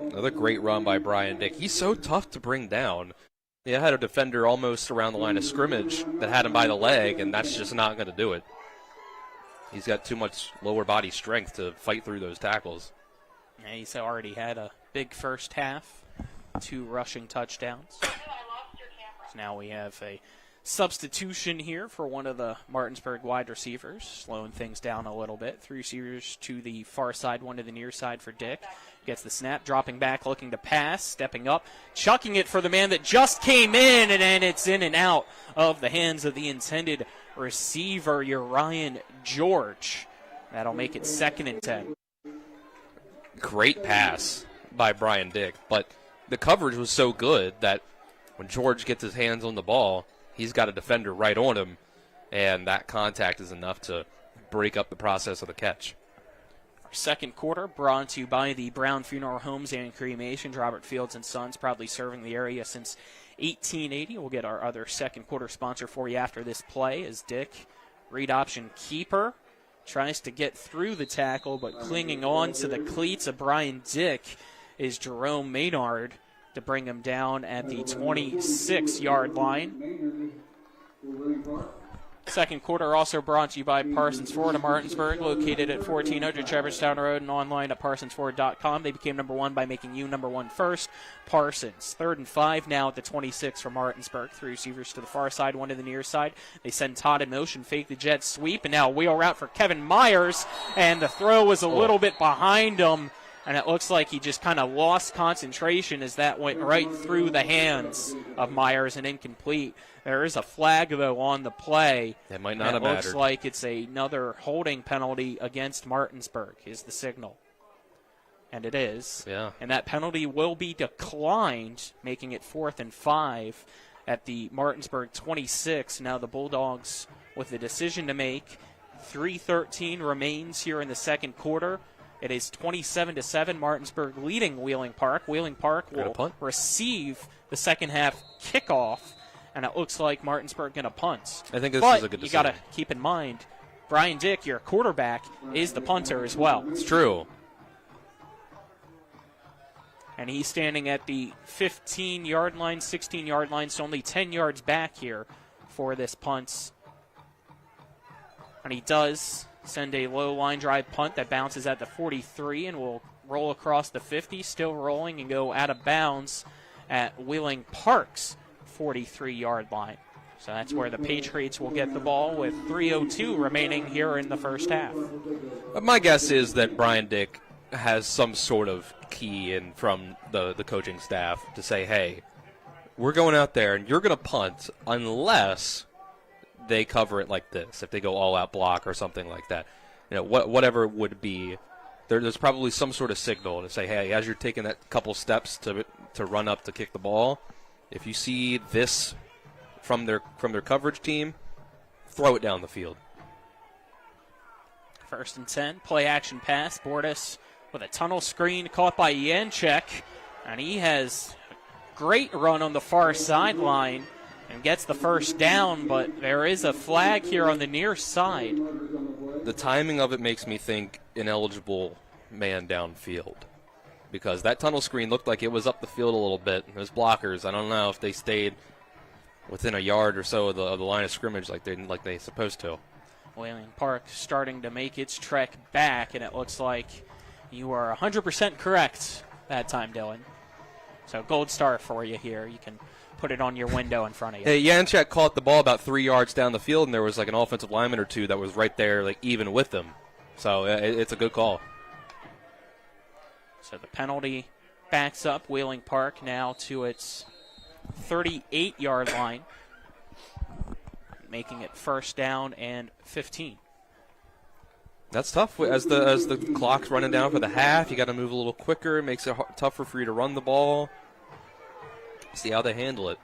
Another great run by Brian Dick. He's so tough to bring down. He had a defender almost around the line of scrimmage that had him by the leg, and that's just not going to do it. He's got too much lower body strength to fight through those tackles. Yeah, he's already had a big first half, 2 rushing touchdowns. So now we have a substitution here for one of the Martinsburg wide receivers, slowing things down a little bit. 3 receivers to the far side, 1 to the near side for Dick. Gets the snap, dropping back, looking to pass, stepping up, chucking it for the man that just came in, and then it's in and out of the hands of the intended receiver, Uriah George. That'll make it 2nd and 10. Great pass by Brian Dick, but the coverage was so good that when George gets his hands on the ball, he's got a defender right on him, and that contact is enough to break up the process of the catch. Our second quarter brought to you by the Brown Funeral Homes and Cremations. Robert Fields and Sons, proudly serving the area since 1880. We'll get our other second quarter sponsor for you after this play as Dick, read option keeper, tries to get through the tackle, but clinging on to the cleats of Brian Dick is Jerome Maynard to bring him down at the 26-yard line. Second quarter also brought to you by Parsons Ford of Martinsburg, located at 1400 Shepherdstown Road and online at parsonsford.com. They became number 1 by making you number 1 first. Parsons, 3rd and 5 now at the 26 for Martinsburg. 3 receivers to the far side, 1 to the near side. They send Todd in motion, fake the jet sweep, and now wheel route for Kevin Myers, and the throw was a little bit behind him. And it looks like he just kind of lost concentration as that went right through the hands of Myers and incomplete. There is a flag, though, on the play. That might not have mattered. It looks like it's another holding penalty against Martinsburg is the signal. And it is. Yeah. And that penalty will be declined, making it 4th and 5 at the Martinsburg 26. Now the Bulldogs with a decision to make. 3:13 remains here in the second quarter. It is 27-7, Martinsburg leading Wheeling Park. Wheeling Park will receive the second half kickoff, and it looks like Martinsburg going to punt. I think this is a good decision. You got to keep in mind, Brian Dick, your quarterback, is the punter as well. It's true. And he's standing at the 15-yard line, 16-yard line, so only 10 yards back here for this punt. And he does send a low line drive punt that bounces at the 43 and will roll across the 50, still rolling and go out of bounds at Wheeling Park's 43-yard line. So that's where the Patriots will get the ball with 3:02 remaining here in the first half. My guess is that Brian Dick has some sort of key in from the coaching staff to say, hey, we're going out there and you're going to punt unless they cover it like this, if they go all-out block or something like that. You know, whatever it would be, there's probably some sort of signal to say, hey, as you're taking that couple steps to run up to kick the ball, if you see this from their coverage team, throw it down the field. 1st and 10, play-action pass. Bordas with a tunnel screen caught by Janczek, and he has a great run on the far sideline and gets the first down, but there is a flag here on the near side. The timing of it makes me think ineligible man downfield, because that tunnel screen looked like it was up the field a little bit. Those blockers, I don't know if they stayed within a yard or so of the line of scrimmage like they supposed to. Wheeling Park starting to make its trek back, and it looks like you are 100% correct that time, Dylan. So gold star for you here. You can put it on your window in front of you. Hey, Janczek caught the ball about 3 yards down the field, and there was like an offensive lineman or two that was right there, like even with them. So it's a good call. So the penalty backs up Wheeling Park now to its 38-yard line, making it 1st down and 15. That's tough. As the clock's running down for the half, you got to move a little quicker. It makes it tougher for you to run the ball. See how they handle it.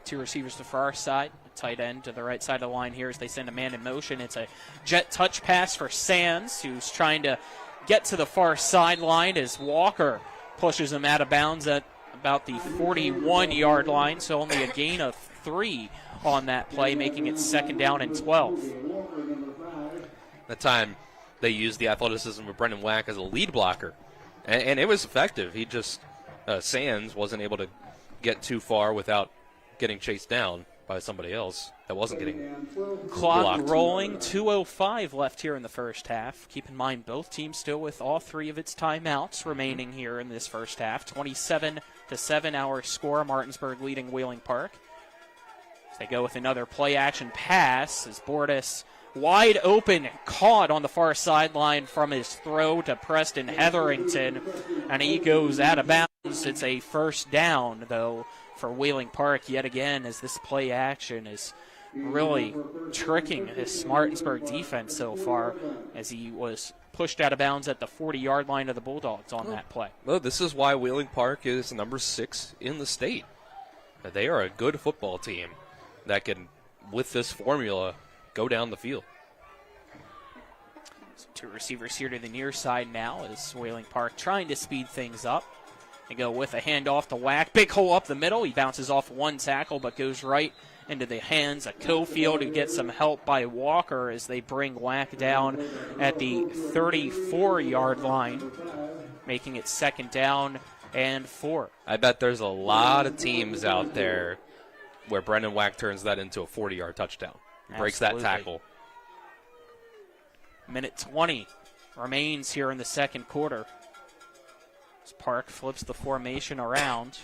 2 receivers to far side, tight end to the right side of the line here as they send a man in motion. It's a jet touch pass for Sands, who's trying to get to the far sideline as Walker pushes him out of bounds at about the 41-yard line, so only a gain of 3 on that play, making it 2nd down and 12. That time they used the athleticism of Brendan Wack as a lead blocker, and it was effective. He just, Sands wasn't able to get too far without getting chased down by somebody else that wasn't getting clock blocked. Rolling, 2:05 left here in the first half. Keep in mind both teams still with all 3 of its timeouts remaining here in this first half. 27-7 our score, Martinsburg leading Wheeling Park. So they go with another play-action pass as Bordas wide open, caught on the far sideline from his throw to Preston Hetherington, and he goes out of bounds. It's a first down, though, for Wheeling Park yet again, as this play action is really tricking this Martinsburg defense so far, as he was pushed out of bounds at the 40-yard line of the Bulldogs on that play. Well, this is why Wheeling Park is number 6 in the state. They are a good football team that can, with this formula, go down the field. So 2 receivers here to the near side now as Wheeling Park trying to speed things up. They go with a handoff to Wack. Big hole up the middle. He bounces off one tackle but goes right into the hands of Cofield, who gets some help by Walker as they bring Wack down at the 34-yard line, making it 2nd down and 4. I bet there's a lot of teams out there where Brendan Wack turns that into a 40-yard touchdown. He breaks that tackle. Minute 20 remains here in the second quarter. As Park flips the formation around.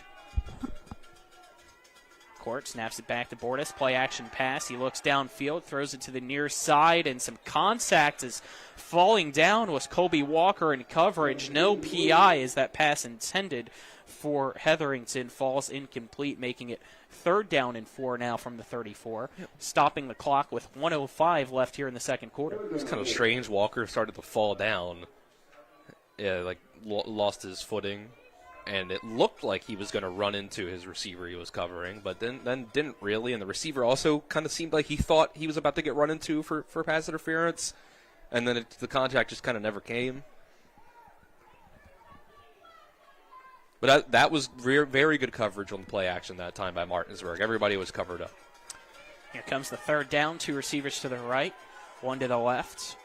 Court snaps it back to Bordas. Play action pass. He looks downfield, throws it to the near side, and some contact as falling down was Colby Walker in coverage. No PI as that pass intended for Hetherington falls incomplete, making it 3rd down and 4 now from the 34, stopping the clock with 1:05 left here in the second quarter. It was kind of strange. Walker started to fall down, lost his footing, and it looked like he was going to run into his receiver he was covering, but then didn't really, and the receiver also kind of seemed like he thought he was about to get run into for pass interference, and then the contact just kind of never came. But that was very good coverage on the play action that time by Martinsburg. Everybody was covered up. Here comes the 3rd down. 2 receivers to the right, 1 to the left.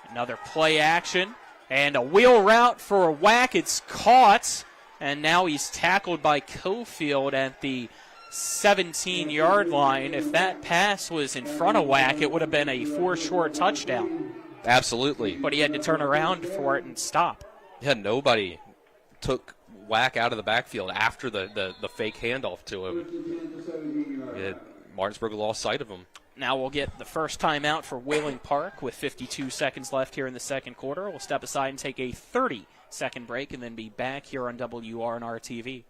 Another play action. And a wheel route for a Wack. It's caught. And now he's tackled by Cofield at the 17-yard line. If that pass was in front of Wack, it would have been a 4-short touchdown. Absolutely. But he had to turn around for it and stop. Yeah, nobody took Wack out of the backfield after the fake handoff to him. Martinsburg lost sight of him. Now we'll get the first timeout for Wheeling Park with 52 seconds left here in the second quarter. We'll step aside and take a 30-second break and then be back here on WRNR TV.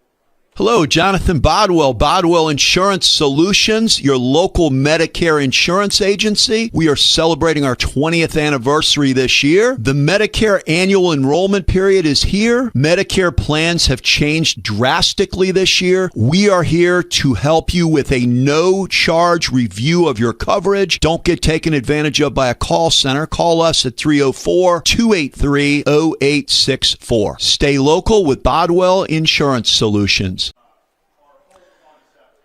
Hello, Jonathan Bodwell, Bodwell Insurance Solutions, your local Medicare insurance agency. We are celebrating our 20th anniversary this year. The Medicare annual enrollment period is here. Medicare plans have changed drastically this year. We are here to help you with a no-charge review of your coverage. Don't get taken advantage of by a call center. Call us at 304-283-0864. Stay local with Bodwell Insurance Solutions.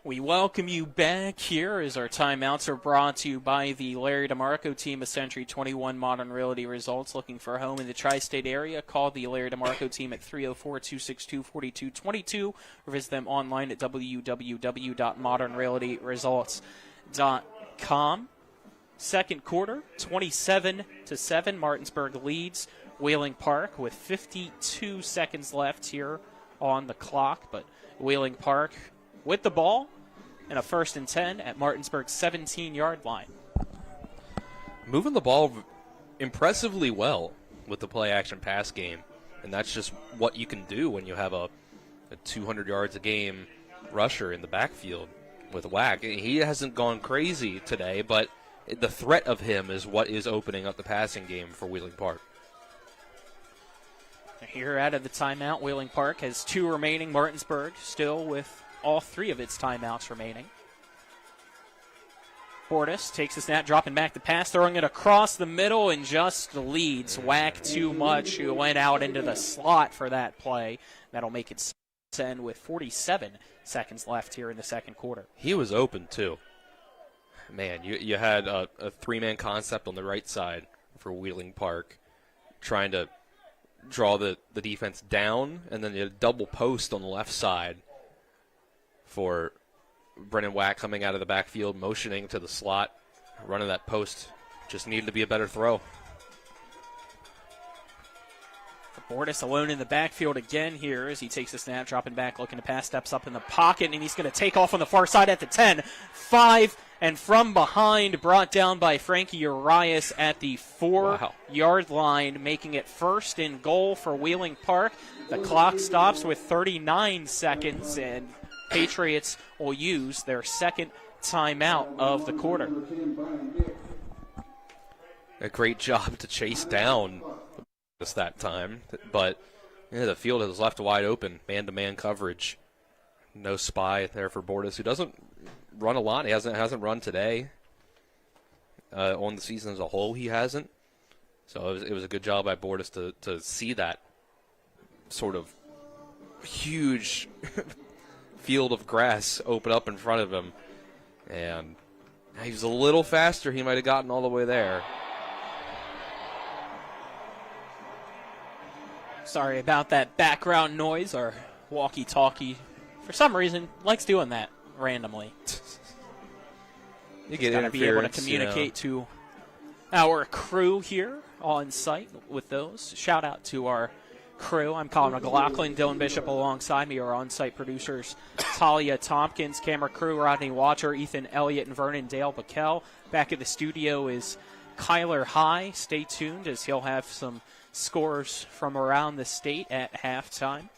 We welcome you back here as our timeouts are brought to you by the Larry DeMarco team of Century 21 Modern Realty Results. Looking for a home in the tri-state area? Call the Larry DeMarco team at 304-262-4222 or visit them online at www.modernrealtyresults.com. Second quarter, 27-7. Martinsburg leads Wheeling Park with 52 seconds left here on the clock, but Wheeling Park with the ball and a 1st and 10 at Martinsburg's 17-yard line. Moving the ball impressively well with the play-action pass game, and that's just what you can do when you have a 200 yards a game rusher in the backfield with Wack. He hasn't gone crazy today, but the threat of him is what is opening up the passing game for Wheeling Park. Here out of the timeout, Wheeling Park has 2 remaining. Martinsburg still with all 3 of its timeouts remaining. Bordas takes the snap, dropping back the pass, throwing it across the middle, and just leads Wack too much, who went out into the slot for that play. That'll make it 10 with 47 seconds left here in the second quarter. He was open, too. Man, you had a 3-man concept on the right side for Wheeling Park, trying to draw the defense down, and then you had a double post on the left side for Brennan Wack coming out of the backfield, motioning to the slot, running that post. Just needed to be a better throw. Bordas alone in the backfield again here as he takes a snap, dropping back, looking to pass, steps up in the pocket, and he's going to take off on the far side at the 10. 5, and from behind, brought down by Frankie Urias at the 4-yard line, making it 1st and goal for Wheeling Park. The clock stops with 39 seconds, and Patriots will use their second timeout of the quarter. A great job to chase down this that time, but the field is left wide open, man-to-man coverage. No spy there for Bordas, who doesn't run a lot. He hasn't run today. On the season as a whole, he hasn't. So it was a good job by Bordas to see that sort of huge field of grass open up in front of him. And he was a little faster. He might have gotten all the way there. Sorry about that background noise. Our walkie-talkie, for some reason, likes doing that randomly. You get got to be able to communicate to our crew here on site with those. Shout out to our crew. I'm Colin McLaughlin, Dylan Bishop alongside me, our on-site producers Talia Tompkins, camera crew Rodney Watcher, Ethan Elliott, and Vernon Dale Backel. Back at the studio is Kyler High. Stay tuned as he'll have some scores from around the state at halftime.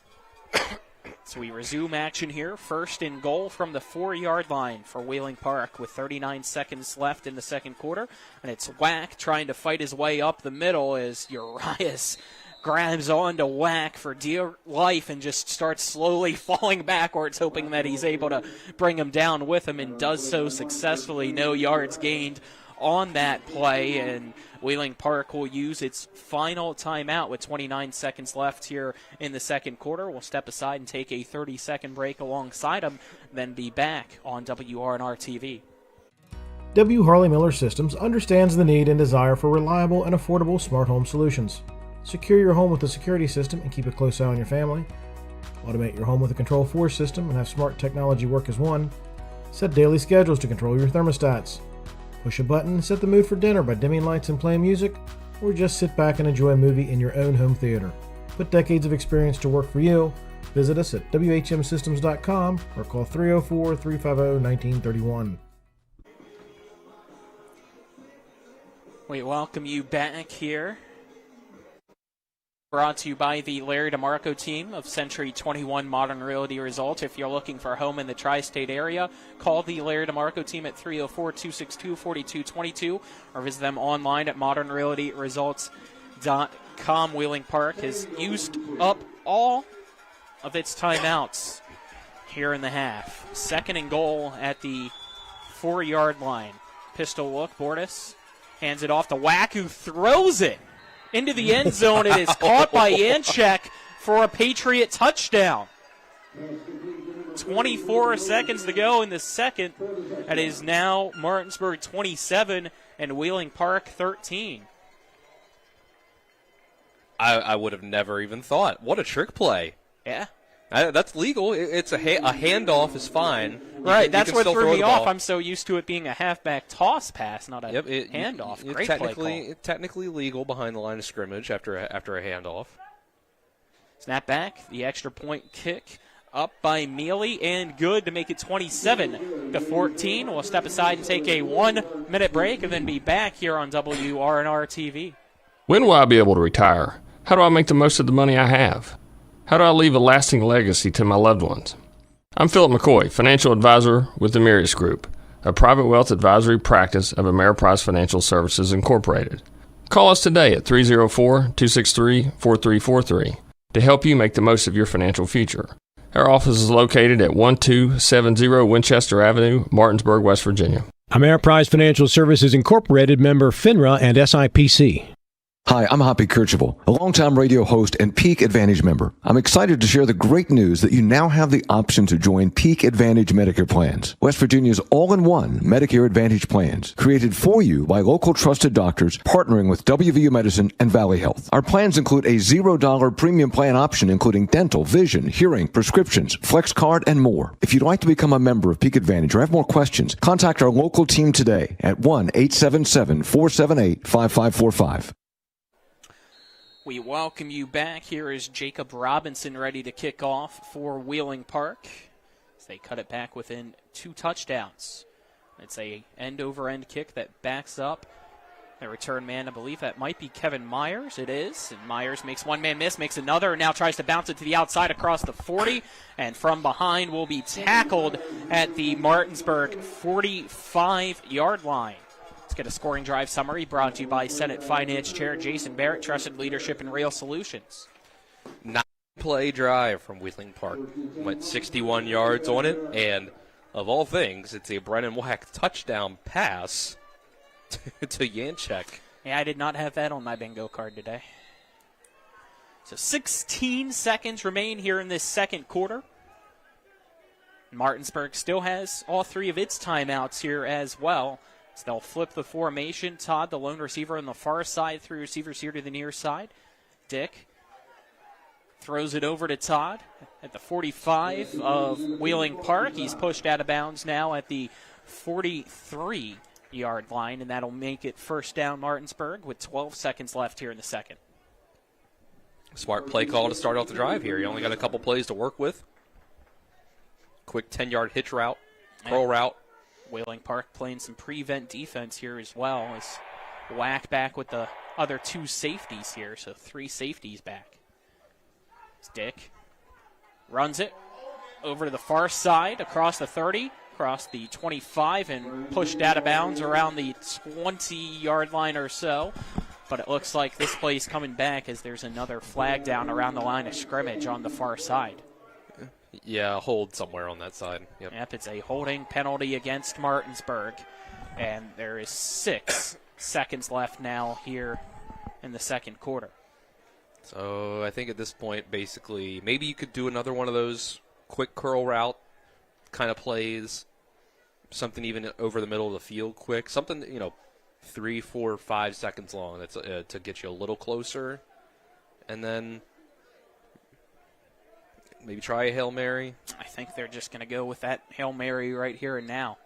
So we resume action here. 1st and goal from the 4-yard line for Wheeling Park with 39 seconds left in the second quarter. And it's Wack trying to fight his way up the middle as Urias grabs on to Wack for dear life and just starts slowly falling backwards, hoping that he's able to bring him down with him, and does so successfully. No yards gained on that play, and Wheeling Park will use its final timeout with 29 seconds left here in the second quarter. We'll step aside and take a 30-second break alongside them, then be back on WRNR TV. W. Harley Miller Systems understands the need and desire for reliable and affordable smart home solutions. Secure your home with a security system and keep a close eye on your family. Automate your home with a Control4 system and have smart technology work as one. Set daily schedules to control your thermostats. Push a button and set the mood for dinner by dimming lights and playing music, or just sit back and enjoy a movie in your own home theater. Put decades of experience to work for you. Visit us at WHMsystems.com or call 304-350-1931. We welcome you back here. Brought to you by the Larry DeMarco team of Century 21 Modern Realty Results. If you're looking for a home in the tri-state area, call the Larry DeMarco team at 304-262-4222 or visit them online at modernrealtyresults.com. Wheeling Park has used up all of its timeouts here in the half. 2nd and goal at the 4-yard line. Pistol look, Bordas hands it off to Wack, who throws it into the end zone. It is caught by Yanchek for a Patriot touchdown. 24 seconds to go in the second. It is now Martinsburg 27 and Wheeling Park 13. I would have never even thought. What a trick play. Yeah. That's legal. It's a handoff is fine. Right, that's what threw me off. I'm so used to it being a halfback toss pass, not a handoff. Great play call. Technically legal behind the line of scrimmage after a handoff. Snap back, the extra point kick up by Mealy, and good to make it 27-14. We'll step aside and take a 1-minute break and then be back here on WRNR TV. When will I be able to retire? How do I make the most of the money I have? How do I leave a lasting legacy to my loved ones? I'm Philip McCoy, financial advisor with the Mirius Group, a private wealth advisory practice of Ameriprise Financial Services Incorporated. Call us today at 304-263-4343 to help you make the most of your financial future. Our office is located at 1270 Winchester Avenue, Martinsburg, West Virginia. Ameriprise Financial Services Incorporated, member FINRA and SIPC. Hi, I'm Hoppy Kirchhoff, a longtime radio host and Peak Advantage member. I'm excited to share the great news that you now have the option to join Peak Advantage Medicare plans, West Virginia's all-in-one Medicare Advantage plans, created for you by local trusted doctors partnering with WVU Medicine and Valley Health. Our plans include a $0 premium plan option including dental, vision, hearing, prescriptions, flex card, and more. If you'd like to become a member of Peak Advantage or have more questions, contact our local team today at 1-877-478-5545. We welcome you back. Here is Jacob Robinson ready to kick off for Wheeling Park as they cut it back within 2 touchdowns. It's a end-over-end kick that backs up. The return man, I believe that might be Kevin Myers. It is. And Myers makes one man miss, makes another, and now tries to bounce it to the outside across the 40. And from behind will be tackled at the Martinsburg 45-yard line. Let's get a scoring drive summary brought to you by Senate Finance Chair Jason Barrett, trusted leadership in real solutions. 9-play drive from Wheeling Park. Went 61 yards on it, and of all things, it's a Brennan Wack touchdown pass to Yanchek. Yeah, I did not have that on my bingo card today. So 16 seconds remain here in this second quarter. Martinsburg still has all 3 of its timeouts here as well. So they'll flip the formation. Todd, the lone receiver on the far side, 3 receivers here to the near side. Dick throws it over to Todd at the 45 of Wheeling Park. He's pushed out of bounds now at the 43-yard line, and that'll make it first down Martinsburg with 12 seconds left here in the second. Smart play call to start off the drive here. You only got a couple plays to work with. Quick 10-yard hitch route, curl route. Wheeling Park playing some prevent defense here as well. As Whack back with the other 2 safeties here, so 3 safeties back. Dick runs it over to the far side, across the 30, across the 25, and pushed out of bounds around the 20-yard line or so. But it looks like this play's coming back as there's another flag down around the line of scrimmage on the far side. Yeah, hold somewhere on that side. Yep, it's a holding penalty against Martinsburg. And there is 6 seconds left now here in the second quarter. So I think at this point, basically, maybe you could do another one of those quick curl route kind of plays, something even over the middle of the field quick, something, 3, 4, 5 seconds long that's to get you a little closer. And then maybe try a Hail Mary. I think they're just going to go with that Hail Mary right here and now.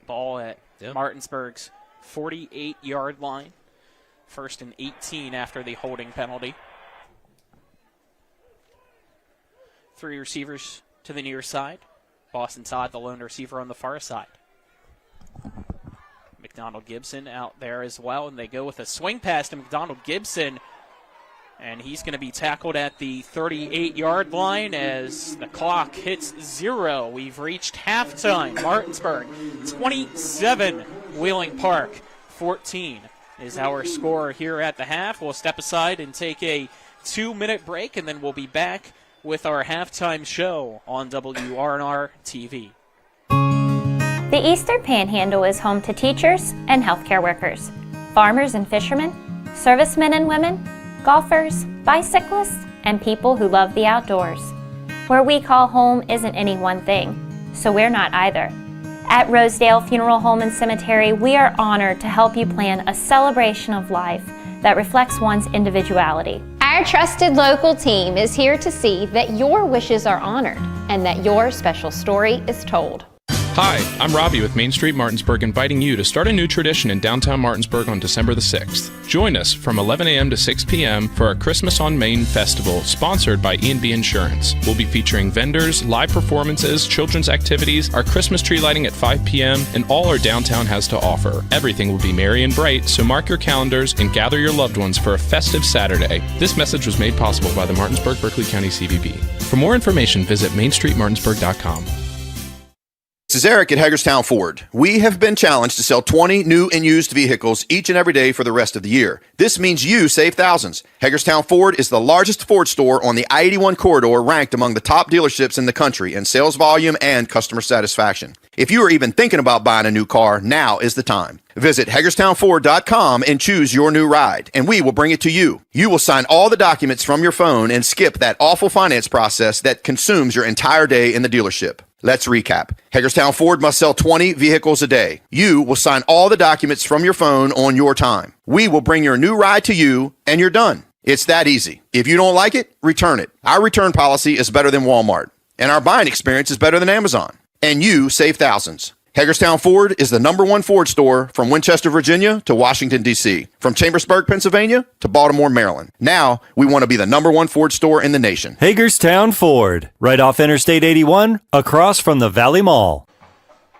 Ball at Martinsburg's 48-yard line. First and 18 after the holding penalty. 3 receivers to the near side. Boston Todd, the lone receiver on the far side. McDonald Gibson out there as well, and they go with a swing pass to McDonald Gibson. And he's going to be tackled at the 38-yard line as the clock hits 0. We've reached halftime. Martinsburg 27, Wheeling Park 14 is our score here at the half. We'll step aside and take a 2-minute break, and then we'll be back with our halftime show on WRNR TV. The Eastern Panhandle is home to teachers and healthcare workers, farmers and fishermen, servicemen and women, golfers, bicyclists, and people who love the outdoors. Where we call home isn't any one thing, so we're not either. At Rosedale Funeral Home and Cemetery, we are honored to help you plan a celebration of life that reflects one's individuality. Our trusted local team is here to see that your wishes are honored and that your special story is told. Hi, I'm Robbie with Main Street Martinsburg, inviting you to start a new tradition in downtown Martinsburg on December the 6th. Join us from 11 a.m. to 6 p.m. for our Christmas on Main festival, sponsored by E&B Insurance. We'll be featuring vendors, live performances, children's activities, our Christmas tree lighting at 5 p.m., and all our downtown has to offer. Everything will be merry and bright, so mark your calendars and gather your loved ones for a festive Saturday. This message was made possible by the Martinsburg-Berkeley County CVB. For more information, visit mainstreetmartinsburg.com. This is Eric at Hagerstown Ford. We have been challenged to sell 20 new and used vehicles each and every day for the rest of the year. This means you save thousands. Hagerstown Ford is the largest Ford store on the I-81 corridor, ranked among the top dealerships in the country in sales volume and customer satisfaction. If you are even thinking about buying a new car, now is the time. Visit HagerstownFord.com and choose your new ride, and we will bring it to you. You will sign all the documents from your phone and skip that awful finance process that consumes your entire day in the dealership. Let's recap. Hagerstown Ford must sell 20 vehicles a day. You will sign all the documents from your phone on your time. We will bring your new ride to you, and you're done. It's that easy. If you don't like it, return it. Our return policy is better than Walmart, and our buying experience is better than Amazon. And you save thousands. Hagerstown Ford is the #1 Ford store from Winchester, Virginia to Washington, D.C., from Chambersburg, Pennsylvania to Baltimore, Maryland. Now, we want to be the #1 Ford store in the nation. Hagerstown Ford, right off Interstate 81, across from the Valley Mall.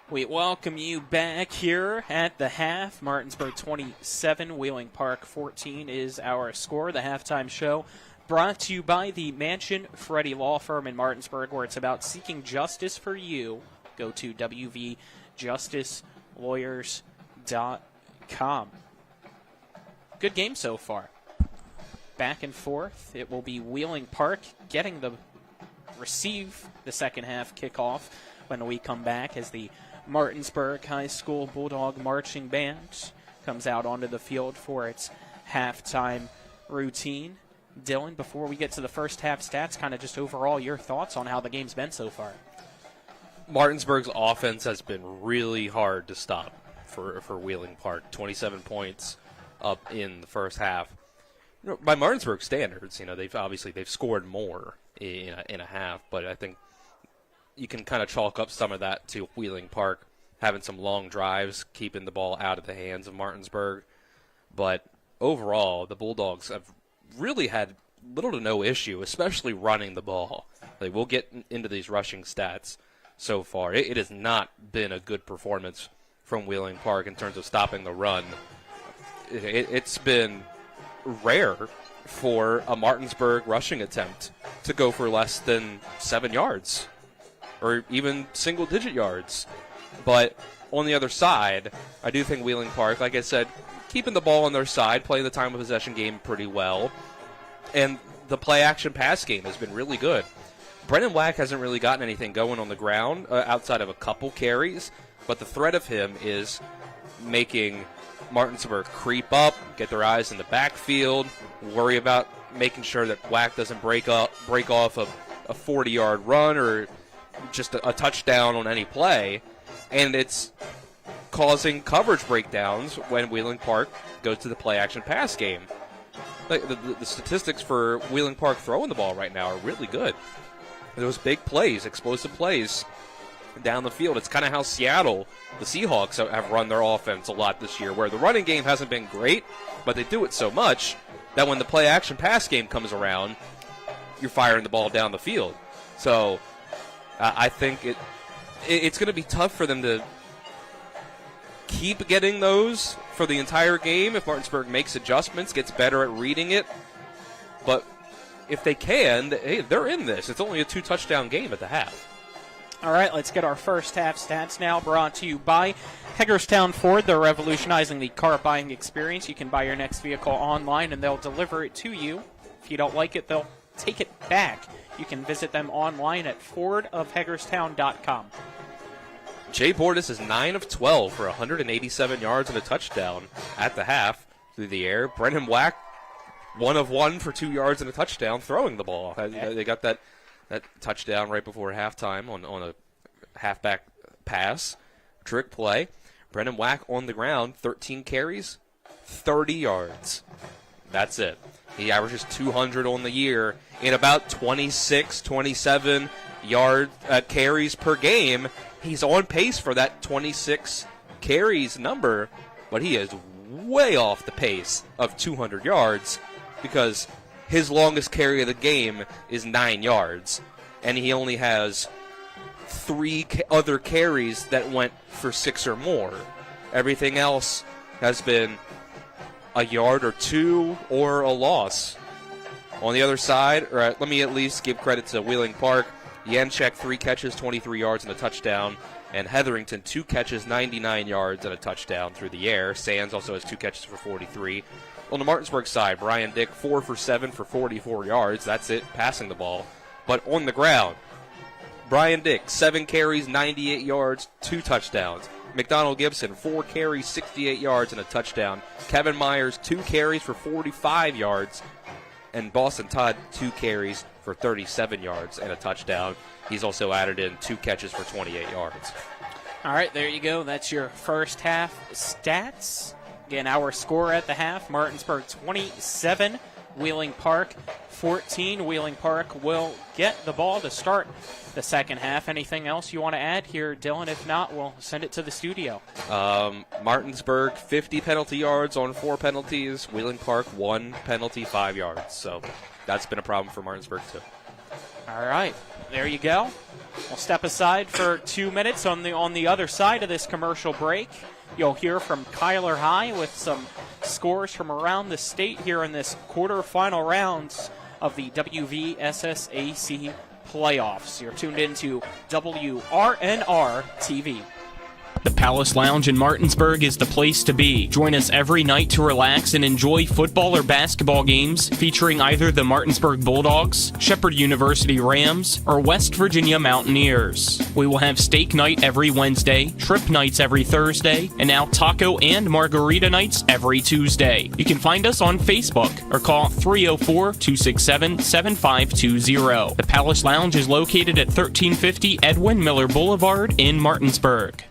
We welcome you back here at the half. Martinsburg 27, Wheeling Park 14 is our score. The halftime show brought to you by the Mansion Freddie Law Firm in Martinsburg, where it's about seeking justice for you. Go to WVJusticeLawyers.com. Good game so far. Back and forth. It will be Wheeling Park getting receive the second half kickoff when we come back as the Martinsburg High School Bulldog Marching Band comes out onto the field for its halftime routine. Dylan, before we get to the first half stats, kind of just overall your thoughts on how the game's been so far. Martinsburg's offense has been really hard to stop for Wheeling Park. 27 points up in the first half. By Martinsburg standards, they've scored more in a half, but I think you can kind of chalk up some of that to Wheeling Park having some long drives, keeping the ball out of the hands of Martinsburg. But overall, the Bulldogs have really had little to no issue, especially running the ball. We'll get into these rushing stats so far. It has not been a good performance from Wheeling Park in terms of stopping the run. It's been rare for a Martinsburg rushing attempt to go for less than 7 yards or even single-digit yards. But on the other side, I do think Wheeling Park, like I said, keeping the ball on their side, playing the time of possession game pretty well, and the play-action pass game has been really good. Brennan Wack hasn't really gotten anything going on the ground outside of a couple carries, but the threat of him is making Martinsburg creep up, get their eyes in the backfield, worry about making sure that Wack doesn't break off a 40-yard run or just a touchdown on any play, and it's causing coverage breakdowns when Wheeling Park goes to the play-action pass game. The statistics for Wheeling Park throwing the ball right now are really good. Those big plays, explosive plays down the field. It's kind of how Seattle, the Seahawks, have run their offense a lot this year, where the running game hasn't been great, but they do it so much that when the play-action pass game comes around, you're firing the ball down the field. So I think it's going to be tough for them to keep getting those for the entire game if Martinsburg makes adjustments, gets better at reading it. But if they can, hey, they're in this. It's only a 2-touchdown game at the half. All right, let's get our first half stats now, brought to you by Hagerstown Ford. They're revolutionizing the car buying experience. You can buy your next vehicle online, and they'll deliver it to you. If you don't like it, they'll take it back. You can visit them online at fordofhagerstown.com. Jay Bordas is 9 of 12 for 187 yards and a touchdown at the half through the air. Brennan Wack, 1 of 1 for 2 yards and a touchdown throwing the ball. They got that touchdown right before halftime on a halfback pass, trick play. Brennan Wack on the ground, 13 carries, 30 yards. That's it. He averages 200 on the year in about 26, 27 carries per game. He's on pace for that 26 carries number, but he is way off the pace of 200 yards because his longest carry of the game is 9 yards, and he only has 3 other carries that went for 6 or more. Everything else has been a yard or 2 or a loss. On the other side, let me at least give credit to Wheeling Park. Janczek, 3 catches, 23 yards, and a touchdown. And Hetherington, 2 catches, 99 yards, and a touchdown through the air. Sands also has 2 catches for 43. On the Martinsburg side, Brian Dick, 4 for 7 for 44 yards. That's it, passing the ball. But on the ground, Brian Dick, 7 carries, 98 yards, 2 touchdowns. McDonald Gibson, 4 carries, 68 yards, and a touchdown. Kevin Myers, 2 carries for 45 yards. And Boston Todd, 2 carries for 37 yards and a touchdown. He's also added in 2 catches for 28 yards. All right, there you go. That's your first half stats. Again, our score at the half, Martinsburg 27, Wheeling Park 14. Wheeling Park will get the ball to start the second half. Anything else you want to add here, Dylan? If not, we'll send it to the studio. Martinsburg, 50 penalty yards on 4 penalties. Wheeling Park, 1 penalty, 5 yards. So that's been a problem for Martinsburg, too. All right, there you go. We'll step aside for 2 minutes. On the other side of this commercial break, you'll hear from Kyler High with some scores from around the state here in this quarterfinal rounds of the WVSSAC playoffs. You're tuned into WRNR TV. The Palace Lounge in Martinsburg is the place to be. Join us every night to relax and enjoy football or basketball games featuring either the Martinsburg Bulldogs, Shepherd University Rams, or West Virginia Mountaineers. We will have steak night every Wednesday, trip nights every Thursday, and now taco and margarita nights every Tuesday. You can find us on Facebook or call 304-267-7520. The Palace Lounge is located at 1350 Edwin Miller Boulevard in Martinsburg.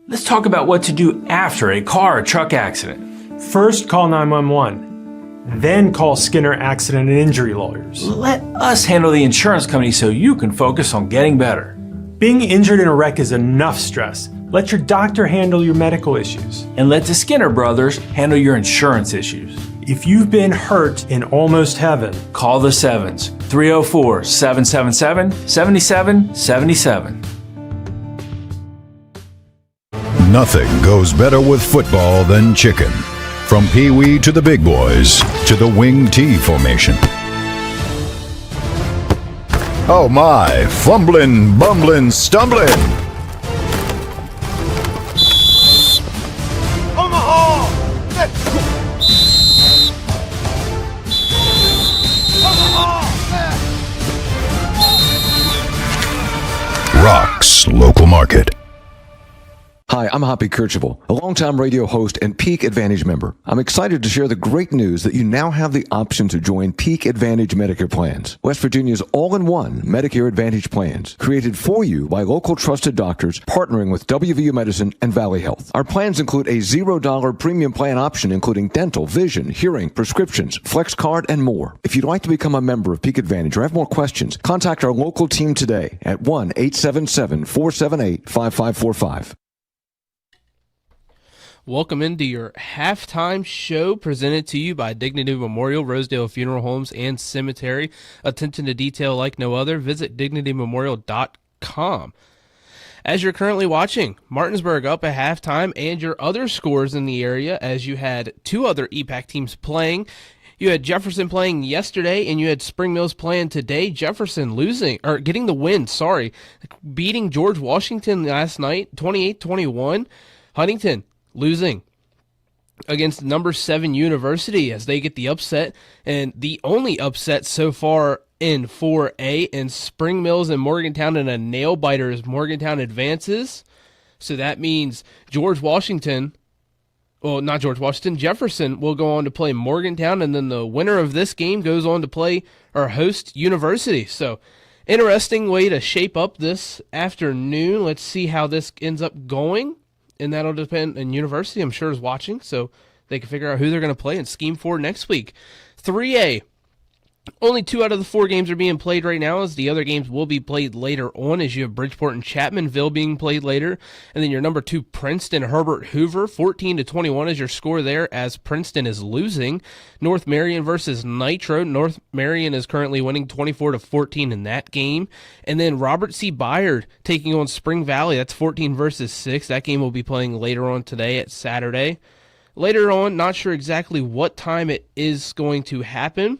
Let's talk about what to do after a car or truck accident. First, call 911. Then call Skinner Accident and Injury Lawyers. Let us handle the insurance company so you can focus on getting better. Being injured in a wreck is enough stress. Let your doctor handle your medical issues. And let the Skinner brothers handle your insurance issues. If you've been hurt in almost heaven, call the Sevens, 304-777-7777. Nothing goes better with football than chicken. From Pee Wee to the big boys to the wing T formation. Oh my, fumbling, bumbling, stumbling. Omaha! Omaha! Rocks Local Market. Hi, I'm Hoppy Kercheval, a longtime radio host and Peak Advantage member. I'm excited to share the great news that you now have the option to join Peak Advantage Medicare plans, West Virginia's all-in-one Medicare Advantage plans, created for you by local trusted doctors partnering with WVU Medicine and Valley Health. Our plans include a $0 premium plan option including dental, vision, hearing, prescriptions, flex card, and more. If you'd like to become a member of Peak Advantage or have more questions, contact our local team today at 1-877-478-5545. Welcome into your halftime show presented to you by Dignity Memorial, Rosedale Funeral Homes and Cemetery. Attention to detail like no other. Visit DignityMemorial.com. As you're currently watching, Martinsburg up at halftime and your other scores in the area as you had two other EPAC teams playing. You had Jefferson playing yesterday and you had Spring Mills playing today. Jefferson getting the win, beating George Washington last night, 28-21. Huntington losing against number 7 University as they get the upset, and the only upset so far in 4A, and Spring Mills and Morgantown in a nail-biter as Morgantown advances. So that means Jefferson will go on to play Morgantown, and then the winner of this game goes on to play or host University. So interesting way to shape up this afternoon. Let's see how this ends up going. And that'll depend, and University, I'm sure, is watching, so they can figure out who they're going to play and scheme for next week. 3A, only 2 out of the 4 games are being played right now, as the other games will be played later on, as you have Bridgeport and Chapmanville being played later. And then your number 2, Princeton, Herbert Hoover, 14-21 is your score there, as Princeton is losing. North Marion versus Nitro. North Marion is currently winning 24-14 in that game. And then Robert C. Byard taking on Spring Valley. That's 14 versus 6. That game will be playing later on today at Saturday. Later on, not sure exactly what time it is going to happen,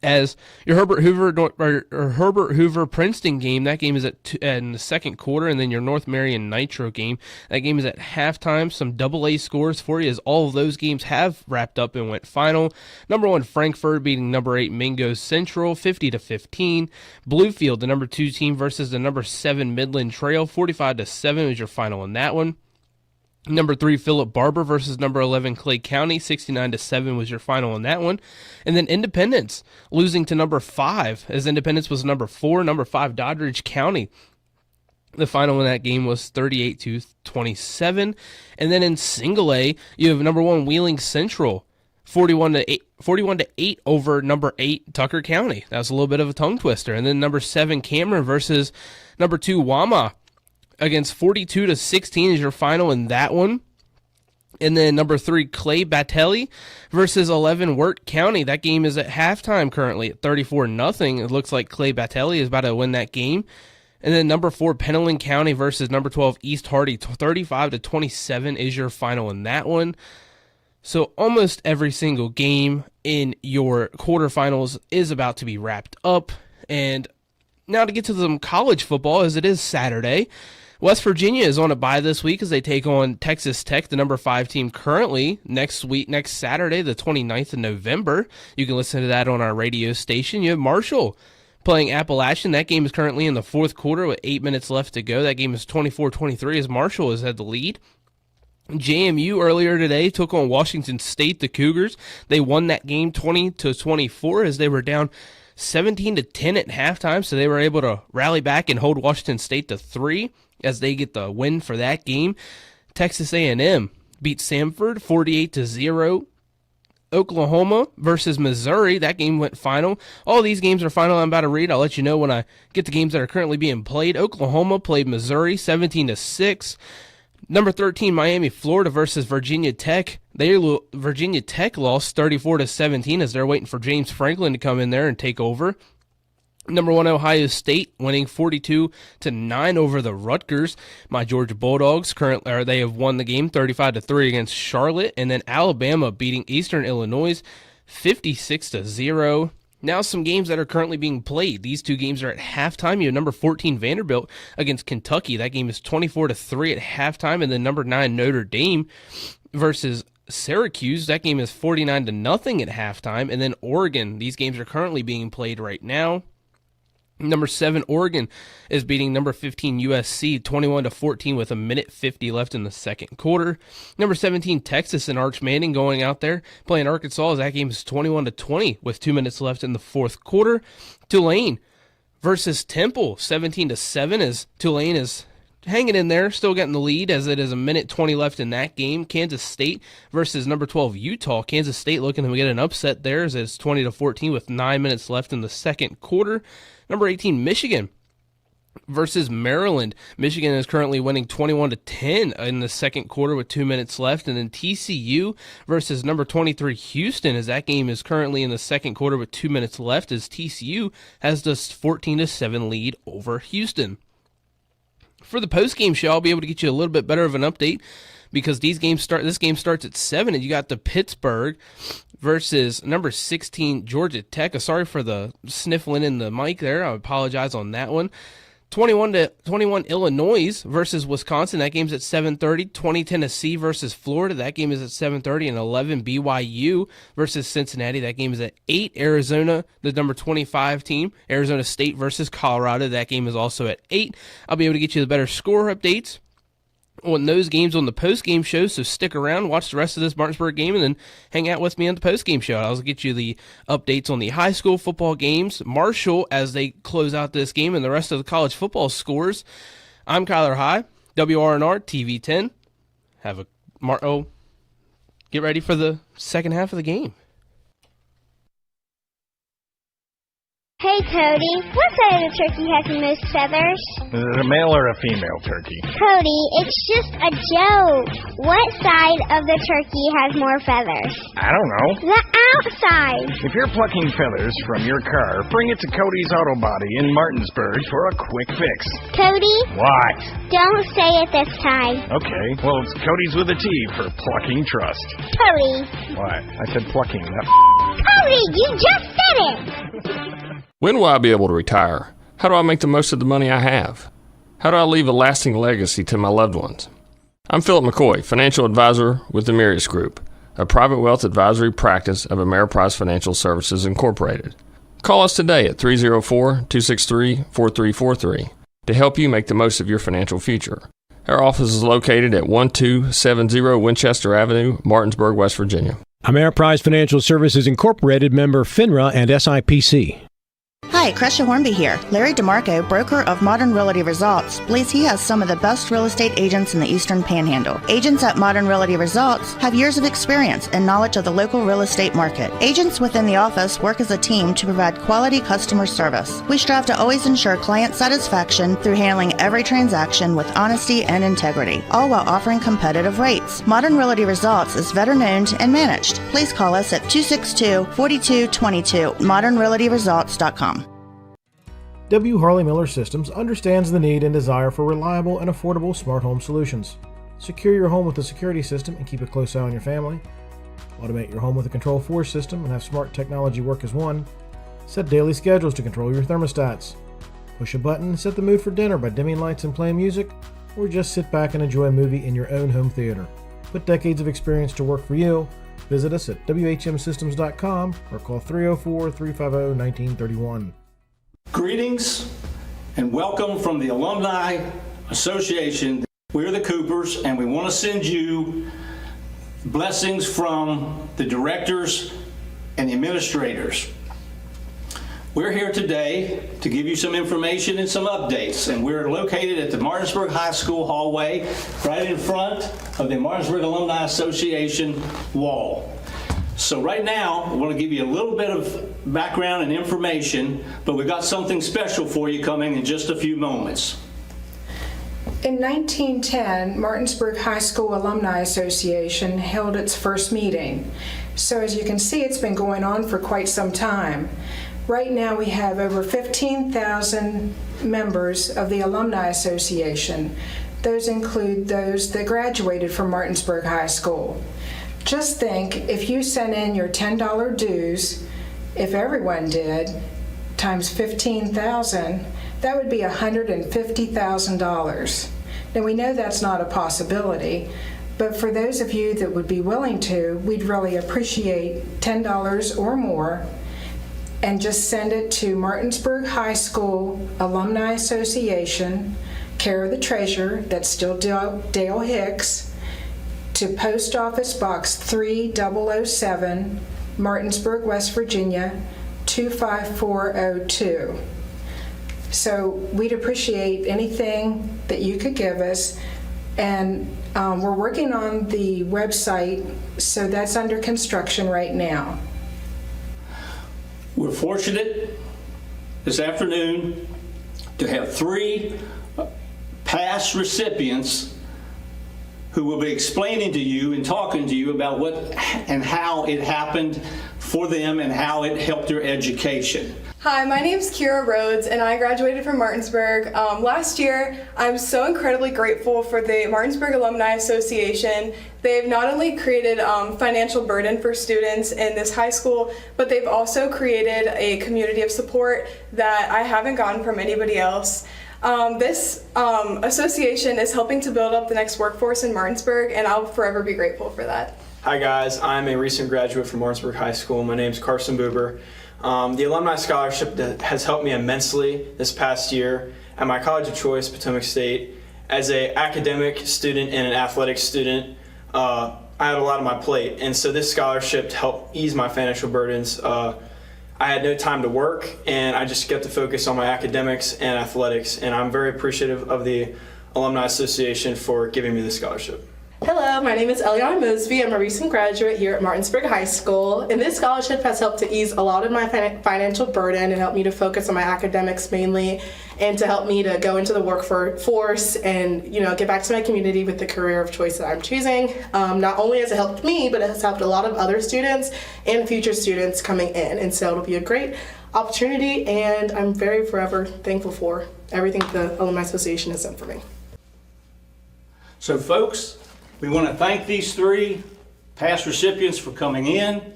as your Herbert Hoover Princeton game, that game is in the second quarter, and then your North Marion Nitro game, that game is at halftime. Some AA scores for you, as all of those games have wrapped up and went final. Number 1 Frankfurt beating number 8 Mingo Central 50-15. Bluefield, the number 2 team, versus the number 7 Midland Trail, 45-7 was your final in that one. Number 3, Philip Barber versus number 11, Clay County, 69-7 was your final in that one. And then Independence losing to number 5, as Independence was number 4, number 5, Doddridge County. The final in that game was 38-27. And then in single A, you have number 1, Wheeling Central 41 to 8 over number 8 Tucker County. That was a little bit of a tongue twister. And then number 7 Cameron versus number 2 Wama against 42 to 16 is your final in that one. And then number 3 Clay Battelli versus 11 Wirt County. That game is at halftime currently at 34-0. It looks like Clay Battelli is about to win that game. And then number 4 Pendleton County versus number 12 East Hardy. 35 to 27 is your final in that one. So almost every single game in your quarterfinals is about to be wrapped up. And now to get to some college football, as it is Saturday, West Virginia is on a bye this week as they take on Texas Tech, the number 5 team currently, next Saturday, the 29th of November. You can listen to that on our radio station. You have Marshall playing Appalachian. That game is currently in the fourth quarter with 8 minutes left to go. That game is 24-23 as Marshall has had the lead. JMU earlier today took on Washington State, the Cougars. They won that game 20-24 as they were down 17-10 at halftime, so they were able to rally back and hold Washington State to 3 as they get the win for that game. Texas A&M beat Samford 48-0. Oklahoma versus Missouri, that game went final. All these games are final. I'm about to read. I'll let you know when I get the games that are currently being played. Oklahoma played Missouri 17-6. Number 13, Miami, Florida versus Virginia Tech. Virginia Tech lost 34-17 as they're waiting for James Franklin to come in there and take over. Number 1, Ohio State winning 42-9 over the Rutgers. My Georgia Bulldogs they have won the game 35-3 against Charlotte, and then Alabama beating Eastern Illinois 56-0. Now some games that are currently being played. These two games are at halftime. You have number 14 Vanderbilt against Kentucky. That game is 24-3 at halftime. And then number 9 Notre Dame versus Syracuse. That game is 49-0 at halftime. And then Oregon. These games are currently being played right now. Number 7 Oregon is beating number 15 USC 21-14 with 1:50 left in the second quarter. Number 17 Texas and Arch Manning going out there playing Arkansas. That game is 21-20 with 2 minutes left in the fourth quarter. Tulane versus Temple 17-7 as Tulane is hanging in there, still getting the lead as it is 1:20 left in that game. Kansas State versus number 12 Utah. Kansas State looking to get an upset there as it's 20-14 with 9 minutes left in the second quarter. Number 18 Michigan versus Maryland. Michigan is currently winning 21-10 in the second quarter with 2 minutes left. And then TCU versus number 23 Houston as that game is currently in the second quarter with 2 minutes left as TCU has this 14-7 lead over Houston. For the post-game show, I'll be able to get you a little bit better of an update because this game starts at 7, and you got the Pittsburgh versus number 16 Georgia Tech. Sorry for the sniffling in the mic there. I apologize on that one. 21-21 Illinois versus Wisconsin. That game's at 7:30. 20 Tennessee versus Florida. That game is at 7:30. And 11 BYU versus Cincinnati. That game is at 8. Arizona, the number 25 team. Arizona State versus Colorado. That game is also at 8. I'll be able to get you the better score updates on those games on the post-game show, so stick around, watch the rest of this Martinsburg game, and then hang out with me on the post-game show. I'll get you the updates on the high school football games, Marshall as they close out this game, and the rest of the college football scores. I'm Kyler High, WRNR TV 10. Get ready for the second half of the game. Hey, Cody, what side of the turkey has the most feathers? Is it a male or a female turkey? Cody, it's just a joke. What side of the turkey has more feathers? I don't know. The outside. If you're plucking feathers from your car, bring it to Cody's Auto Body in Martinsburg for a quick fix. Cody? What? Don't say it this time. Okay, well, it's Cody's with a T for plucking trust. Cody. What? I said plucking, not Cody, you just said it. When will I be able to retire? How do I make the most of the money I have? How do I leave a lasting legacy to my loved ones? I'm Philip McCoy, financial advisor with the Mirius Group, a private wealth advisory practice of Ameriprise Financial Services Incorporated. Call us today at 304-263-4343 to help you make the most of your financial future. Our office is located at 1270 Winchester Avenue, Martinsburg, West Virginia. Ameriprise Financial Services Incorporated, member FINRA and SIPC. Hi, Hi, Crescia Hornby here. Larry DeMarco, broker of Modern Realty Results, believes he has some of the best real estate agents in the Eastern Panhandle. Agents at Modern Realty Results have years of experience and knowledge of the local real estate market. Agents within the office work as a team to provide quality customer service. We strive to always ensure client satisfaction through handling every transaction with honesty and integrity, all while offering competitive rates. Modern Realty Results is veteran-owned and managed. Please call us at 262-4222, modernrealtyresults.com. W. Harley Miller Systems understands the need and desire for reliable and affordable smart home solutions. Secure your home with a security system and keep a close eye on your family. Automate your home with a Control4 system and have smart technology work as one. Set daily schedules to control your thermostats. Push a button and set the mood for dinner by dimming lights and playing music, or just sit back and enjoy a movie in your own home theater. Put decades of experience to work for you. Visit us at WHMsystems.com or call 304-350-1931. Greetings and welcome from the Alumni Association. We're the Coopers, and we want to send you blessings from the directors and the administrators. We're here today to give you some information and some updates, and we're located at the Martinsburg High School hallway, right in front of the Martinsburg Alumni Association wall. So right now, I want to give you a little bit of background and information, but we've got something special for you coming in just a few moments. In 1910, Martinsburg High School Alumni Association held its first meeting. So as you can see, it's been going on for quite some time. Right now we have over 15,000 members of the Alumni Association. Those include those that graduated from Martinsburg High School. Just think, if you sent in your $10 dues, if everyone did, times 15,000, that would be $150,000. Now we know that's not a possibility, but for those of you that would be willing to, we'd really appreciate $10 or more, and just send it to Martinsburg High School Alumni Association, care of the treasurer, that's still Dale Hicks, to Post Office Box 3007, Martinsburg, West Virginia, 25402. So we'd appreciate anything that you could give us, and we're working on the website, so that's under construction right now. We're fortunate this afternoon to have 3 past recipients who will be explaining to you and talking to you about what and how it happened for them and how it helped their education. Hi, my name's Kira Rhodes, and I graduated from Martinsburg last year. I'm so incredibly grateful for the Martinsburg Alumni Association. They've not only created financial burden for students in this high school, but they've also created a community of support that I haven't gotten from anybody else. This association is helping to build up the next workforce in Martinsburg, and I'll forever be grateful for that. Hi guys, I'm a recent graduate from Martinsburg High School. My name's Carson Buber. The Alumni Scholarship has helped me immensely this past year at my college of choice, Potomac State. As an academic student and an athletic student, I had a lot on my plate, and so this scholarship helped ease my financial burdens. I had no time to work, and I just got to focus on my academics and athletics, and I'm very appreciative of the Alumni Association for giving me this scholarship. Hello, my name is Eliana Mosby. I'm a recent graduate here at Martinsburg High School, and this scholarship has helped to ease a lot of my financial burden and help me to focus on my academics mainly, and to help me to go into the workforce and get back to my community with the career of choice that I'm choosing. Not only has it helped me, but it has helped a lot of other students and future students coming in, and so it'll be a great opportunity, and I'm very forever thankful for everything the Alumni Association has done for me. So folks, we want to thank these 3 past recipients for coming in.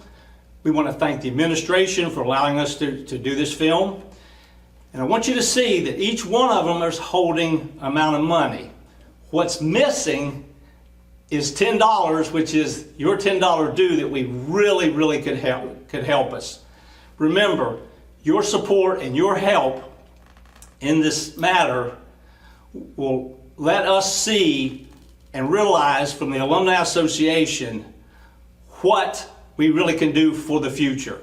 We want to thank the administration for allowing us to do this film. And I want you to see that each one of them is holding an amount of money. What's missing is $10, which is your $10 due that we really could help us. Remember, your support and your help in this matter will let us see and realize from the Alumni Association what we really can do for the future.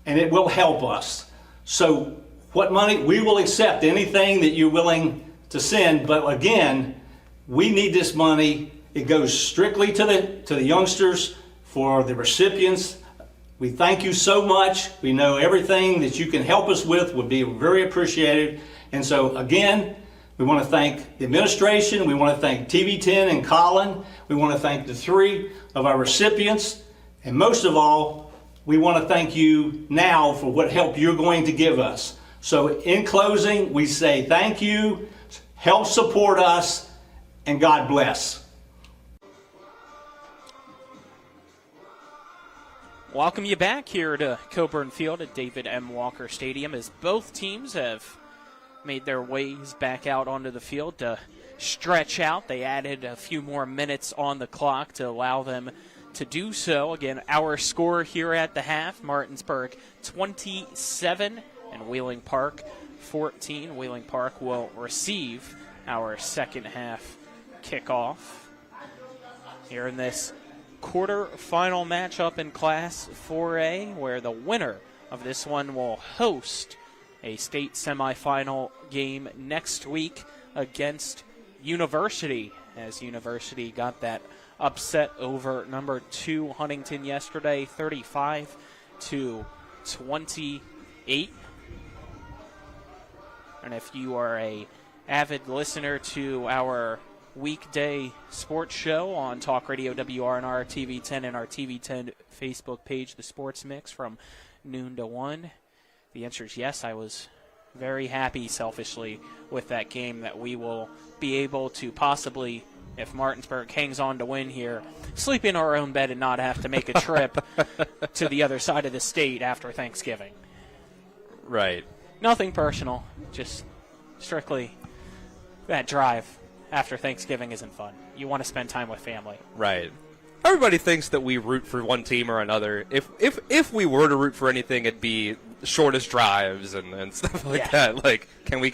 And it will help us. So what money, we will accept anything that you're willing to send, but again, we need this money. It goes strictly to the youngsters, for the recipients. We thank you so much. We know everything that you can help us with would be very appreciated. And so again, we want to thank the administration. We want to thank TV10 and Colin. We want to thank the 3 of our recipients. And most of all, we want to thank you now for what help you're going to give us. So in closing, we say thank you, help support us, and God bless. Welcome you back here to Coburn Field at David M. Walker Stadium, as both teams have made their ways back out onto the field to stretch out. They added a few more minutes on the clock to allow them to do so. Again, our score here at the half, Martinsburg 27 and Wheeling Park 14. Wheeling Park will receive our second half kickoff here in this quarterfinal matchup in Class 4A, where the winner of this one will host a state semifinal game next week against University, as University got that upset over number 2 Huntington yesterday, 35-28. And if you are a avid listener to our weekday sports show on Talk Radio WRNR TV10 and our TV10 Facebook page, The Sports Mix, from noon to 1, the answer is yes. I was very happy, selfishly, with that game, that we will be able to possibly, if Martinsburg hangs on to win here, sleep in our own bed and not have to make a trip to the other side of the state after Thanksgiving. Right. Nothing personal, just strictly that drive after Thanksgiving isn't fun. You want to spend time with family. Right. Everybody thinks that we root for one team or another. If we were to root for anything, it'd be shortest drives and stuff like that. Like, can we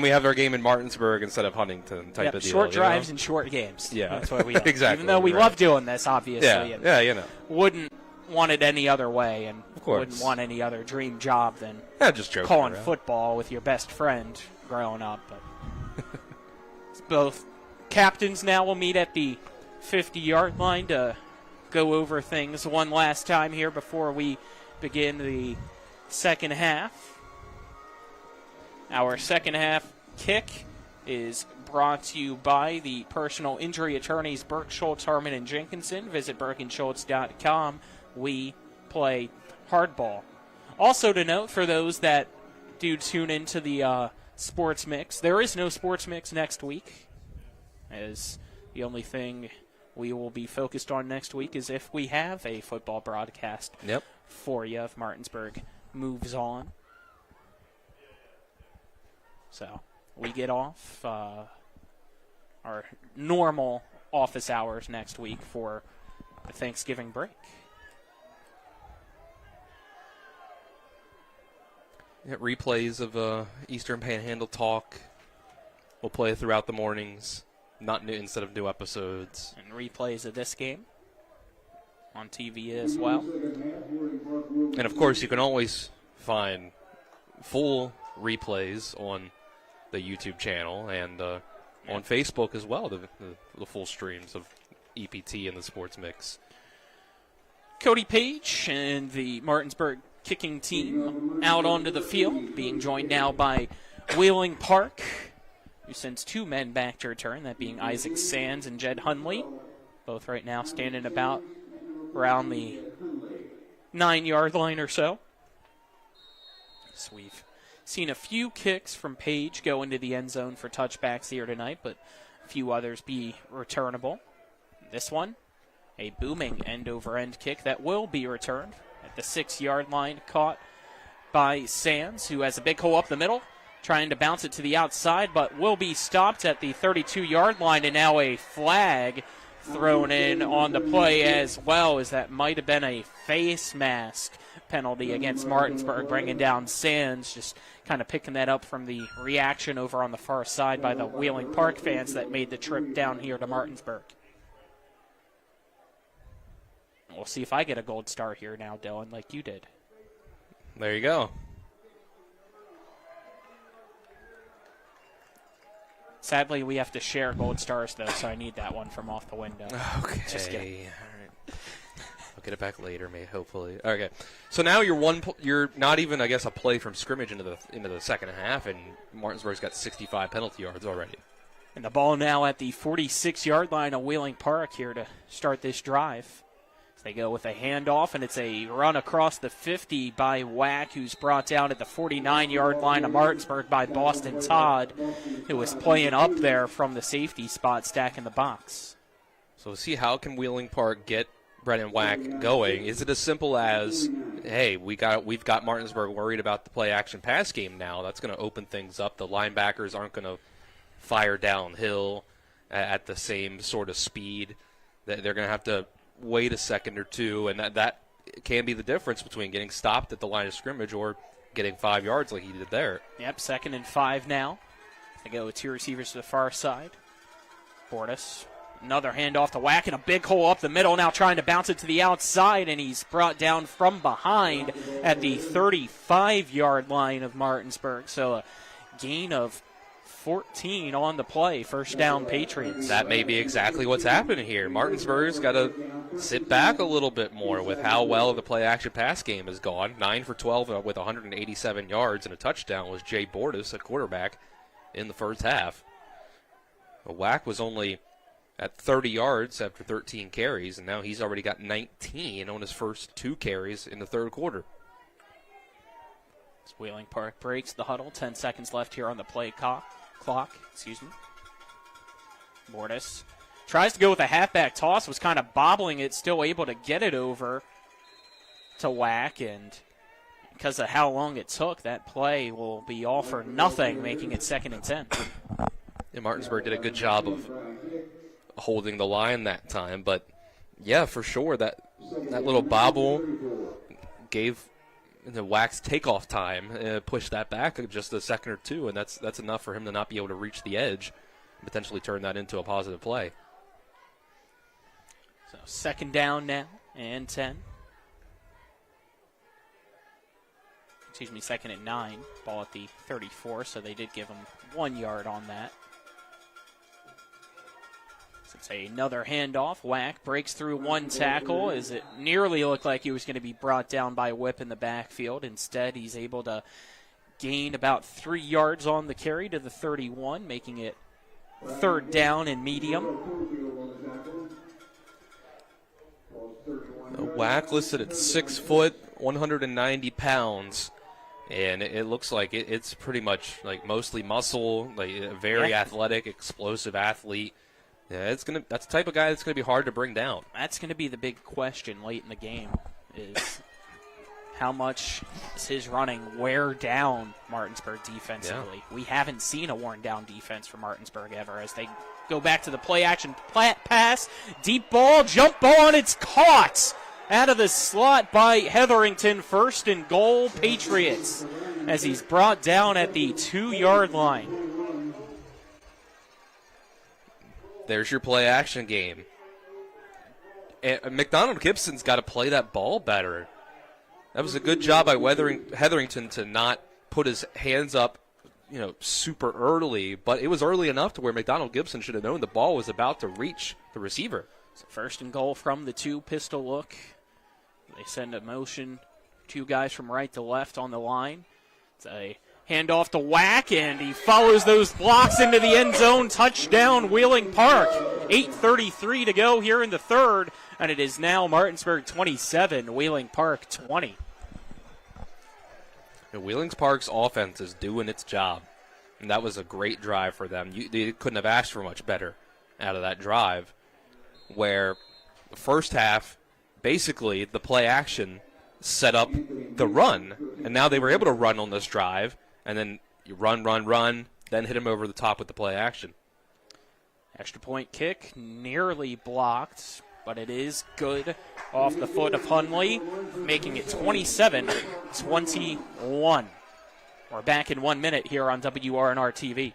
have our game in Martinsburg instead of Huntington type of deal? Short drives and short games. Yeah. That's what we like. Exactly. Even though we love doing this, obviously. Yeah, you know. Wouldn't want it any other way, and of course wouldn't want any other dream job than just joking calling around. Football with your best friend growing up. But both captains now will meet at the 50-yard line to go over things one last time here before we begin the second half. Our second half kick is brought to you by the personal injury attorneys Burke, Schultz, Harmon, and Jenkinson. Visit burkeandschultz.com. We play hardball. Also to note, for those that do tune into the Sports Mix, there is no Sports Mix next week, as the only thing we will be focused on next week is if we have a football broadcast for you, if Martinsburg moves on. So we get off our normal office hours next week for the Thanksgiving break. Replays of Eastern Panhandle Talk. We'll play throughout the mornings, not new, instead of new episodes. And replays of this game on TV as well. And of course, you can always find full replays on the YouTube channel and on Facebook as well, the full streams of EPT and the Sports Mix. Cody Page and the Martinsburg kicking team out onto the field, being joined now by Wheeling Park, who sends 2 men back to return, that being Isaac Sands and Jed Hunley, both right now standing about around the 9-yard line or so. So we've seen a few kicks from Page go into the end zone for touchbacks here tonight, but a few others be returnable. This one, a booming end-over-end kick that will be returned at the 6-yard line, caught by Sands, who has a big hole up the middle, trying to bounce it to the outside, but will be stopped at the 32-yard line, and now a flag thrown in on the play as well, as that might have been a face mask penalty against Martinsburg, bringing down Sands, just kind of picking that up from the reaction over on the far side by the Wheeling Park fans that made the trip down here to Martinsburg. We'll see if I get a gold star here now, Dylan, like you did. There you go. Sadly, we have to share gold stars, though, so I need that one from off the window. Okay. Just kidding. All right. I'll get it back later, maybe, hopefully. Okay. So now you're not even, I guess, a play from scrimmage into the second half, and Martinsburg's got 65 penalty yards already. And the ball now at the 46-yard line of Wheeling Park here to start this drive. So they go with a handoff, and it's a run across the 50 by Wack, who's brought down at the 49-yard line of Martinsburg by Boston Todd, who was playing up there from the safety spot, stacking the box. So see, how can Wheeling Park get Brennan Wack going? Is it as simple as, hey, we've got Martinsburg worried about the play-action pass game now? That's going to open things up. The linebackers aren't going to fire downhill at the same sort of speed. They're going to have to wait a second or two, and that can be the difference between getting stopped at the line of scrimmage or getting 5 yards like he did there. Yep, 2nd and 5 now. They go with 2 receivers to the far side. Bordas, another handoff to Wack, and a big hole up the middle, now trying to bounce it to the outside, and he's brought down from behind at the 35-yard line of Martinsburg. So a gain of 14 on the play, first down Patriots. That may be exactly what's happening here. Martinsburg's got to sit back a little bit more with how well the play-action pass game has gone. 9 for 12 with 187 yards and a touchdown was Jay Bordas, a quarterback, in the first half. Wack was only at 30 yards after 13 carries, and now he's already got 19 on his first 2 carries in the third quarter. As Wheeling Park breaks the huddle, 10 seconds left here on the play clock. Bordas tries to go with a halfback toss, was kind of bobbling it, still able to get it over to Wack, and because of how long it took, that play will be all for nothing, making it 2nd and 10. Yeah, Martinsburg did a good job of holding the line that time, but yeah, for sure, that little bobble gave the Wack's takeoff time, pushed that back just a second or two, and that's enough for him to not be able to reach the edge and potentially turn that into a positive play. So 2nd down now and 10. 2nd and 9. Ball at the 34, so they did give him 1 yard on that. So it's another handoff. Wack breaks through 1 tackle as it nearly looked like he was going to be brought down by a whip in the backfield. Instead, he's able to gain about 3 yards on the carry to the 31, making it 3rd down and medium. Wack listed at 6 foot, 190 pounds. And it looks like it's pretty much like mostly muscle, like a very athletic, explosive athlete. Yeah, that's the type of guy that's going to be hard to bring down. That's going to be the big question late in the game, is how much does his running wear down Martinsburg defensively? Yeah. We haven't seen a worn-down defense for Martinsburg ever, as they go back to the play-action pass, deep ball, jump ball, and it's caught out of the slot by Hetherington. 1st and goal, Patriots, as he's brought down at the 2-yard line. There's your play-action game. And McDonald Gibson's got to play that ball better. That was a good job by Hetherington to not put his hands up, super early, but it was early enough to where McDonald Gibson should have known the ball was about to reach the receiver. So 1st and goal from the 2 pistol look. They send a motion, 2 guys from right to left on the line. It's a handoff to Wack, and he follows those blocks into the end zone. Touchdown, Wheeling Park. 8:33 to go here in the third, and it is now Martinsburg 27, Wheeling Park 20. Wheeling Park's offense is doing its job, and that was a great drive for them. They couldn't have asked for much better out of that drive, where the first half, basically the play action set up the run, and now they were able to run on this drive, and then you run, then hit him over the top with the play action. Extra point kick, nearly blocked, but it is good off the foot of Hunley, making it 27-21. We're back in 1 minute here on WRNR TV.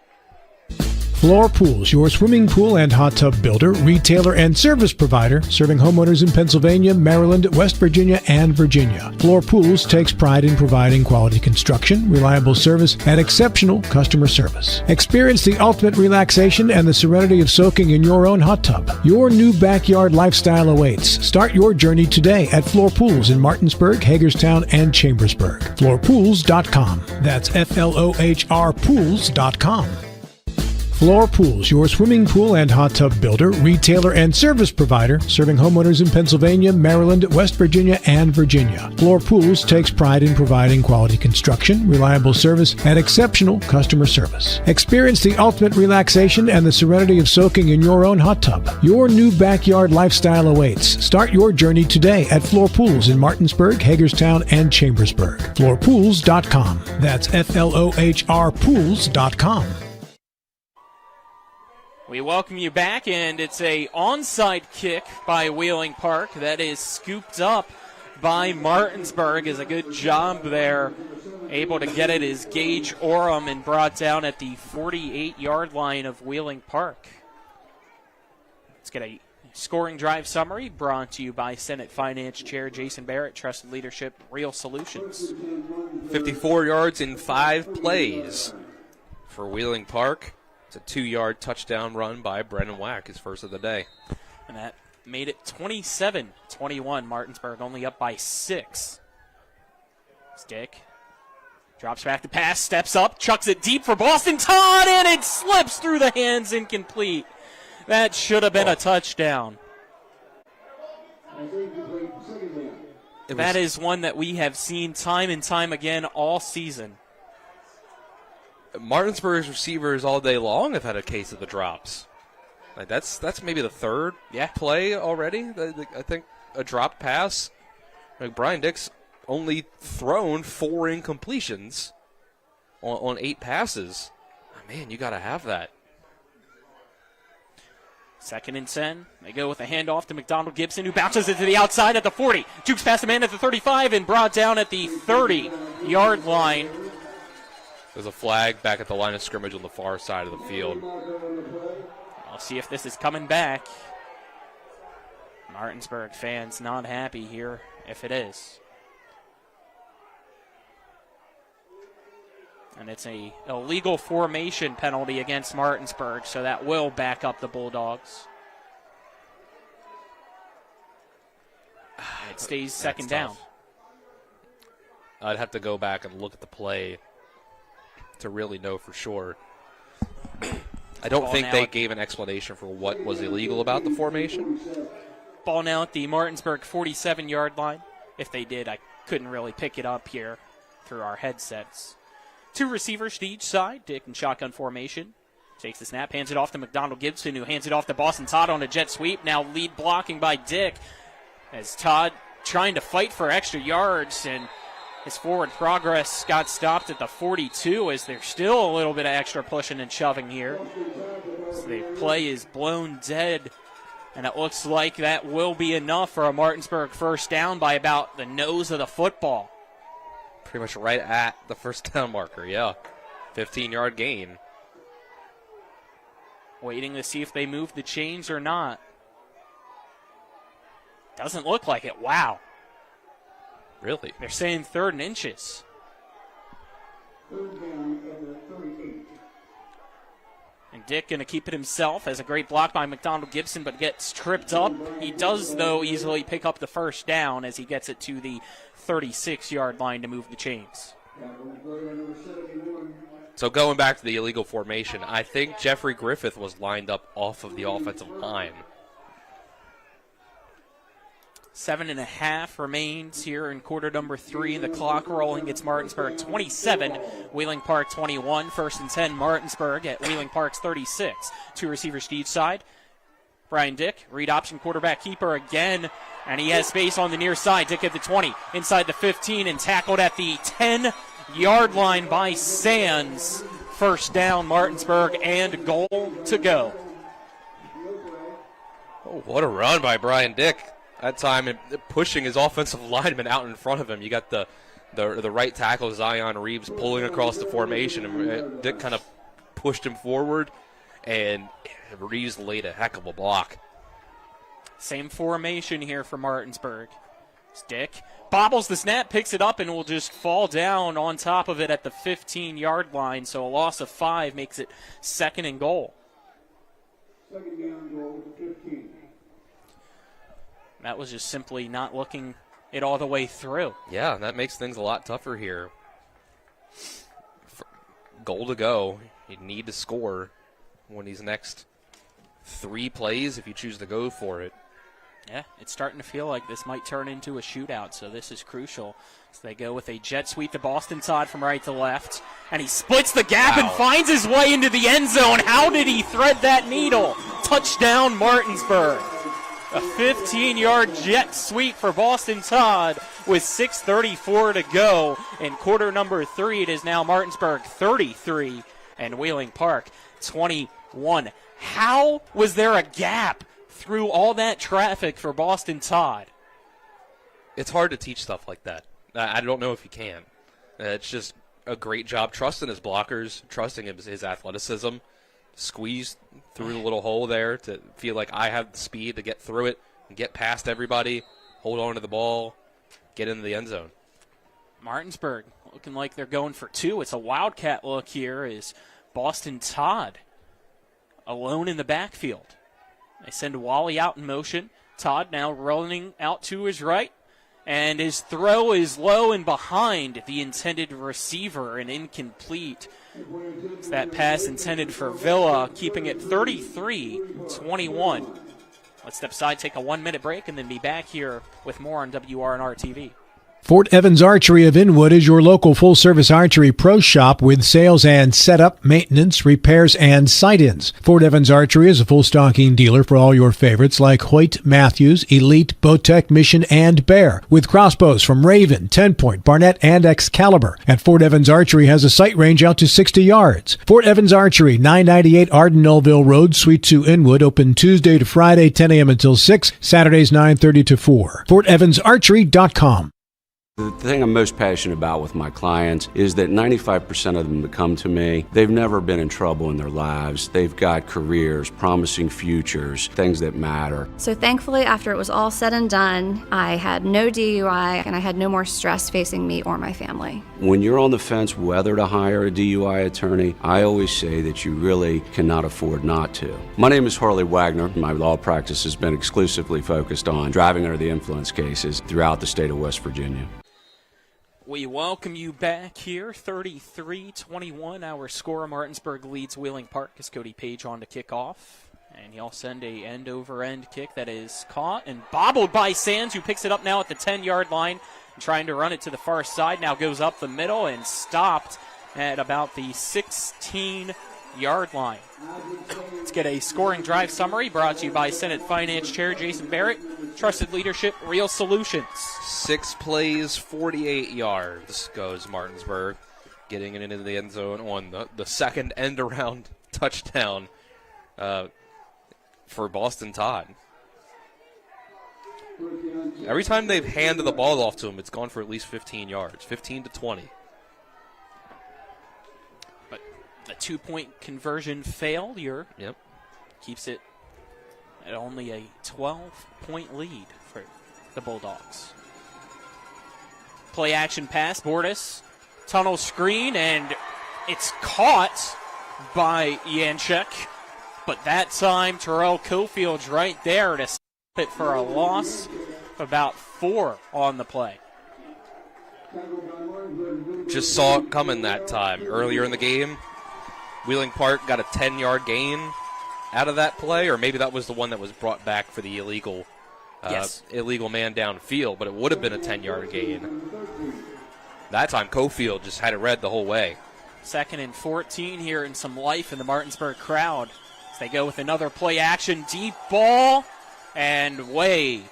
Floor Pools, your swimming pool and hot tub builder, retailer, and service provider, serving homeowners in Pennsylvania, Maryland, West Virginia, and Virginia. Floor Pools takes pride in providing quality construction, reliable service, and exceptional customer service. Experience the ultimate relaxation and the serenity of soaking in your own hot tub. Your new backyard lifestyle awaits. Start your journey today at Floor Pools in Martinsburg, Hagerstown, and Chambersburg. Floorpools.com. That's FLOHR Pools.com. Floor Pools, your swimming pool and hot tub builder, retailer, and service provider, serving homeowners in Pennsylvania, Maryland, West Virginia, and Virginia. Floor Pools takes pride in providing quality construction, reliable service, and exceptional customer service. Experience the ultimate relaxation and the serenity of soaking in your own hot tub. Your new backyard lifestyle awaits. Start your journey today at Floor Pools in Martinsburg, Hagerstown, and Chambersburg. Floorpools.com. That's FLOHR Pools.com. We welcome you back, and it's a onside kick by Wheeling Park that is scooped up by Martinsburg. Is a good job there. Able to get it is Gage Oram and brought down at the 48-yard line of Wheeling Park. Let's get a scoring drive summary brought to you by Senate Finance Chair Jason Barrett, Trusted Leadership, Real Solutions. 54 yards in 5 plays for Wheeling Park. It's a 2-yard touchdown run by Brennan Wack, his first of the day. And that made it 27-21. Martinsburg only up by 6. Stick. Drops back to pass, steps up, chucks it deep for Boston Todd, and it slips through the hands, incomplete. That should have been a touchdown. That is one that we have seen time and time again all season. Martinsburg's receivers all day long have had a case of the drops. Like that's maybe the third play already. I think a drop pass. Like Brian Dick's only thrown 4 incompletions on 8 passes. Oh, man, you got to have that. 2nd and 10. They go with a handoff to McDonald Gibson, who bounces it to the outside at the 40. Jukes past the man at the 35 and brought down at the 30-yard line. There's a flag back at the line of scrimmage on the far side of the field. I'll see if this is coming back. Martinsburg fans not happy here if it is. And it's a illegal formation penalty against Martinsburg, so that will back up the Bulldogs. It stays second down. I'd have to go back and look at the play to really know for sure. I don't think they gave an explanation for what was illegal about the formation. Ball now at the Martinsburg 47-yard line. If they did, I couldn't really pick it up here through our headsets. 2 receivers to each side. Dick in shotgun formation. Takes the snap, hands it off to McDonald Gibson, who hands it off to Boston Todd on a jet sweep. Now lead blocking by Dick as Todd trying to fight for extra yards, and his forward progress got stopped at the 42 as there's still a little bit of extra pushing and shoving here. So the play is blown dead, and it looks like that will be enough for a Martinsburg first down by about the nose of the football. Pretty much right at the first down marker, yeah. 15-yard gain. Waiting to see if they move the chains or not. Doesn't look like it. Wow. Really? They're saying 3rd and inches. And Dick going to keep it himself. Has a great block by McDonald Gibson, but gets tripped up. He does, though, easily pick up the first down as he gets it to the 36-yard line to move the chains. So going back to the illegal formation, I think Jeffrey Griffith was lined up off of the offensive line. 7.5 remains here in quarter number 3. The clock rolling. It's Martinsburg 27, Wheeling Park 21. 1st and 10, Martinsburg at Wheeling Park's 36. 2 receivers to each side. Brian Dick, read option quarterback keeper again, and he has space on the near side. Dick at the 20, inside the 15, and tackled at the 10-yard line by Sands. First down, Martinsburg, and goal to go. Oh, what a run by Brian Dick. That time, pushing his offensive lineman out in front of him. You got the right tackle, Zion Reeves, pulling across the formation, and Dick kind of pushed him forward. and Reeves laid a heck of a block. Same formation here for Martinsburg. Stick bobbles the snap, picks it up, and will just fall down on top of it at the 15-yard line. So a loss of 5 makes it 2nd and goal. Second down goal, 15. That was just simply not looking it all the way through. Yeah, that makes things a lot tougher here. Goal to go. You need to score when these next 3 plays if you choose to go for it. Yeah, it's starting to feel like this might turn into a shootout, so this is crucial. So they go with a jet sweep to Boston Todd from right to left, and he splits the gap and finds his way into the end zone. How did he thread that needle? Touchdown, Martinsburg. A 15-yard jet sweep for Boston Todd with 6:34 to go. In quarter number 3, it is now Martinsburg 33 and Wheeling Park 21. How was there a gap through all that traffic for Boston Todd? It's hard to teach stuff like that. I don't know if you can. It's just a great job trusting his blockers, trusting his athleticism, squeeze through the little hole there to feel like I have the speed to get through it and get past everybody, hold on to the ball, get into the end zone. Martinsburg looking like they're going for 2. It's a wildcat look here as Boston Todd alone in the backfield. They send Wally out in motion. Todd now running out to his right. And his throw is low and behind the intended receiver and incomplete. It's that pass intended for Villa, keeping it 33-21. Let's step aside, take a 1-minute break, and then be back here with more on WRNR TV. Fort Evans Archery of Inwood is your local full-service archery pro shop with sales and setup, maintenance, repairs, and sight-ins. Fort Evans Archery is a full-stocking dealer for all your favorites like Hoyt, Matthews, Elite, Bowtech, Mission, and Bear, with crossbows from Raven, 10-point, Barnett, and Excalibur. And Fort Evans Archery has a sight range out to 60 yards. Fort Evans Archery, 998 Arden-Melville Road, Suite 2, Inwood, open Tuesday to Friday, 10 a.m. until 6, Saturdays 9:30 to 4. FortEvansArchery.com. The thing I'm most passionate about with my clients is that 95% of them that come to me, they've never been in trouble in their lives. They've got careers, promising futures, things that matter. So thankfully, after it was all said and done, I had no DUI and I had no more stress facing me or my family. When you're on the fence whether to hire a DUI attorney, I always say that you really cannot afford not to. My name is Harley Wagner. My law practice has been exclusively focused on driving under the influence cases throughout the state of West Virginia. We welcome you back here, 33-21. Our score, Martinsburg leads Wheeling Park as Cody Page on to kick off. And he'll send a end-over-end kick that is caught and bobbled by Sands, who picks it up now at the 10-yard line, trying to run it to the far side. Now goes up the middle and stopped at about the 16-yard line. Let's get a scoring drive summary brought to you by Senate Finance Chair Jason Barrett. Trusted leadership, real solutions. 6 plays, 48 yards goes Martinsburg, getting it into the end zone on the second end-around touchdown for Boston Todd. Every time they've handed the ball off to him, it's gone for at least 15 yards, 15 to 20. But the 2-point conversion failed here. Yep. Keeps it at only a 12-point lead for the Bulldogs. Play action pass, Bordas, tunnel screen, and it's caught by Yanchek. But that time, Terrell Cofield's right there to stop it for a loss of about 4 on the play. Just saw it coming that time. Earlier in the game, Wheeling Park got a 10-yard gain out of that play, or maybe that was the one that was brought back for the illegal man downfield, but it would have been a 10-yard gain. That time, Cofield just had it read the whole way. 2nd and 14 here, and some life in the Martinsburg crowd as they go with another play action, deep ball, and way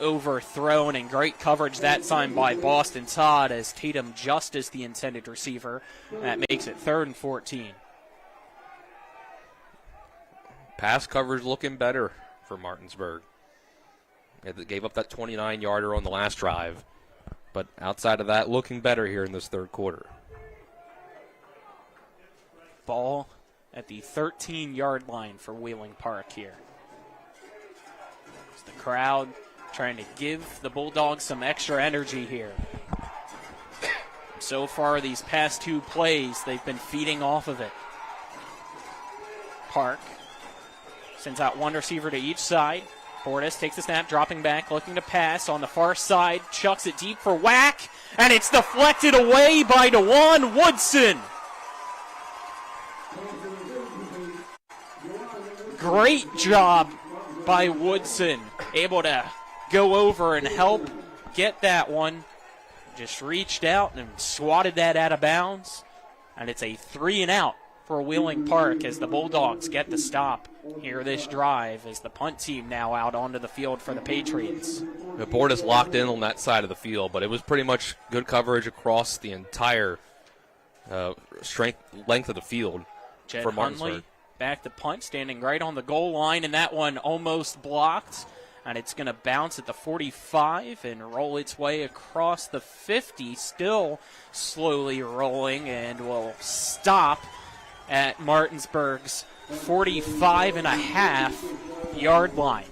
overthrown, and great coverage that time by Boston Todd as Tatum just is the intended receiver. That makes it 3rd and 14. Pass coverage looking better for Martinsburg. They gave up that 29-yarder on the last drive, but outside of that, looking better here in this third quarter. Ball at the 13-yard line for Wheeling Park here. It's the crowd trying to give the Bulldogs some extra energy here. So far, these past 2 plays, they've been feeding off of it. Park sends out one receiver to each side. Portis takes the snap, dropping back, looking to pass on the far side, chucks it deep for whack, and it's deflected away by DeJuan Woodson. Great job by Woodson, able to go over and help get that one. Just reached out and swatted that out of bounds. And it's a 3-and-out for Wheeling Park as the Bulldogs get the stop here this drive as the punt team now out onto the field for the Patriots. The board is locked in on that side of the field, but it was pretty much good coverage across the entire length of the field Jed for Martinsburg. Hunley back to punt, standing right on the goal line, and that one almost blocked. And it's going to bounce at the 45 and roll its way across the 50, still slowly rolling, and will stop at Martinsburg's 45.5-yard line.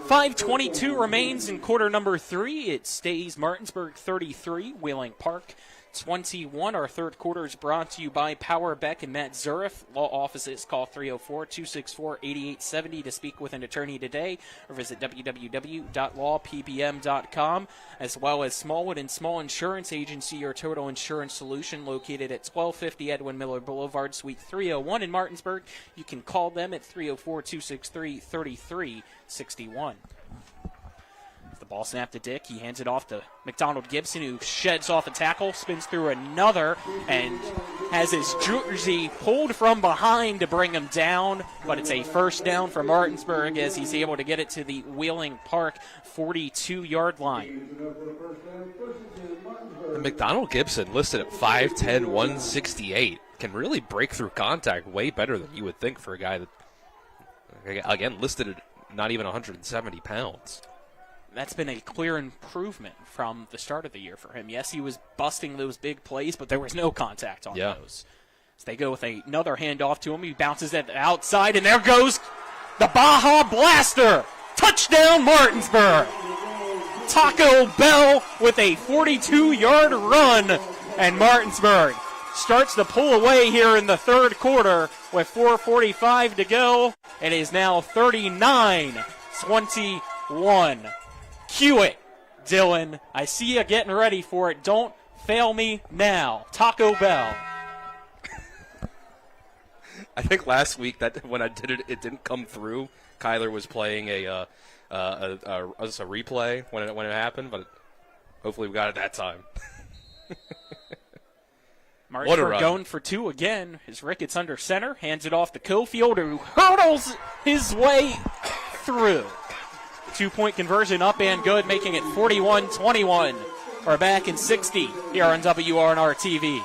5:22 remains in quarter number 3. It stays Martinsburg 33, Wheeling Park 21. Our third quarter is brought to you by Power Beck and Matt Zurif. Law offices, call 304-264-8870 to speak with an attorney today, or visit www.lawpbm.com, as well as Smallwood and Small Insurance Agency, your total insurance solution, located at 1250 Edwin Miller Boulevard, Suite 301 in Martinsburg. You can call them at 304-263-3361. The ball snapped to Dick. He hands it off to McDonald Gibson, who sheds off a tackle, spins through another, and has his jersey pulled from behind to bring him down. But it's a first down for Martinsburg as he's able to get it to the Wheeling Park 42-yard line. And McDonald Gibson, listed at 5'10", 168, can really break through contact way better than you would think for a guy that, again, listed at not even 170 pounds. That's been a clear improvement from the start of the year for him. Yes, he was busting those big plays, but there was no contact on those. So they go with another handoff to him. He bounces at the outside, and there goes the Baja Blaster. Touchdown, Martinsburg. Taco Bell with a 42-yard run, and Martinsburg starts to pull away here in the third quarter with 4:45 to go. It is now 39-21. Cue it, Dylan. I see you getting ready for it. Don't fail me now. Taco Bell. I think last week that when I did it, it didn't come through. Kyler was playing a replay when it happened, but hopefully we got it that time. Martinsburg going for 2 again. As Rick gets under center, hands it off to Cofield, who hurdles his way through. 2-point conversion up and good, making it 41-21. We're back in 60 here on WRNR TV.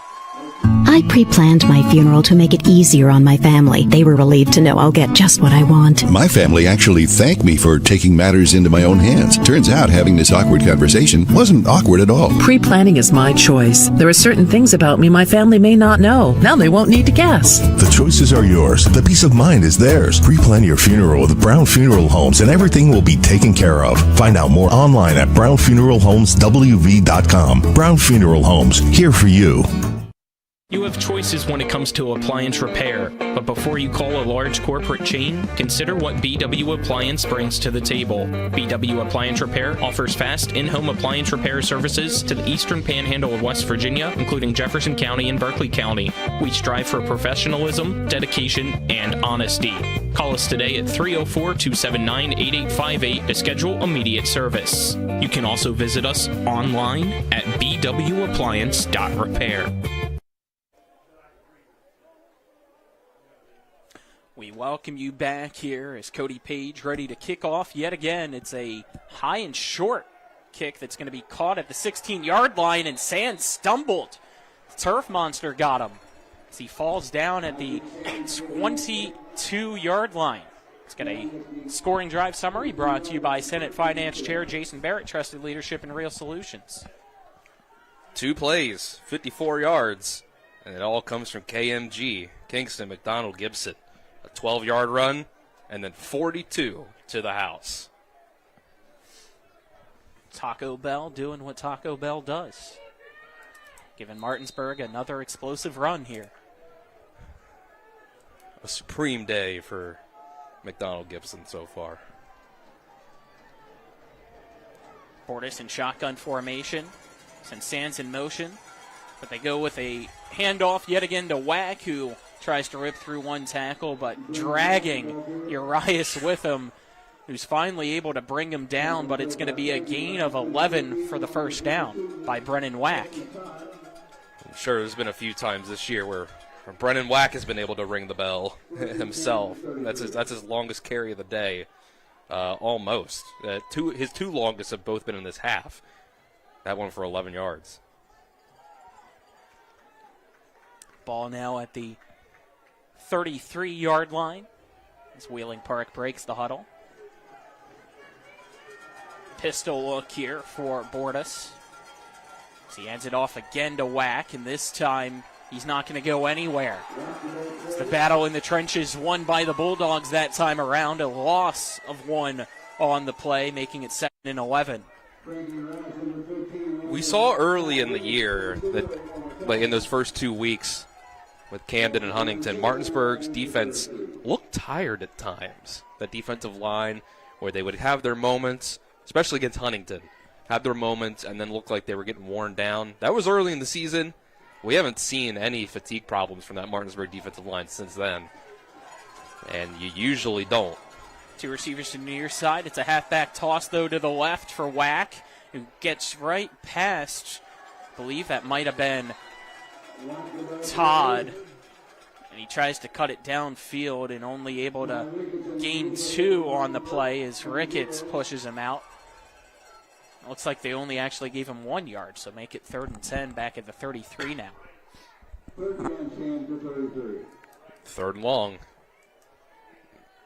I pre-planned my funeral to make it easier on my family. They were relieved to know I'll get just what I want. My family actually thanked me for taking matters into my own hands. Turns out having this awkward conversation wasn't awkward at all. Pre-planning is my choice. There are certain things about me my family may not know. Now they won't need to guess. The choices are yours. The peace of mind is theirs. Pre-plan your funeral with Brown Funeral Homes and everything will be taken care of. Find out more online at brownfuneralhomeswv.com. Brown Funeral Homes, here for you. You have choices when it comes to appliance repair, but before you call a large corporate chain, consider what BW Appliance brings to the table. BW Appliance Repair offers fast in-home appliance repair services to the eastern panhandle of West Virginia, including Jefferson County and Berkeley County. We strive for professionalism, dedication, and honesty. Call us today at 304-279-8858 to schedule immediate service. You can also visit us online at bwappliance.repair. We welcome you back here as Cody Page ready to kick off yet again. It's a high and short kick that's going to be caught at the 16-yard line, and Sands stumbled. The turf monster got him as he falls down at the 22-yard line. Let's get a scoring drive summary brought to you by Senate Finance Chair Jason Barrett, trusted leadership and real solutions. 2 plays, 54 yards. And it all comes from KMG, Kingston McDonald Gibson. A 12-yard run, and then 42 to the house. Taco Bell doing what Taco Bell does. Giving Martinsburg another explosive run here. A supreme day for McDonald Gibson so far. Bordas in shotgun formation. Sends Sands in motion. But they go with a handoff yet again to Wack, who tries to rip through one tackle, but dragging Urias with him, who's finally able to bring him down, but it's going to be a gain of 11 for the first down by Brennan Wack. I'm sure there's been a few times this year where Brennan Wack has been able to ring the bell himself. That's his longest carry of the day, almost. His two longest have both been in this half. That one for 11 yards. Ball now at the 33-yard line as Wheeling Park breaks the huddle. Pistol look here for Bordas. So he hands it off again to Wack, and this time he's not going to go anywhere. It's the battle in the trenches won by the Bulldogs that time around. A loss of one on the play, making it 2nd and 11. We saw early in the year that, like in those first 2 weeks with Camden and Huntington, Martinsburg's defense looked tired at times. That defensive line where they would have their moments, especially against Huntington, have their moments and then look like they were getting worn down. That was early in the season. We haven't seen any fatigue problems from that Martinsburg defensive line since then. And you usually don't. Two receivers to the near side. It's a halfback toss, though, to the left for Wack, who gets right past, I believe that might have been Todd. And he tries to cut it downfield and only able to gain 2 on the play as Ricketts pushes him out. It looks like they only actually gave him 1 yard, so make it 3rd and 10 back at the 33 now. 3rd and long.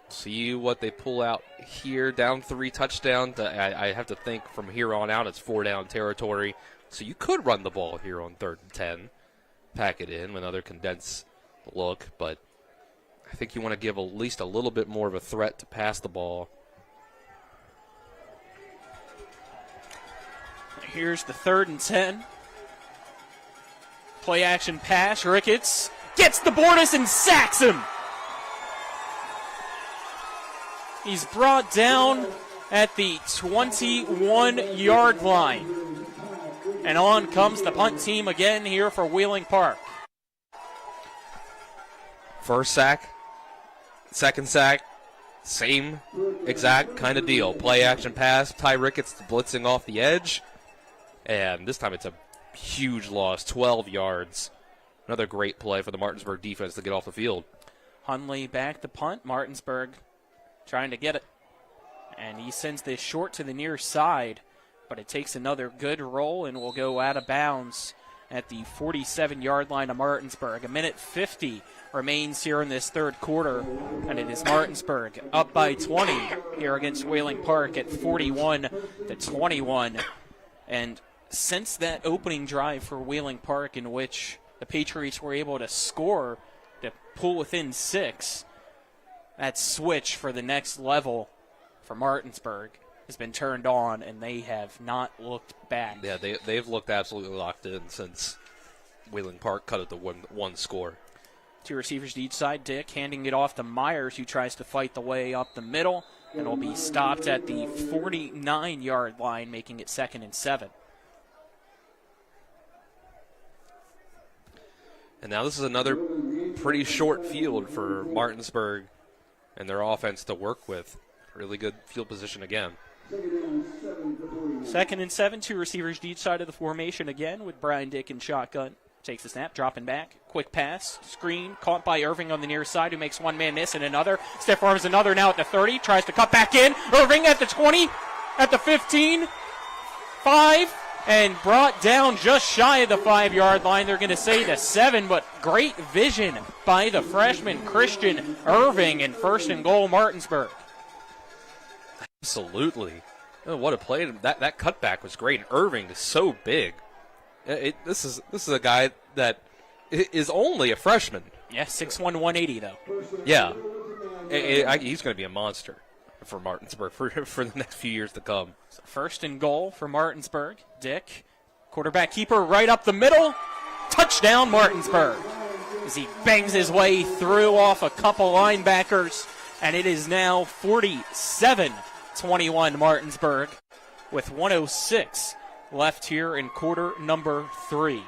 See what they pull out here. Down 3 touchdown. I have to think from here on out it's 4-down territory. So you could run the ball here on 3rd and 10. Pack it in with another condensed look. But I think you want to give at least a little bit more of a threat to pass the ball. Here's the 3rd and 10. Play action pass. Ricketts gets the Bordas and sacks him. He's brought down at the 21-yard line. And on comes the punt team again here for Wheeling Park. First sack, second sack, same exact kind of deal. Play action pass, Ty Ricketts blitzing off the edge. And this time it's a huge loss, 12 yards. Another great play for the Martinsburg defense to get off the field. Hundley back to punt. Martinsburg trying to get it. And he sends this short to the near side, but it takes another good roll and will go out of bounds at the 47-yard line of Martinsburg. 1:50 remains here in this 3rd quarter, and it is Martinsburg up by 20 here against Wheeling Park at 41-21. And since that opening drive for Wheeling Park, in which the Patriots were able to score to pull within 6, that switch for the next level for Martinsburg has been turned on, and they have not looked back. Yeah, they've looked absolutely locked in since Wheeling Park cut it to one score. 2 receivers to each side. Dick handing it off to Myers, who tries to fight the way up the middle, and will be stopped at the 49-yard line, making it 2nd and 7. And now this is another pretty short field for Martinsburg and their offense to work with. Really good field position again. 2nd and 7, 2 receivers to each side of the formation again with Brian Dick in shotgun. Takes the snap, dropping back. Quick pass, screen, caught by Irving on the near side, who makes one man miss and another. Stiff arms another now at the 30, tries to cut back in. Irving at the 20, at the 15, 5, and brought down just shy of the 5-yard line. They're going to say the 7, but great vision by the freshman Christian Irving, and 1st and goal Martinsburg. Absolutely. Oh, what a play. That cutback was great. Irving is so big. This is a guy that is only a freshman. Yeah, 6'1", 180 though. Yeah, he's going to be a monster for Martinsburg for the next few years to come. So first and goal for Martinsburg. Dick, quarterback keeper, right up the middle. Touchdown, Martinsburg. As he bangs his way through off a couple linebackers, and it is now 47-21 Martinsburg with 1:06 left here in quarter number 3.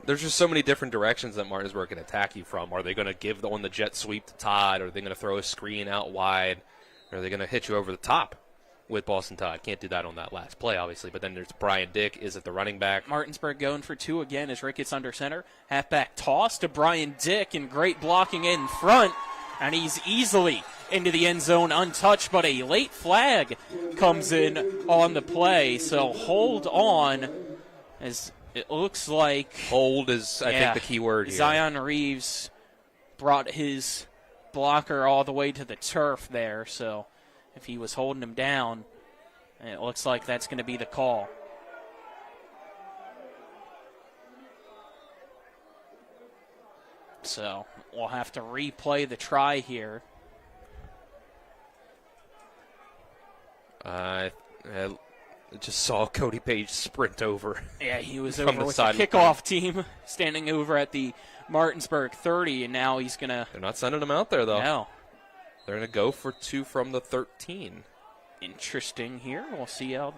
There's just so many different directions that Martinsburg can attack you from. Are they going to give the jet sweep to Todd? Are they going to throw a screen out wide? Or are they going to hit you over the top with Boston Todd? Can't do that on that last play, obviously. But then there's Brian Dick is at the running back. Martinsburg going for 2 again as Rick gets under center. Halfback toss to Brian Dick, and great blocking in front. And he's easily into the end zone untouched, but a late flag comes in on the play. So hold on, as it looks like hold is, I think, the key word here. Zion Reeves brought his blocker all the way to the turf there, so if he was holding him down, it looks like that's going to be the call. So we'll have to replay the try here. I just saw Cody Page sprint over. Yeah, he was over with the kickoff team, standing over at the Martinsburg 30, and now he's going to... They're not sending him out there, though. No. They're going to go for 2 from the 13. Interesting here. We'll see how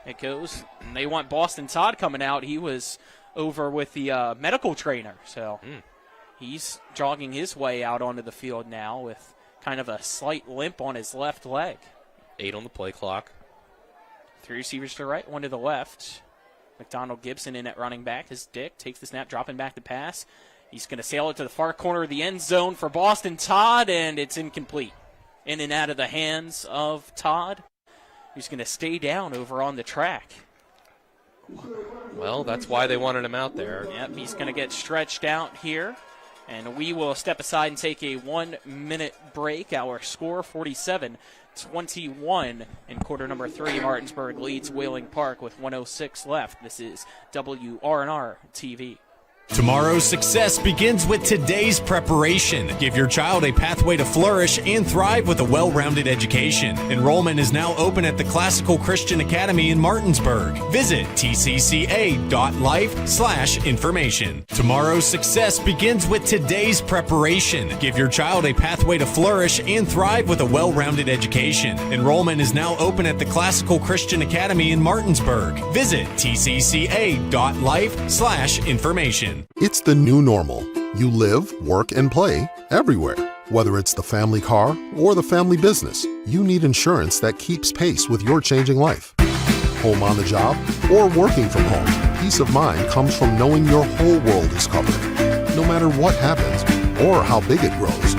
it goes. And they want Boston Todd coming out. He was over with the medical trainer, so he's jogging his way out onto the field now with kind of a slight limp on his left leg. 8 on the play clock. 3 receivers to the right, 1 to the left. McDonald Gibson in at running back. His Dick takes the snap, dropping back the pass. He's going to sail it to the far corner of the end zone for Boston Todd, and it's incomplete. In and out of the hands of Todd, who's going to stay down over on the track. Well, that's why they wanted him out there. Yep, he's going to get stretched out here. And we will step aside and take a 1-minute break. Our score, 47-21 in quarter number 3. Martinsburg leads Wheeling Park with 1:06 left. This is WRNR TV. Tomorrow's success begins with today's preparation. Give your child a pathway to flourish and thrive with a well-rounded education. Enrollment is now open at the Classical Christian Academy in Martinsburg. Visit tcca.life/information. Tomorrow's success begins with today's preparation. Give your child a pathway to flourish and thrive with a well-rounded education. Enrollment is now open at the Classical Christian Academy in Martinsburg. Visit tcca.life/information. It's the new normal. You live, work, and play everywhere. Whether it's the family car or the family business, you need insurance that keeps pace with your changing life. Home on the job or working from home, peace of mind comes from knowing your whole world is covered. No matter what happens or how big it grows,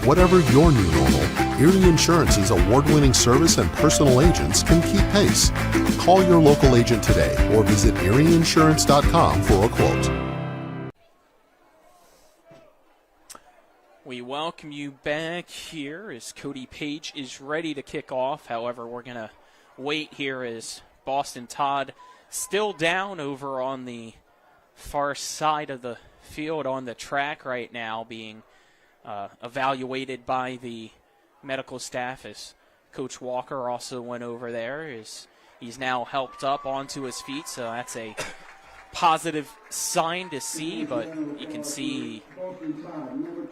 whatever your new normal, Erie Insurance's award-winning service and personal agents can keep pace. Call your local agent today or visit erieinsurance.com for a quote. We welcome you back here as Cody Page is ready to kick off. However, we're going to wait here as Boston Todd still down over on the far side of the field on the track right now, being evaluated by the medical staff, as Coach Walker also went over there. He's now helped up onto his feet, so that's a positive sign to see, but you can see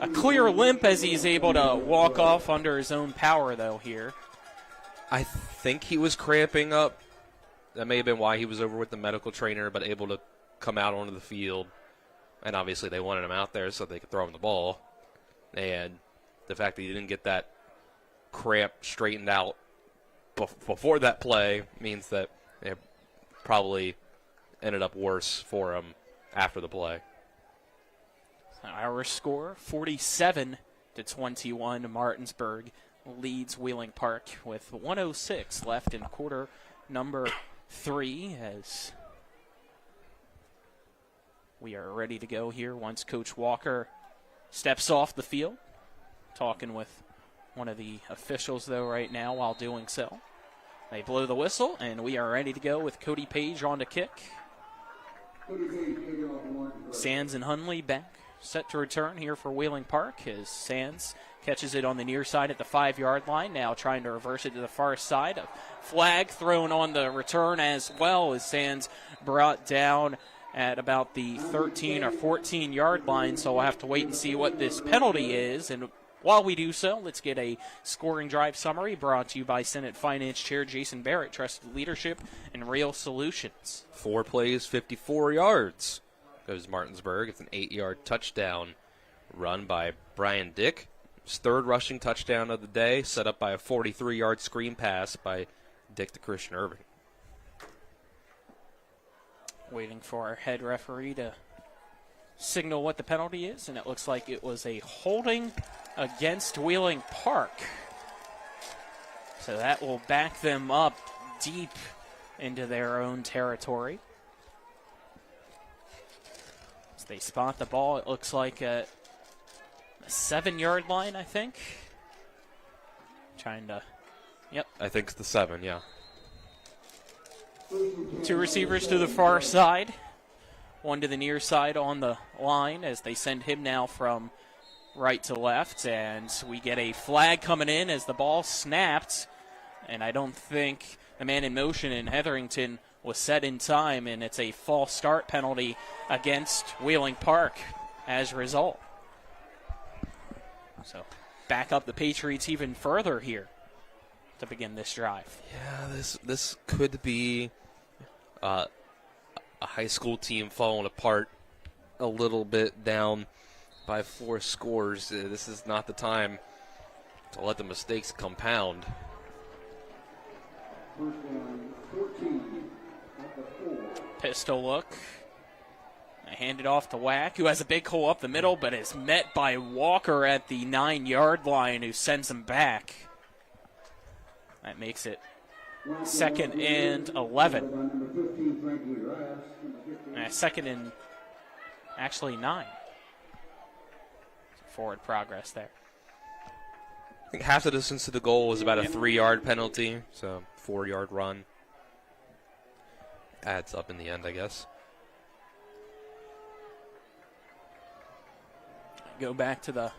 a clear limp as he's able to walk off under his own power, though, here. I think he was cramping up. That may have been why he was over with the medical trainer, but able to come out onto the field. And obviously they wanted him out there so they could throw him the ball. And the fact that he didn't get that cramp straightened out before that play means that it probably ended up worse for him after the play. Our score, 47-21. Martinsburg leads Wheeling Park with 1:06 left in quarter number 3, as we are ready to go here once Coach Walker steps off the field. Talking with one of the officials, though, right now while doing so. They blow the whistle, and we are ready to go with Cody Page on to kick. Sands and Hunley back, set to return here for Wheeling Park as Sands catches it on the near side at the 5-yard line, now trying to reverse it to the far side. A flag thrown on the return as well as Sands brought down at about the 13 or 14-yard line, so we'll have to wait and see what this penalty is. And while we do so, let's get a scoring drive summary brought to you by Senate Finance Chair Jason Barrett, trusted leadership and real solutions. 4 plays, 54 yards goes Martinsburg. It's an 8-yard touchdown run by Brian Dick. His 3rd rushing touchdown of the day, set up by a 43-yard screen pass by Dick to Christian Irving. Waiting for our head referee to signal what the penalty is, and it looks like it was a holding against Wheeling Park. So that will back them up deep into their own territory. As they spot the ball, it looks like a 7-yard line, I think. Trying to, yep. I think it's the 7, yeah. 2 receivers to the far side. 1 to the near side on the line as they send him now from right to left. And we get a flag coming in as the ball snapped. And I don't think the man in motion in Hetherington was set in time. And it's a false start penalty against Wheeling Park as a result. So back up the Patriots even further here to begin this drive. Yeah, this could be a high school team falling apart a little bit down by 4 scores. This is not the time to let the mistakes compound. Pistol look. I hand it off to Wack, who has a big hole up the middle, but is met by Walker at the 9-yard line, who sends him back. That makes it 2nd and 11. Second and actually 9. Forward progress there. I think half the distance to the goal was about a 3-yard penalty, so 4-yard run. Adds up in the end, I guess. Go back to the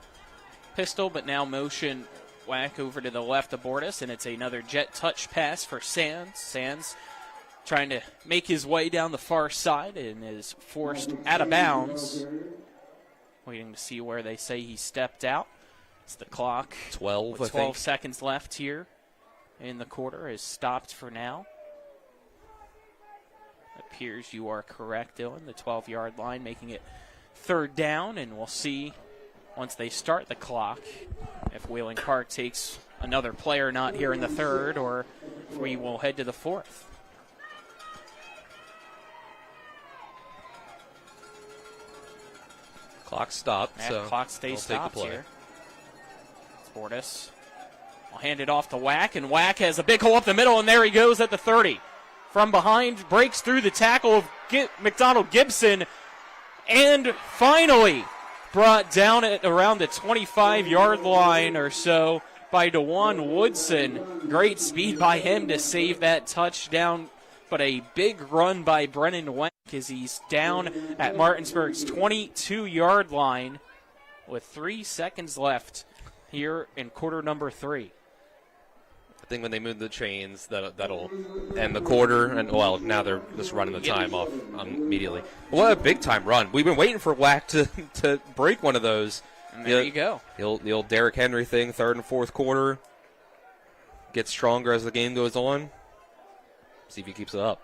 pistol, but now motion Whack over to the left of Bordas, and it's another jet touch pass for Sands. Sands trying to make his way down the far side and is forced out of bounds. Waiting to see where they say he stepped out. It's the clock. 12, with 12 seconds left here in the quarter is stopped for now. Appears you are correct, Dylan. The 12-yard line, making it 3rd down, and we'll see once they start the clock if Wheeling Park takes another play or not here in the 3rd, or if we will head to the 4th. Clock stopped, so clock stays stopped here. It's Bordas. I'll hand it off to Wack, and Wack has a big hole up the middle, and there he goes at the 30. From behind, breaks through the tackle of McDonald Gibson, and finally brought down at around the 25-yard line or so by DeJuan Woodson. Great speed by him to save that touchdown, but a big run by Brennan Wenck as he's down at Martinsburg's 22-yard line with 3 seconds left here in quarter number 3. I think when they move the chains, that'll end the quarter. And, well, now they're just running the time off immediately. What a big-time run. We've been waiting for Wack to break one of those. And there you go. The old Derrick Henry thing, 3rd and 4th quarter. Gets stronger as the game goes on. See if he keeps it up.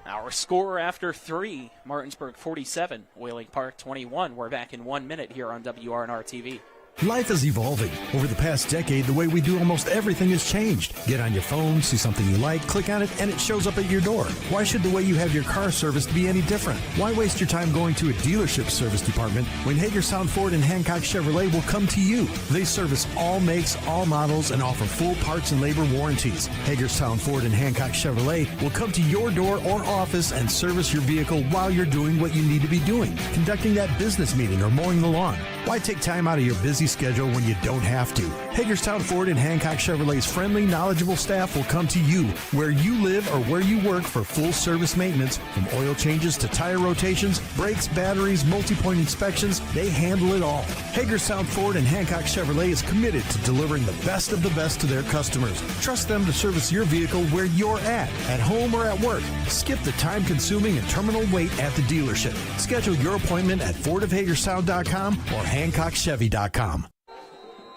Our score after 3, Martinsburg 47, Wheeling Park 21. We're back in 1 minute here on WRNR TV. Life is evolving. Over the past decade, the way we do almost everything has changed. Get on your phone, see something you like, click on it, and it shows up at your door. Why should the way you have your car serviced be any different? Why waste your time going to a dealership service department when Hagerstown Ford and Hancock Chevrolet will come to you? They service all makes, all models, and offer full parts and labor warranties. Hagerstown Ford and Hancock Chevrolet will come to your door or office and service your vehicle while you're doing what you need to be doing, conducting that business meeting or mowing the lawn. Why take time out of your busy busy schedule when you don't have to. Hagerstown Ford and Hancock Chevrolet's friendly, knowledgeable staff will come to you where you live or where you work for full service maintenance, from oil changes to tire rotations, brakes, batteries, multi-point inspections. They handle it all. Hagerstown Ford and Hancock Chevrolet is committed to delivering the best of the best to their customers. Trust them to service your vehicle where you're at home or at work. Skip the time-consuming and terminal wait at the dealership. Schedule your appointment at fordofhagerstown.com or hancockchevy.com.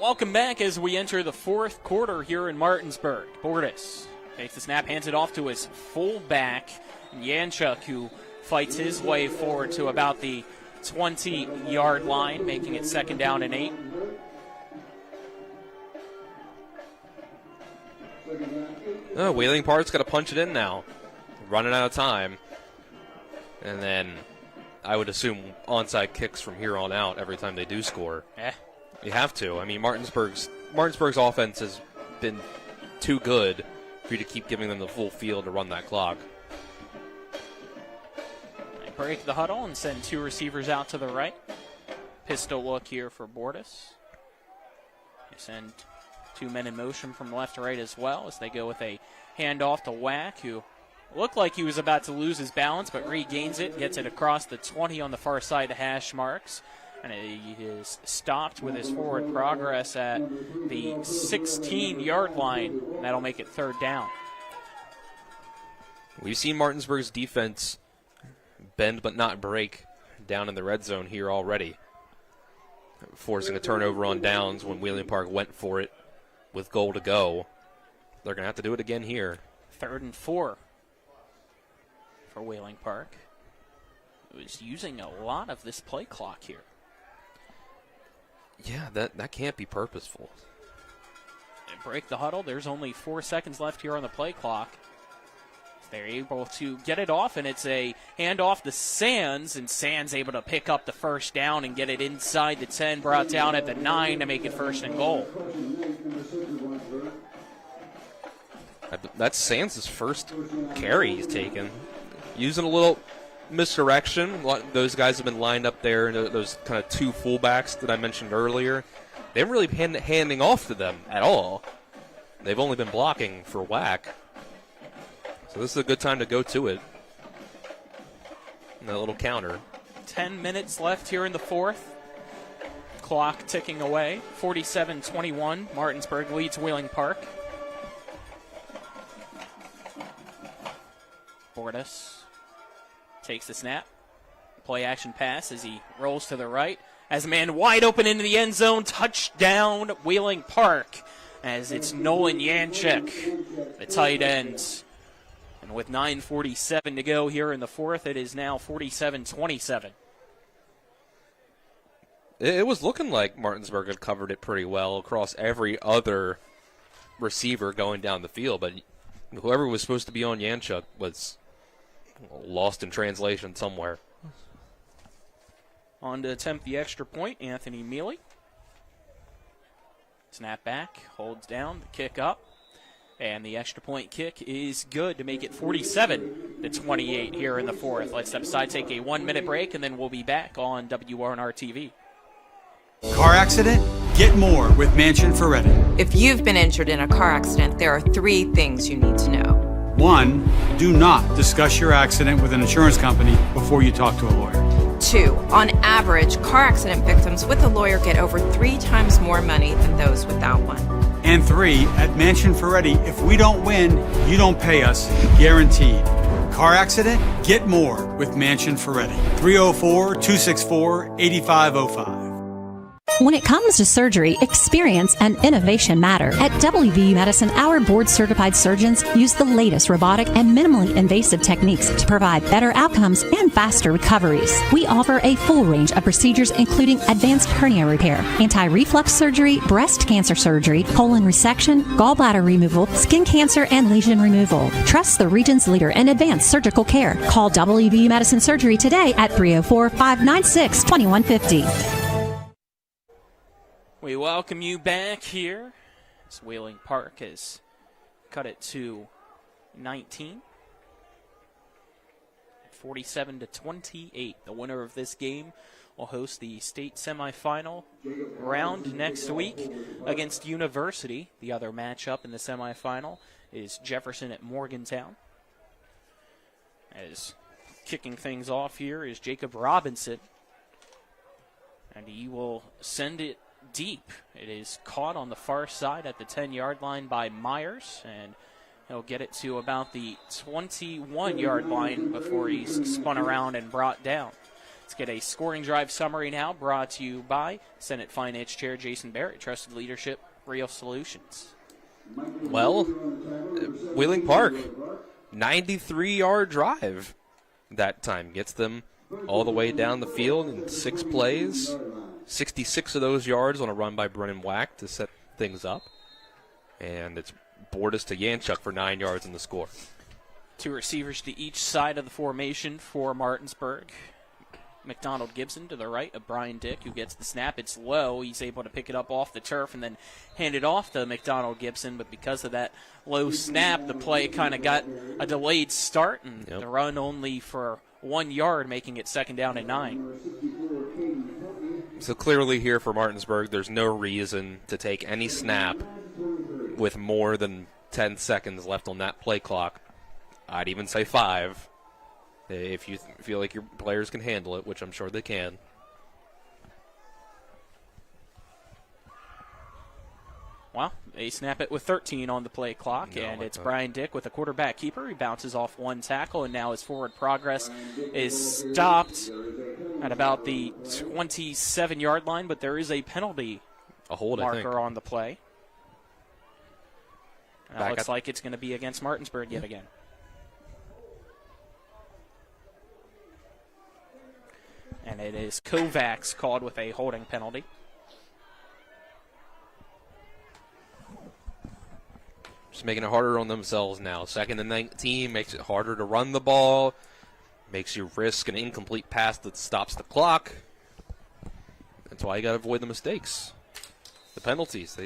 Welcome back as we enter the fourth quarter here in Martinsburg. Bordas takes the snap, hands it off to his fullback, Yanchuk, who fights his way forward to about the 20-yard line, making it 2nd down and 8. Wheeling Park's got to punch it in now. Running out of time. And then I would assume onside kicks from here on out every time they do score. You have to. I mean, Martinsburg's offense has been too good for you to keep giving them the full field to run that clock. They break the huddle and send 2 receivers out to the right. Pistol look here for Bordas. They send 2 men in motion from left to right as well as they go with a handoff to Wack, who looked like he was about to lose his balance, but regains it, gets it across the 20 on the far side, the hash marks, and he is stopped with his forward progress at the 16-yard line, and that'll make it 3rd down. We've seen Martinsburg's defense bend but not break down in the red zone here already, forcing a turnover on downs when Wheeling Park went for it with goal to go. They're going to have to do it again here. 3rd and 4 for Wheeling Park. It was using a lot of this play clock here. Yeah, that can't be purposeful. They break the huddle. There's only 4 seconds left here on the play clock. They're able to get it off, and it's a handoff to Sands, and Sands able to pick up the 1st down and get it inside the 10, brought down at the 9 to make it 1st and goal. That's Sands' first carry he's taken. Using a little misdirection. Those guys have been lined up there, those kind of 2 fullbacks that I mentioned earlier. They haven't really been handing off to them at all. They've only been blocking for Wack. So this is a good time to go to it. And a little counter. 10 minutes left here in the 4th. Clock ticking away. 47-21. Martinsburg leads Wheeling Park. Bordas takes the snap. Play action pass as he rolls to the right. As a man wide open into the end zone. Touchdown, Wheeling Park. As it's Nolan Yanchuk, the tight end. And with 9:47 to go here in the 4th, it is now 47-27. It was looking like Martinsburg had covered it pretty well across every other receiver going down the field, but whoever was supposed to be on Yanchuk was lost in translation somewhere. On to attempt the extra point, Anthony Mealy. Snap back, holds down, the kick up. And the extra point kick is good to make it 47-28 here in the 4th. Let's step aside, take a 1-minute break, and then we'll be back on WRNR TV. Car accident? Get more with Mansion Ferretti. If you've been injured in a car accident, there are 3 things you need to know. 1, do not discuss your accident with an insurance company before you talk to a lawyer. 2, on average, car accident victims with a lawyer get over 3 times more money than those without one. And 3, at Mansion Ferretti, if we don't win, you don't pay us, guaranteed. Car accident? Get more with Mansion Ferretti. 304-264-8505. When it comes to surgery, experience and innovation matter. At WVU Medicine, our board-certified surgeons use the latest robotic and minimally invasive techniques to provide better outcomes and faster recoveries. We offer a full range of procedures including advanced hernia repair, anti-reflux surgery, breast cancer surgery, colon resection, gallbladder removal, skin cancer, and lesion removal. Trust the region's leader in advanced surgical care. Call WVU Medicine Surgery today at 304-596-2150. We welcome you back here as Wheeling Park has cut it to 19. 47-28. The winner of this game will host the state semifinal round next week against University. The other matchup in the semifinal is Jefferson at Morgantown. As kicking things off here is Jacob Robinson, and he will send it deep. It is caught on the far side at the 10-yard line by Myers, and he'll get it to about the 21-yard line before he's spun around and brought down. Let's get a scoring drive summary now, brought to you by Senate Finance Chair Jason Barrett, Trusted Leadership, Real Solutions. Well, Wheeling Park, 93-yard drive that time. Gets them all the way down the field in 6 plays. 66 of those yards on a run by Brennan Wack to set things up. And it's Bordas to Yanchuk for 9 yards in the score. 2 receivers to each side of the formation for Martinsburg. McDonald Gibson to the right of Brian Dick, who gets the snap. It's low. He's able to pick it up off the turf and then hand it off to McDonald Gibson. But because of that low snap, the play kind of got a delayed start, and the run only for 1 yard, making it 2nd down and 9. So clearly here for Martinsburg, there's no reason to take any snap with more than 10 seconds left on that play clock. I'd even say 5. If you feel like your players can handle it, which I'm sure they can. Well, they snap it with 13 on the play clock, and it's Brian Dick with a quarterback keeper. He bounces off 1 tackle, and now his forward progress is stopped at about the 27-yard line, but there is a penalty marker on the play. It looks like it's going to be against Martinsburg yet again. And it is Kovacs called with a holding penalty. Just making it harder on themselves now. 2nd and 19 makes it harder to run the ball. Makes you risk an incomplete pass that stops the clock. That's why you got to avoid the mistakes. The penalties.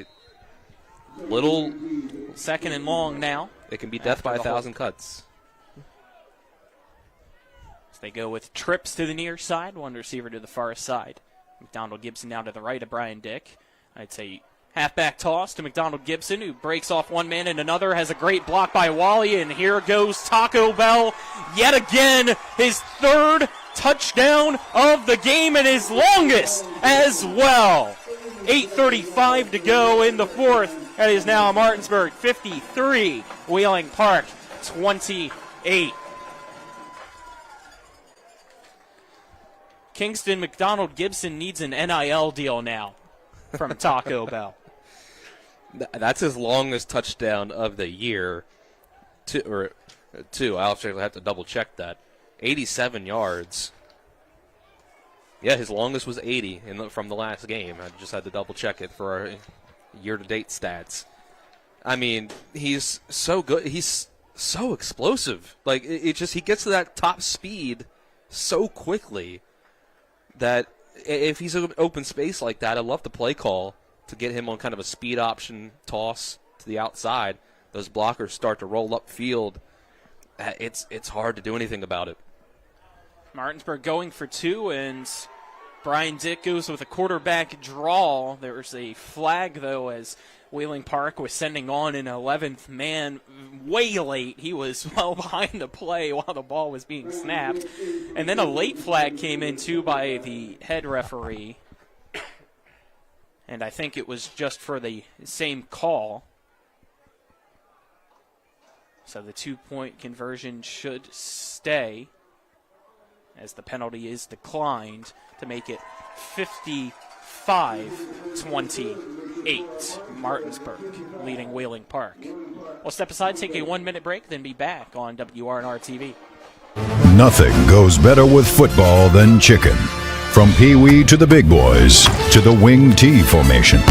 Little 2nd and long now. It can be death by 1,000 cuts. So they go with trips to the near side, 1 receiver to the far side. McDonald Gibson down to the right of Brian Dick. I'd say halfback toss to McDonald Gibson, who breaks off 1 man and another, has a great block by Wally, and here goes Taco Bell yet again, his 3rd touchdown of the game and his longest as well. 8:35 to go in the 4th. That is now Martinsburg 53, Wheeling Park 28. Kingston McDonald Gibson needs an NIL deal now from Taco Bell. That's his longest touchdown of the year. I'll actually have to double check that. 87 yards. Yeah, his longest was 80 from the last game. I just had to double check it for our year-to-date stats. I mean, he's so good. He's so explosive. Like, he gets to that top speed so quickly that if he's in open space like that, I love the play call to get him on kind of a speed option toss to the outside. Those blockers start to roll up field. It's hard to do anything about it. Martinsburg going for 2, and Brian Dick goes with a quarterback draw. There was a flag, though, as Wheeling Park was sending on an 11th man way late. He was well behind the play while the ball was being snapped. And then a late flag came in, too, by the head referee. And I think it was just for the same call. So the 2-point conversion should stay, as the penalty is declined, to make it 55-28. Martinsburg leading Wheeling Park. We'll step aside, take a 1-minute break, then be back on WRNR TV. Nothing goes better with football than chicken. From Pee Wee to the big boys to the wing T formation.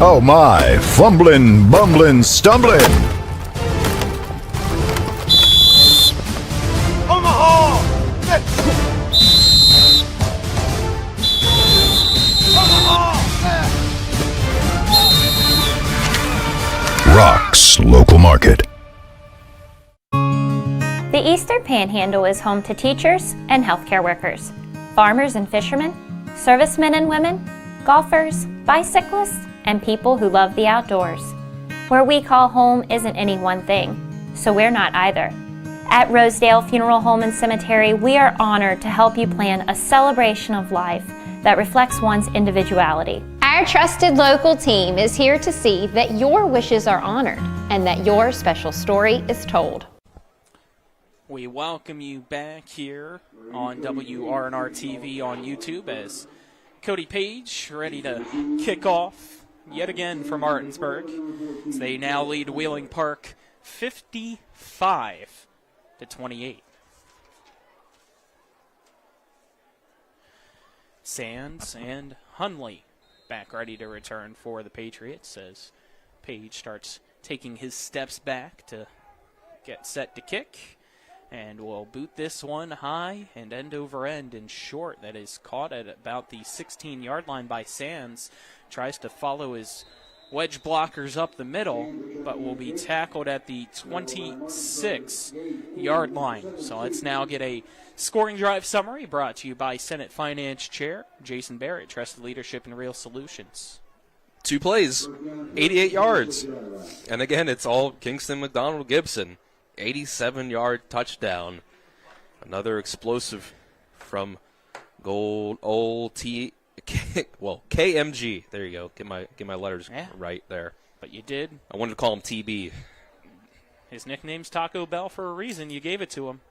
Oh my, fumbling, bumbling, stumbling. Omaha! Rocks Local Market. The The Eastern Panhandle is home to teachers and healthcare workers, farmers and fishermen, servicemen and women, golfers, bicyclists, and people who love the outdoors. Where we call home isn't any one thing, so we're not either. At Rosedale Funeral Home and Cemetery, we are honored to help you plan a celebration of life that reflects one's individuality. Our trusted local team is here to see that your wishes are honored and that your special story is told. We welcome you back here on WRNR TV on YouTube as Cody Page ready to kick off yet again for Martinsburg. As they now lead Wheeling Park 55-28. Sands and Hunley back ready to return for the Patriots as Page starts taking his steps back to get set to kick. And will boot this one high and end over end and short. That is caught at about the 16-yard line by Sands. Tries to follow his wedge blockers up the middle, but will be tackled at the 26-yard line. So let's now get a scoring drive summary brought to you by Senate Finance Chair Jason Barrett, Trusted Leadership and Real Solutions. 2 plays, 88 yards. And again, it's all Kingston McDonald Gibson. 87-yard touchdown. Another explosive from KMG. There you go. Get my letters right there. But you did. I wanted to call him TB. His nickname's Taco Bell for a reason. You gave it to him.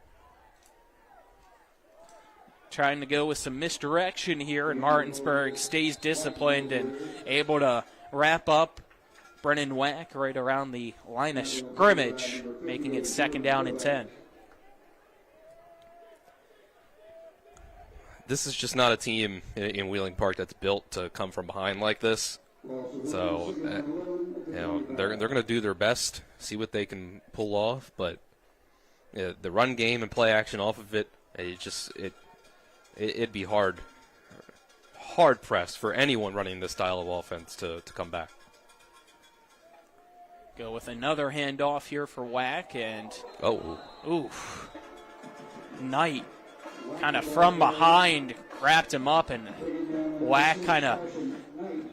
Trying to go with some misdirection here, and Martinsburg stays disciplined and able to wrap up Brennan Wack right around the line of scrimmage, making it 2nd down and 10. This is just not a team in Wheeling Park that's built to come from behind like this. So, they're going to do their best, see what they can pull off. But the run game and play action off of it, it'd be hard pressed for anyone running this style of offense to come back. Go with another handoff here for Wack, and Knight kind of from behind wrapped him up, and Wack kind of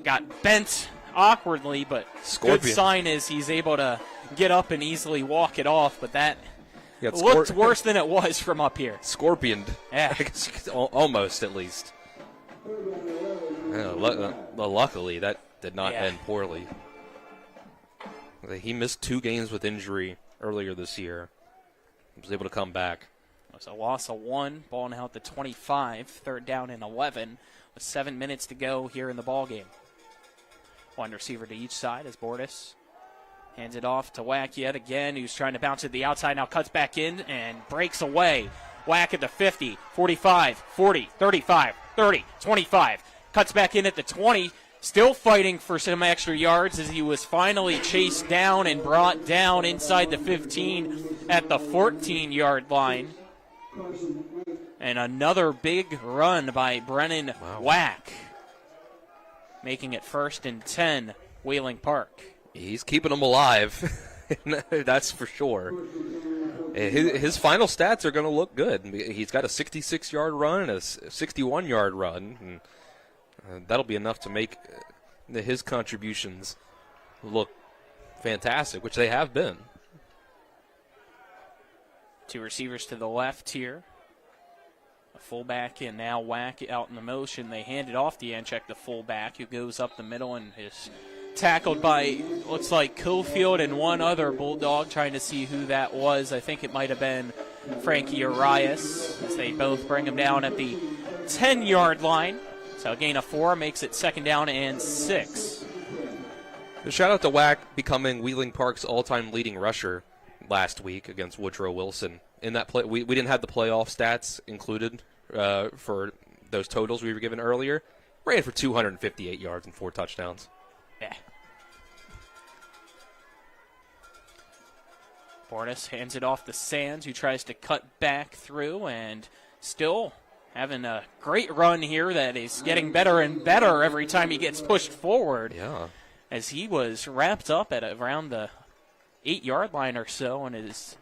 got bent awkwardly, but good sign is he's able to get up and easily walk it off, but that looked worse than it was from up here. Scorpioned. Yeah. Almost, at least. Luckily, that did not end poorly. He missed 2 games with injury earlier this year. He was able to come back. It was a loss of 1, ball now at the 25, 3rd down and 11, with 7 minutes to go here in the ballgame. One receiver to each side as Bordas hands it off to Wack yet again, who's trying to bounce it to the outside, now cuts back in and breaks away. Wack at the 50, 45, 40, 35, 30, 25, cuts back in at the 20, still fighting for some extra yards as he was finally chased down and brought down inside the 15 at the 14-yard line. And another big run by Brennan Wack, making it 1st and 10, Wheeling Park. He's keeping them alive, that's for sure. His final stats are going to look good. He's got a 66-yard run and a 61-yard run, and that'll be enough to make his contributions look fantastic, which they have been. 2 receivers to the left here. A fullback and now Wack out in the motion. They hand it off the end check, the fullback, who goes up the middle and is tackled by, looks like Cofield and one other Bulldog, trying to see who that was. I think it might have been Frankie Arias, as they both bring him down at the 10-yard line. So a gain of 4 makes it 2nd down and 6. A shout out to Wack becoming Wheeling Park's all-time leading rusher last week against Woodrow Wilson. In that play, we didn't have the playoff stats included for those totals we were given earlier. Ran for 258 yards and 4 touchdowns. Yeah. Bordas hands it off to Sands, who tries to cut back through, and still having a great run here that is getting better and better every time he gets pushed forward. Yeah. As he was wrapped up at around the 8-yard line or so and is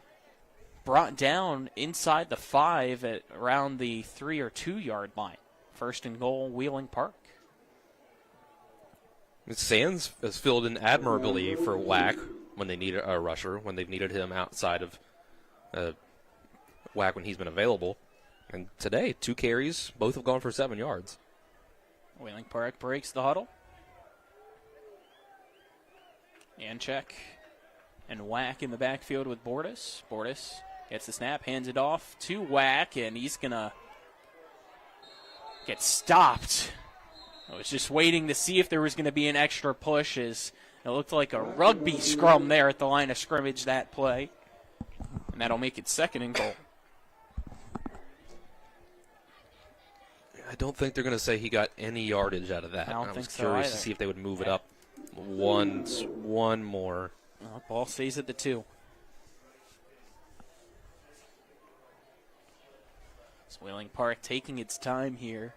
brought down inside the 5 at around the 3 or 2 yard line. First and goal, Wheeling Park. Sands has filled in admirably for WAC when they needed a rusher, when they've needed him outside of WAC when he's been available. And today, 2 carries, both have gone for 7 yards. Wheeling Park breaks the huddle. Anchek and WAC in the backfield with Bordas. Bordas gets the snap, hands it off to WAC, and he's going to get stopped. I was just waiting to see if there was going to be an extra push, as it looked like a rugby scrum there at the line of scrimmage that play. And that'll make it second and goal. I don't think they're going to say he got any yardage out of that. I was curious either. to see if they would move it up one more. Well, ball stays at the 2. So Wheeling Park taking its time here.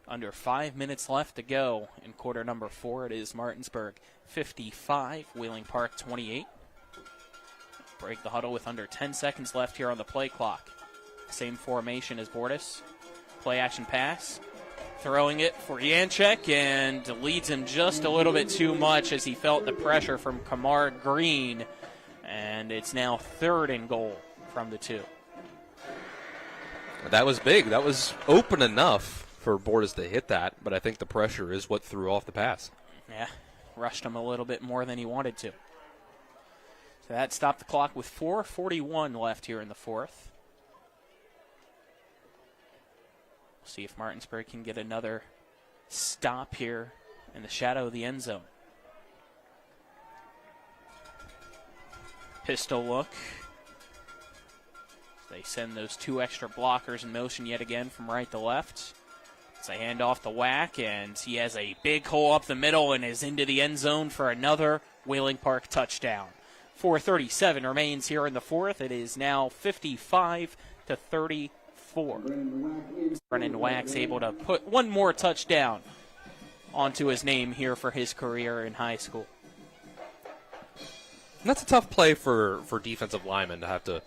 Under 5 minutes left to go in quarter number 4. It is Martinsburg 55, Wheeling Park 28. Break the huddle with under 10 seconds left here on the play clock. Same formation as Bordas. Play action pass. Throwing it for Yanchek, and leads him just a little bit too much as he felt the pressure from Kamar Green. And it's now third and goal from the 2. That was big. That was open enough for Bordas to hit that, but I think the pressure is what threw off the pass. Yeah, rushed him a little bit more than he wanted to. So that stopped the clock with 4:41 left here in the 4th. We'll see if Martinsburg can get another stop here in the shadow of the end zone. Pistol look. They send those 2 extra blockers in motion yet again from right to left. It's a handoff to WAC, and he has a big hole up the middle and is into the end zone for another Wheeling Park touchdown. 4:37 remains here in the 4th. It is now 55-34. Brennan WAC's able to put one more touchdown onto his name here for his career in high school. And that's a tough play for defensive linemen to have to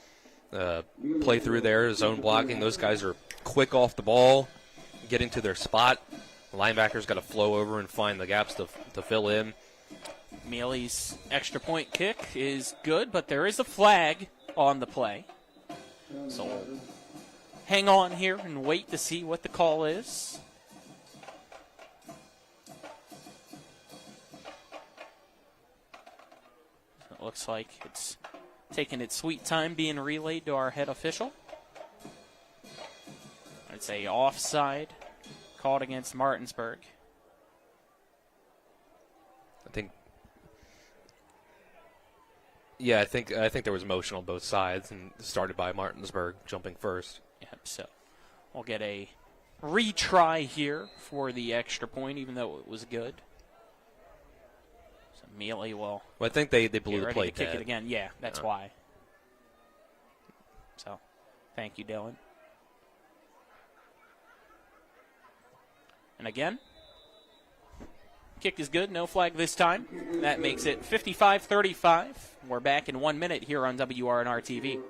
play through there, zone blocking. Those guys are quick off the ball, getting to their spot. The linebacker's got to flow over and find the gaps to fill in. Mealy's extra point kick is good, but there is a flag on the play. So we'll hang on here and wait to see what the call is. It looks like it's taking its sweet time being relayed to our head official. It's a offside called against Martinsburg. I think there was motion on both sides, and started by Martinsburg jumping first. Yep, so we'll get a retry here for the extra point, even though it was good. So Mealy will. Well, I think they blew the play to kick it again. Yeah, that's why. So, thank you, Dylan. And again, kick is good. No flag this time. That makes it 55-35. We're back in 1 minute here on WRNR TV.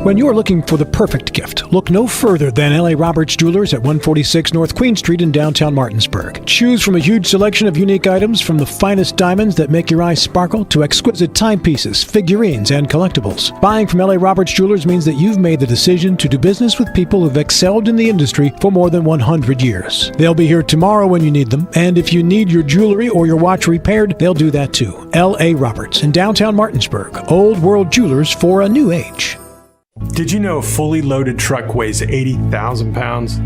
When you're looking for the perfect gift, look no further than L.A. Roberts Jewelers at 146 North Queen Street in downtown Martinsburg. Choose from a huge selection of unique items, from the finest diamonds that make your eyes sparkle to exquisite timepieces, figurines, and collectibles. Buying from L.A. Roberts Jewelers means that you've made the decision to do business with people who've excelled in the industry for more than 100 years. They'll be here tomorrow when you need them, and if you need your jewelry or your watch repaired, they'll do that too. L.A. Roberts in downtown Martinsburg. Old World Jewelers for a new age. Did you know a fully loaded truck weighs 80,000 pounds?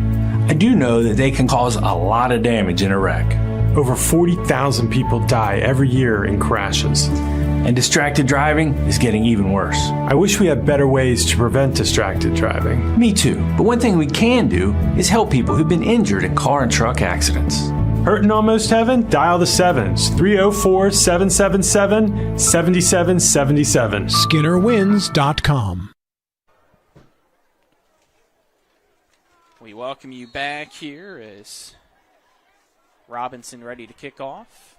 I do know that they can cause a lot of damage in a wreck. Over 40,000 people die every year in crashes. And distracted driving is getting even worse. I wish we had better ways to prevent distracted driving. Me too. But one thing we can do is help people who've been injured in car and truck accidents. Hurting almost heaven? Dial the 7s. 304-777-7777. SkinnerWins.com. We welcome you back here as Robinson ready to kick off.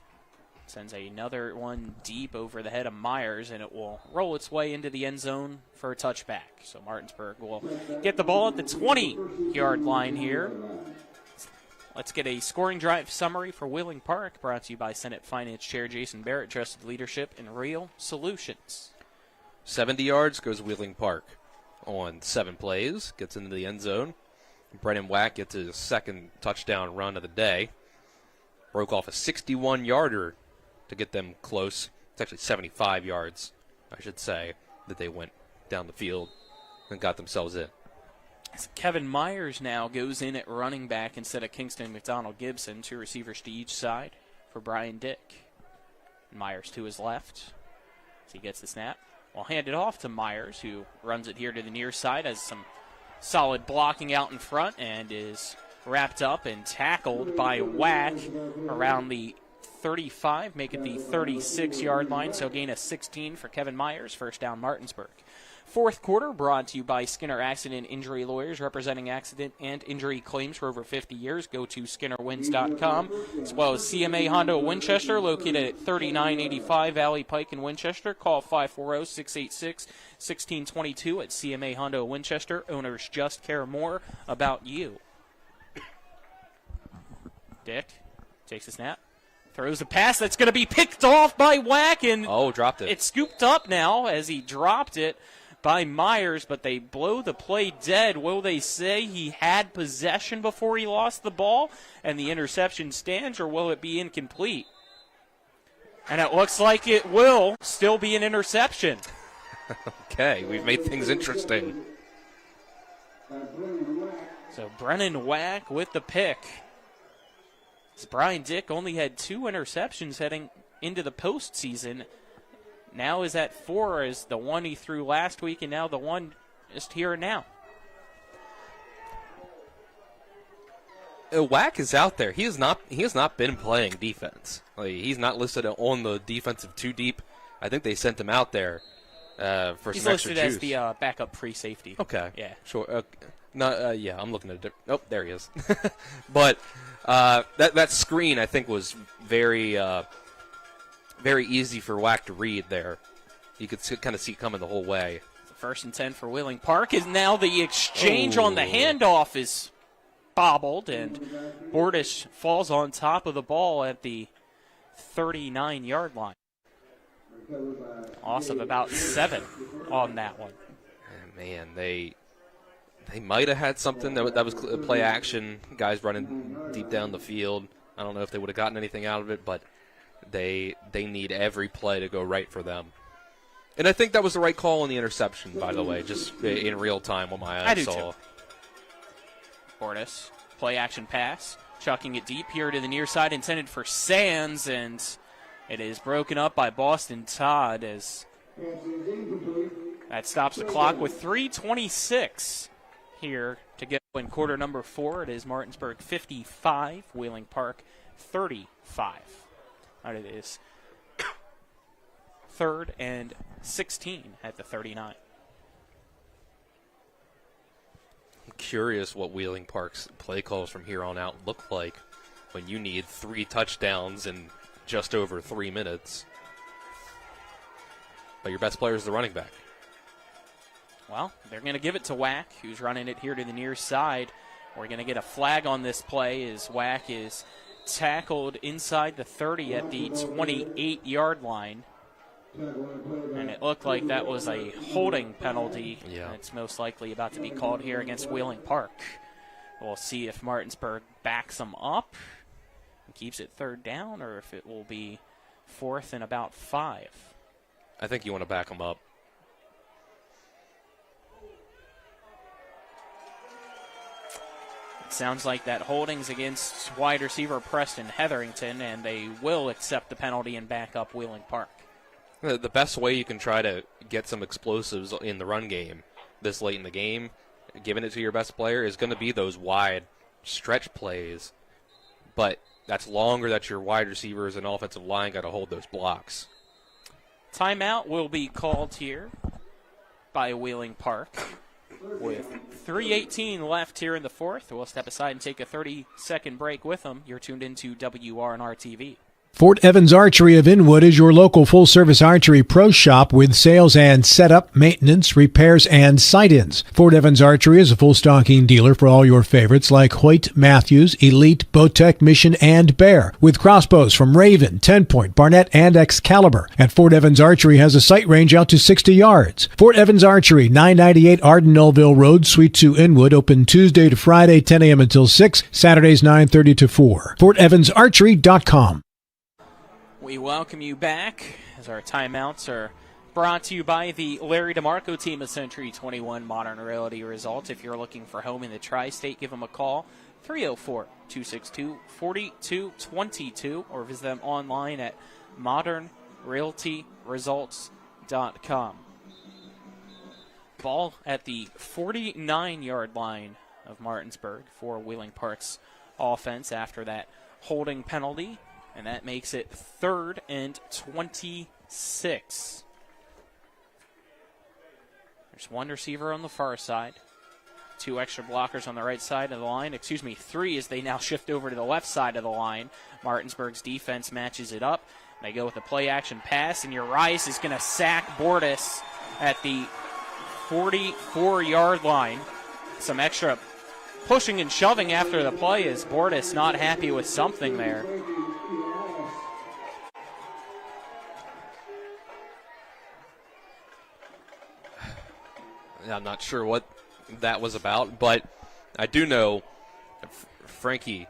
Sends another one deep over the head of Myers, and it will roll its way into the end zone for a touchback. So Martinsburg will get the ball at the 20-yard line here. Let's get a scoring drive summary for Wheeling Park, brought to you by Senate Finance Chair Jason Barrett, trusted leadership and real solutions. 70 yards goes Wheeling Park on 7 plays, gets into the end zone. Brennan Wack gets his second touchdown run of the day. Broke off a 61-yarder to get them close. It's actually 75 yards, I should say, that they went down the field and got themselves in. Kevin Myers now goes in at running back instead of Kingston McDonald Gibson. 2 receivers to each side for Brian Dick. Myers to his left as he gets the snap. We'll hand it off to Myers, who runs it here to the near side, has some solid blocking out in front, and is wrapped up and tackled by Wack around the 35, make it the 36-yard line, so gain of 16 for Kevin Myers, first down Martinsburg. Fourth quarter brought to you by Skinner Accident Injury Lawyers, representing accident and injury claims for over 50 years. Go to SkinnerWins.com, as well as CMA Honda Winchester, located at 3985 Valley Pike in Winchester. Call 540-686-1622 at CMA Honda Winchester. Owners just care more about you. Dick takes a snap. Throws a pass that's going to be picked off by Wack, and dropped it. It's scooped up now as he dropped it by Myers, but they blow the play dead. Will they say he had possession before he lost the ball and the interception stands, or will it be incomplete? And it looks like it will still be an interception. Okay, we've made things interesting. So Brennan Wack with the pick. Brian Dick only had 2 interceptions heading into the postseason. Now is at 4 as the one he threw last week, and now the one just here and now. Wack is out there. He has not been playing defense. He's not listed on the defensive 2 deep. I think they sent him out there for He's some extra listed juice. as the backup free safety. Okay. Yeah. Sure. Yeah, I'm looking at it. Oh, there he is. But that screen, I think, was very easy for Wack to read there. You could kind of see it coming the whole way. First and 10 for Wheeling Park is now the exchange on the handoff is bobbled, and Bordish falls on top of the ball at the 39-yard line. Loss of about 7 on that one. Man, they might have had something that was play action, guys running deep down the field. I don't know if they would have gotten anything out of it, but they need every play to go right for them. And I think that was the right call on the interception, by the way, just in real time what my eyes saw. Bordish, play action pass, chucking it deep here to the near side, intended for Sands, and it is broken up by Boston Todd as that stops the clock with 3:26 here to get in quarter number 4. It is Martinsburg 55, Wheeling Park 35. And it is 3rd and 16 at the 39. I'm curious what Wheeling Park's play calls from here on out look like when you need 3 touchdowns in just over 3 minutes. But your best player is the running back. Well, they're going to give it to Wack, who's running it here to the near side. We're going to get a flag on this play as Wack is tackled inside the 30 at the 28-yard line. And it looked like that was a holding penalty. Yeah. It's most likely about to be called here against Wheeling Park. We'll see if Martinsburg backs them up and keeps it 3rd down, or if it will be 4th and about 5. I think you want to back them up. It sounds like that holding's against wide receiver Preston Hetherington, and they will accept the penalty and back up Wheeling Park. The best way you can try to get some explosives in the run game this late in the game, giving it to your best player, is going to be those wide stretch plays. But that's longer that your wide receivers and offensive line got to hold those blocks. Timeout will be called here by Wheeling Park. With 3:18 left here in the 4th, we'll step aside and take a 30-second break with them. You're tuned into WRNR TV. Fort Evans Archery of Inwood is your local full-service archery pro shop with sales and setup, maintenance, repairs, and sight-ins. Fort Evans Archery is a full stocking dealer for all your favorites like Hoyt, Matthews, Elite, Bowtech, Mission, and Bear, with crossbows from Raven, 10-point, Barnett, and Excalibur. And Fort Evans Archery has a sight range out to 60 yards. Fort Evans Archery, 998 Arden-Nullville Road, Suite 2, Inwood, open Tuesday to Friday, 10 a.m. until 6, Saturdays 9:30 to 4. FortEvansArchery.com. We welcome you back as our timeouts are brought to you by the Larry DeMarco team of Century 21 Modern Realty Results. If you're looking for a home in the tri-state, give them a call, 304-262-4222, or visit them online at modernrealtyresults.com. Ball at the 49-yard line of Martinsburg for Wheeling Park's offense after that holding penalty. And that makes it 3rd and 26. There's one receiver on the far side. 2 extra blockers on the right side of the line. 3 as they now shift over to the left side of the line. Martinsburg's defense matches it up. They go with a play-action pass, and Urias is going to sack Bordas at the 44-yard line. Some extra pushing and shoving after the play as Bordas not happy with something there. I'm not sure what that was about, but I do know Frankie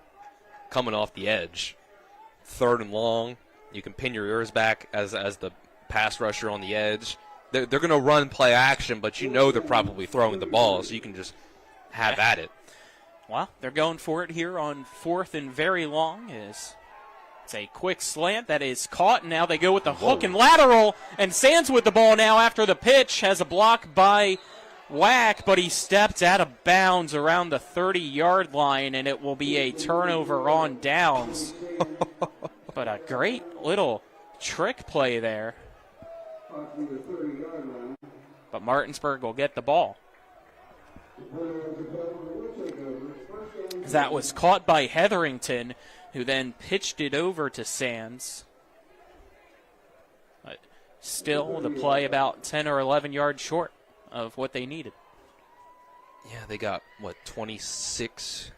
coming off the edge, 3rd and long. You can pin your ears back as the pass rusher on the edge. They're going to run play action, but you know they're probably throwing the ball, so you can just have at it. Well, they're going for it here on 4th and very long. It's a quick slant that is caught, and now they go with the hook and lateral, and Sands with the ball now after the pitch has a block by Whack, but he stepped out of bounds around the 30-yard line, and it will be a turnover on downs. But a great little trick play there. But Martinsburg will get the ball. That was caught by Hetherington, who then pitched it over to Sands. But still, the play about 10 or 11 yards short of what they needed. Yeah, they got, 26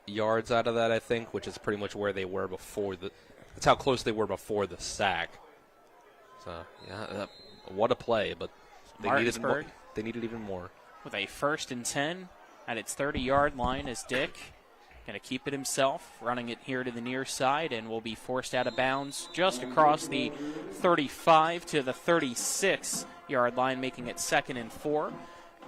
yards out of that, I think, which is pretty much where they were before that's how close they were before the sack. So, yeah, what a play, but they needed even more. With a 1st and 10 at its 30-yard line as Dick going to keep it himself, running it here to the near side, and will be forced out of bounds just across the 35 to the 36-yard line, making it 2nd and 4.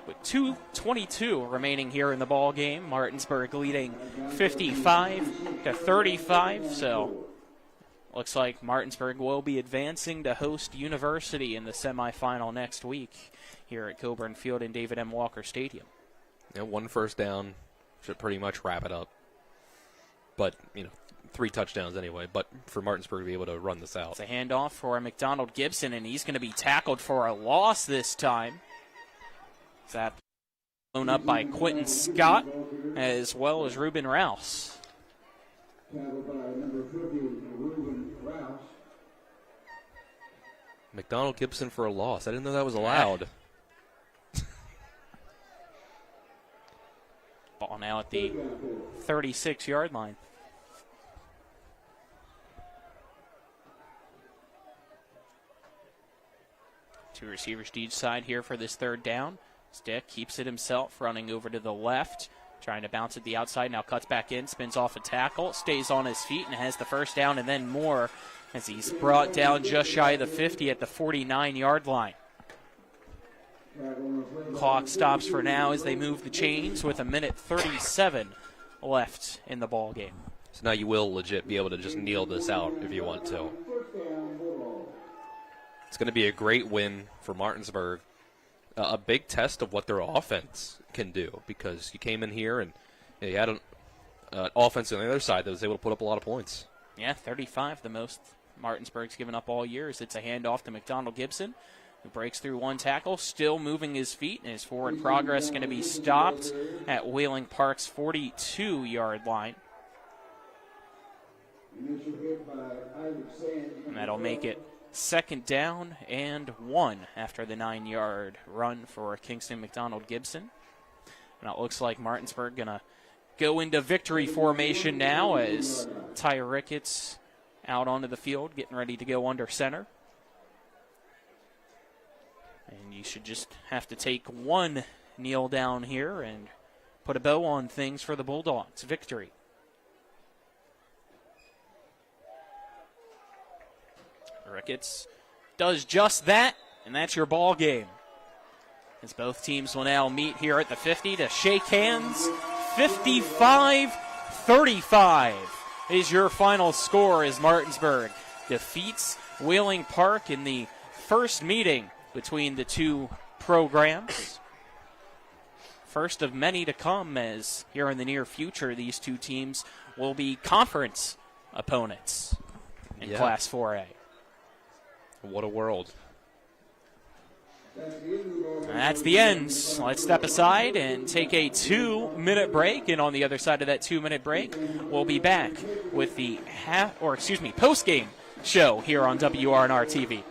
With 2:22 remaining here in the ball game, Martinsburg leading 55 to 35. So looks like Martinsburg will be advancing to host University in the semifinal next week here at Coburn Field in David M. Walker Stadium. Yeah, 1 first down should pretty much wrap it up. But, 3 touchdowns anyway. But for Martinsburg to be able to run this out. It's a handoff for McDonald Gibson, and he's going to be tackled for a loss this time. That blown up by Quentin Scott as well as Ruben Rouse. McDonald Gibson for a loss. I didn't know that was allowed. Ball now at the 36-yard line. Two receivers to each side here for this 3rd down. Stick keeps it himself, running over to the left, trying to bounce at the outside, now cuts back in, spins off a tackle, stays on his feet, and has the 1st down and then more as he's brought down just shy of the 50 at the 49-yard line. Clock stops for now as they move the chains with 1:37 left in the ball game. So now you will legit be able to just kneel this out if you want to. It's going to be a great win for Martinsburg. A big test of what their offense can do, because you came in here and you had an offense on the other side that was able to put up a lot of points. Yeah, 35, the most Martinsburg's given up all year. It's a handoff to McDonald Gibson, who breaks through one tackle, still moving his feet, and his forward progress going to be stopped at Wheeling Park's 42-yard line. Initial hit by Isaac Sands. And that'll make it 2nd down and 1 after the 9-yard run for Kingston McDonald Gibson. And it looks like Martinsburg going to go into victory formation now as Ty Ricketts out onto the field, getting ready to go under center. And you should just have to take one kneel down here and put a bow on things for the Bulldogs. Victory. Ricketts does just that, and that's your ball game. As both teams will now meet here at the 50 to shake hands. 55-35 is your final score as Martinsburg defeats Wheeling Park in the first meeting between the two programs. First of many to come, as here in the near future these two teams will be conference opponents in Class 4A. What a world. That's the end. Let's step aside and take a 2-minute break. And on the other side of that 2-minute break, we'll be back with the post-game show here on WRNR TV.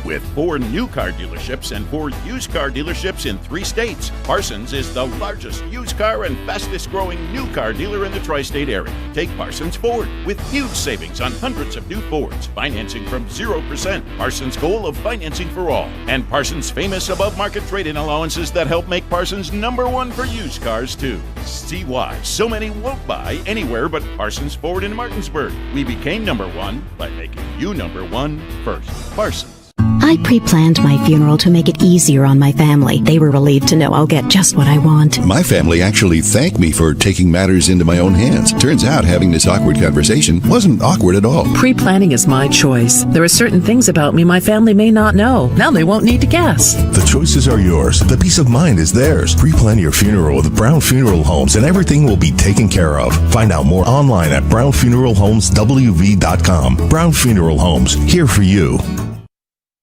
With 4 new car dealerships and 4 used car dealerships in 3 states, Parsons is the largest used car and fastest growing new car dealer in the tri-state area. Take Parsons Ford with huge savings on hundreds of new Fords, financing from 0%, Parsons' goal of financing for all, and Parsons' famous above-market trade-in allowances that help make Parsons #1 for used cars too. See why so many won't buy anywhere but Parsons Ford in Martinsburg. We became #1 by making you #1 first. Parsons. I pre-planned my funeral to make it easier on my family. They were relieved to know I'll get just what I want. My family actually thanked me for taking matters into my own hands. Turns out having this awkward conversation wasn't awkward at all. Pre-planning is my choice. There are certain things about me my family may not know. Now they won't need to guess. The choices are yours. The peace of mind is theirs. Pre-plan your funeral with Brown Funeral Homes and everything will be taken care of. Find out more online at brownfuneralhomeswv.com. Brown Funeral Homes, here for you.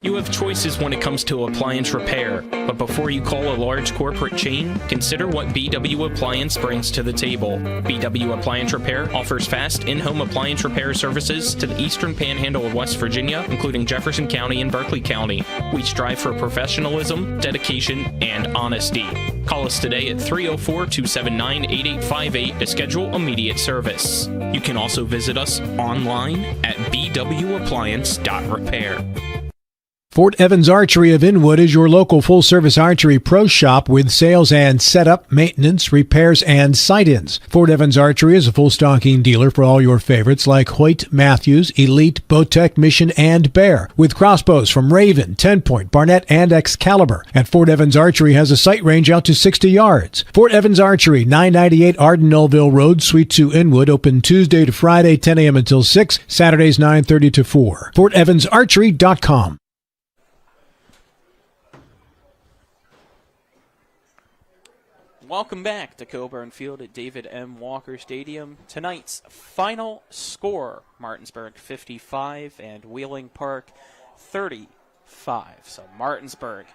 You have choices when it comes to appliance repair, but before you call a large corporate chain, consider what BW Appliance brings to the table. BW Appliance Repair offers fast in-home appliance repair services to the eastern panhandle of West Virginia, including Jefferson County and Berkeley County. We strive for professionalism, dedication, and honesty. Call us today at 304-279-8858 to schedule immediate service. You can also visit us online at bwappliance.repair. Fort Evans Archery of Inwood is your local full-service archery pro shop with sales and setup, maintenance, repairs, and sight-ins. Fort Evans Archery is a full-stocking dealer for all your favorites like Hoyt, Matthews, Elite, Bowtech, Mission, and Bear, with crossbows from Raven, 10-point, Barnett, and Excalibur. And Fort Evans Archery has a sight range out to 60 yards. Fort Evans Archery, 998 Arden-Melville Road, Suite 2, Inwood, open Tuesday to Friday, 10 a.m. until 6, Saturdays 9:30 to 4. FortEvansArchery.com. Welcome back to Coburn Field at David M. Walker Stadium. Tonight's final score, Martinsburg 55 and Wheeling Park 35. So Martinsburg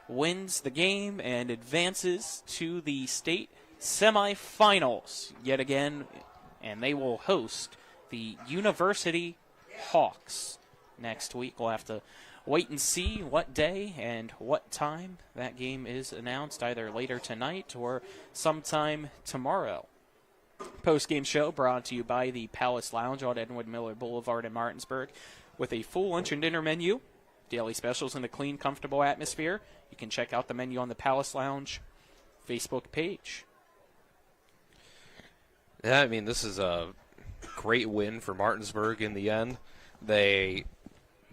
wins the game and advances to the state semifinals yet again, and they will host the University Hawks next week. We'll have to wait and see what day and what time that game is announced, either later tonight or sometime tomorrow. Post-game show brought to you by the Palace Lounge on Edward Miller Boulevard in Martinsburg, with a full lunch and dinner menu, daily specials, and a clean, comfortable atmosphere. You can check out the menu on the Palace Lounge Facebook page. Yeah, I mean, this is a great win for Martinsburg in the end. They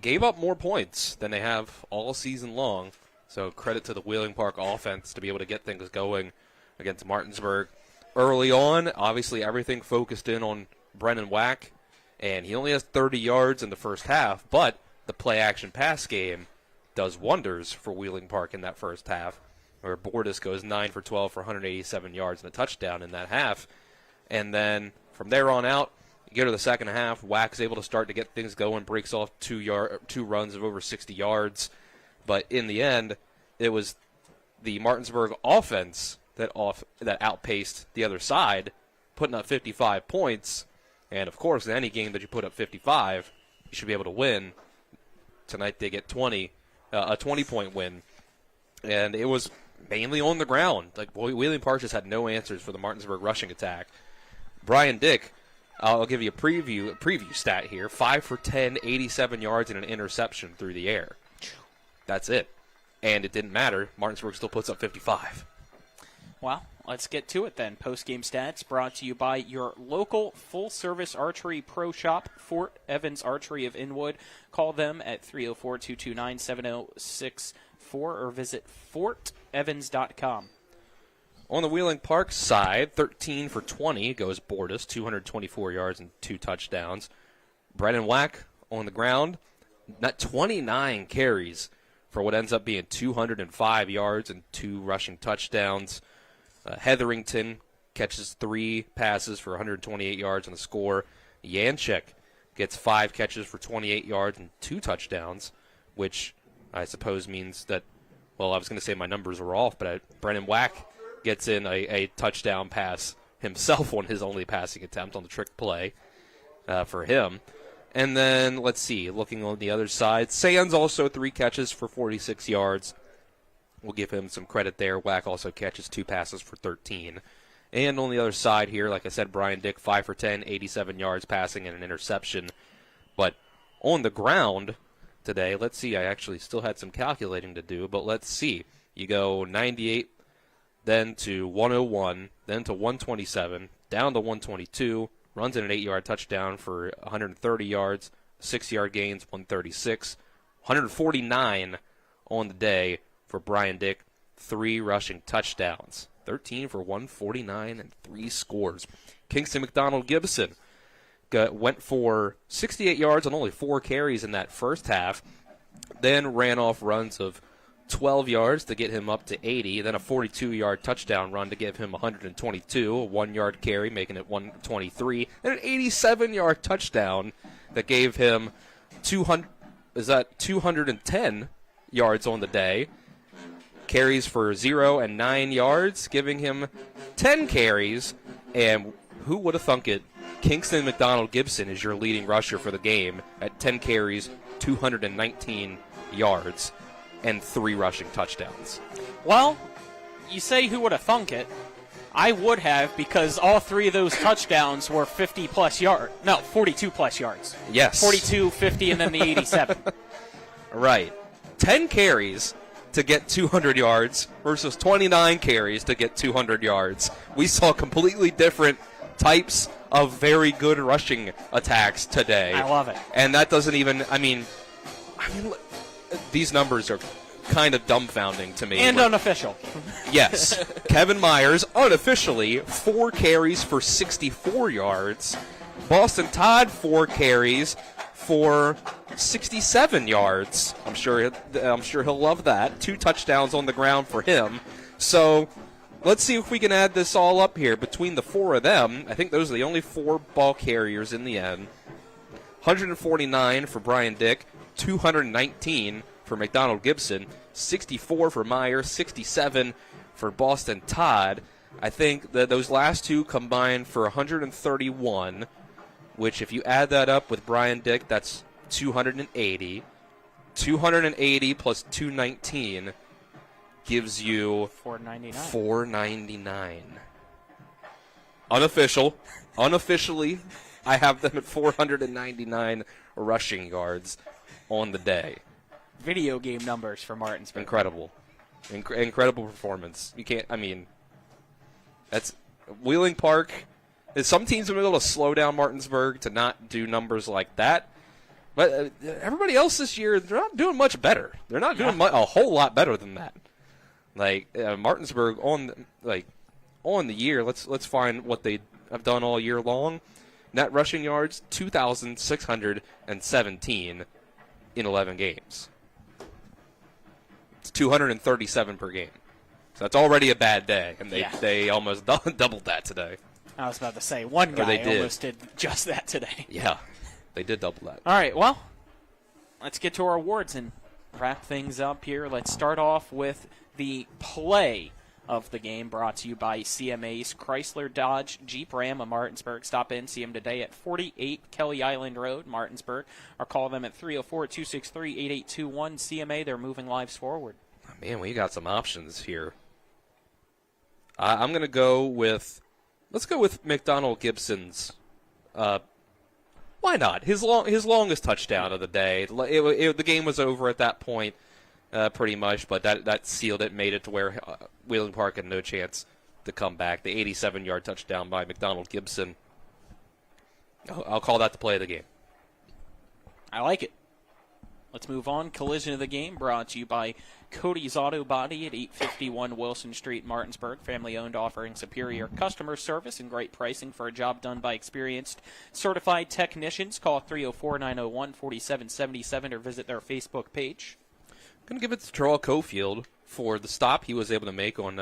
gave up more points than they have all season long, so credit to the Wheeling Park offense to be able to get things going against Martinsburg. Early on, obviously everything focused in on Brennan Wack, and he only has 30 yards in the first half, but the play-action pass game does wonders for Wheeling Park in that first half, where Bordis goes 9 for 12 for 187 yards and a touchdown in that half. And then from there on out, you go to the second half, Wack's able to start to get things going, breaks off two runs of over 60 yards. But in the end, it was the Martinsburg offense that outpaced the other side, putting up 55 points. And, of course, in any game that you put up 55, you should be able to win. Tonight they get 20, a 20-point win. And it was mainly on the ground. Like, Wheeling Park just had no answers for the Martinsburg rushing attack. Brian Dick, I'll give you a preview stat here. 5 for 10, 87 yards, and an interception through the air. That's it. And it didn't matter. Martinsburg still puts up 55. Well, let's get to it then. Post-game stats brought to you by your local full-service archery pro shop, Fort Evans Archery of Inwood. Call them at 304-229-7064 or visit fortevans.com. On the Wheeling Park side, 13 for 20 goes Bordas, 224 yards and 2 touchdowns. Brennan Wack on the ground, not 29 carries for what ends up being 205 yards and 2 rushing touchdowns. Hetherington catches 3 passes for 128 yards on the score. Yanchek gets 5 catches for 28 yards and 2 touchdowns, which I suppose means that, well, I was going to say my numbers were off, but Brennan Wack gets in a touchdown pass himself on his only passing attempt on the trick play for him. And then, let's see, looking on the other side, Sands also 3 catches for 46 yards. We'll give him some credit there. Wack also catches 2 passes for 13. And on the other side here, like I said, Brian Dick, 5 for 10, 87 yards passing and an interception. But on the ground today, let's see, I actually still had some calculating to do, but let's see. You go 98, then to 101, then to 127, down to 122, runs in an 8-yard touchdown for 130 yards, 6-yard gains, 136, 149 on the day for Brian Dick, 3 rushing touchdowns, 13 for 149 and 3 scores. Kingston McDonald Gibson went for 68 yards on only 4 carries in that first half, then ran off runs of 12 yards to get him up to 80, then a 42-yard touchdown run to give him 122, a 1-yard carry making it 123, and an 87-yard touchdown that gave him 210 yards on the day. Carries for 0 and 9 yards, giving him 10 carries. And who would have thunk it? Kingston McDonald Gibson is your leading rusher for the game at 10 carries, 219 yards, and 3 rushing touchdowns. Well, you say who would have thunk it. I would have, because all 3 of those touchdowns were 50-plus yards. No, 42-plus yards. Yes. 42, 50, and then the 87. Right. 10 carries to get 200 yards versus 29 carries to get 200 yards. We saw completely different types of very good rushing attacks today. I love it. And that doesn't even, I mean, these numbers are kind of dumbfounding to me. And unofficial. Yes. Kevin Myers, unofficially, 4 carries for 64 yards. Boston Todd, 4 carries for 67 yards. I'm sure he'll love that. 2 touchdowns on the ground for him. So let's see if we can add this all up here. Between the 4 of them, I think those are the only 4 ball carriers in the end. 149 for Brian Dick, 219 for McDonald Gibson, 64 for Myers, 67 for Boston Todd. I think that those last 2 combined for 131, which if you add that up with Brian Dick, that's 280. 280 plus 219 gives you 499. Unofficially, I have them at 499 rushing yards on the day. Video game numbers for Martinsburg. Incredible. Incredible performance. You can't, I mean, that's Wheeling Park. Some teams have been able to slow down Martinsburg to not do numbers like that. But everybody else this year, they're not doing much better. They're not doing a whole lot better than that. Like Martinsburg on the year, let's find what they have done all year long. Net rushing yards, 2,617 in 11 games. It's 237 per game. So that's already a bad day, and they almost doubled that today. I was about to say, one guy almost did just that today. Yeah, they did double that. All right, well, let's get to our awards and wrap things up here. Let's start off with the play of the game brought to you by CMA's Chrysler, Dodge, Jeep, Ram of Martinsburg. Stop in, see them today at 48 Kelly Island Road, Martinsburg, or call them at 304-263-8821. CMA, they're moving lives forward. Man, we got some options here. I'm going to go with, let's go with McDonald Gibson's. Why not? His longest touchdown of the day. The game was over at that point, pretty much, but that sealed it, made it to where Wheeling Park had no chance to come back. The 87-yard touchdown by McDonald Gibson. I'll call that the play of the game. I like it. Let's move on. Collision of the game brought to you by Cody's Auto Body at 851 Wilson Street, Martinsburg. Family-owned, offering superior customer service and great pricing for a job done by experienced certified technicians. Call 304-901-4777 or visit their Facebook page. I'm going to give it to Terrell Cofield for the stop he was able to make on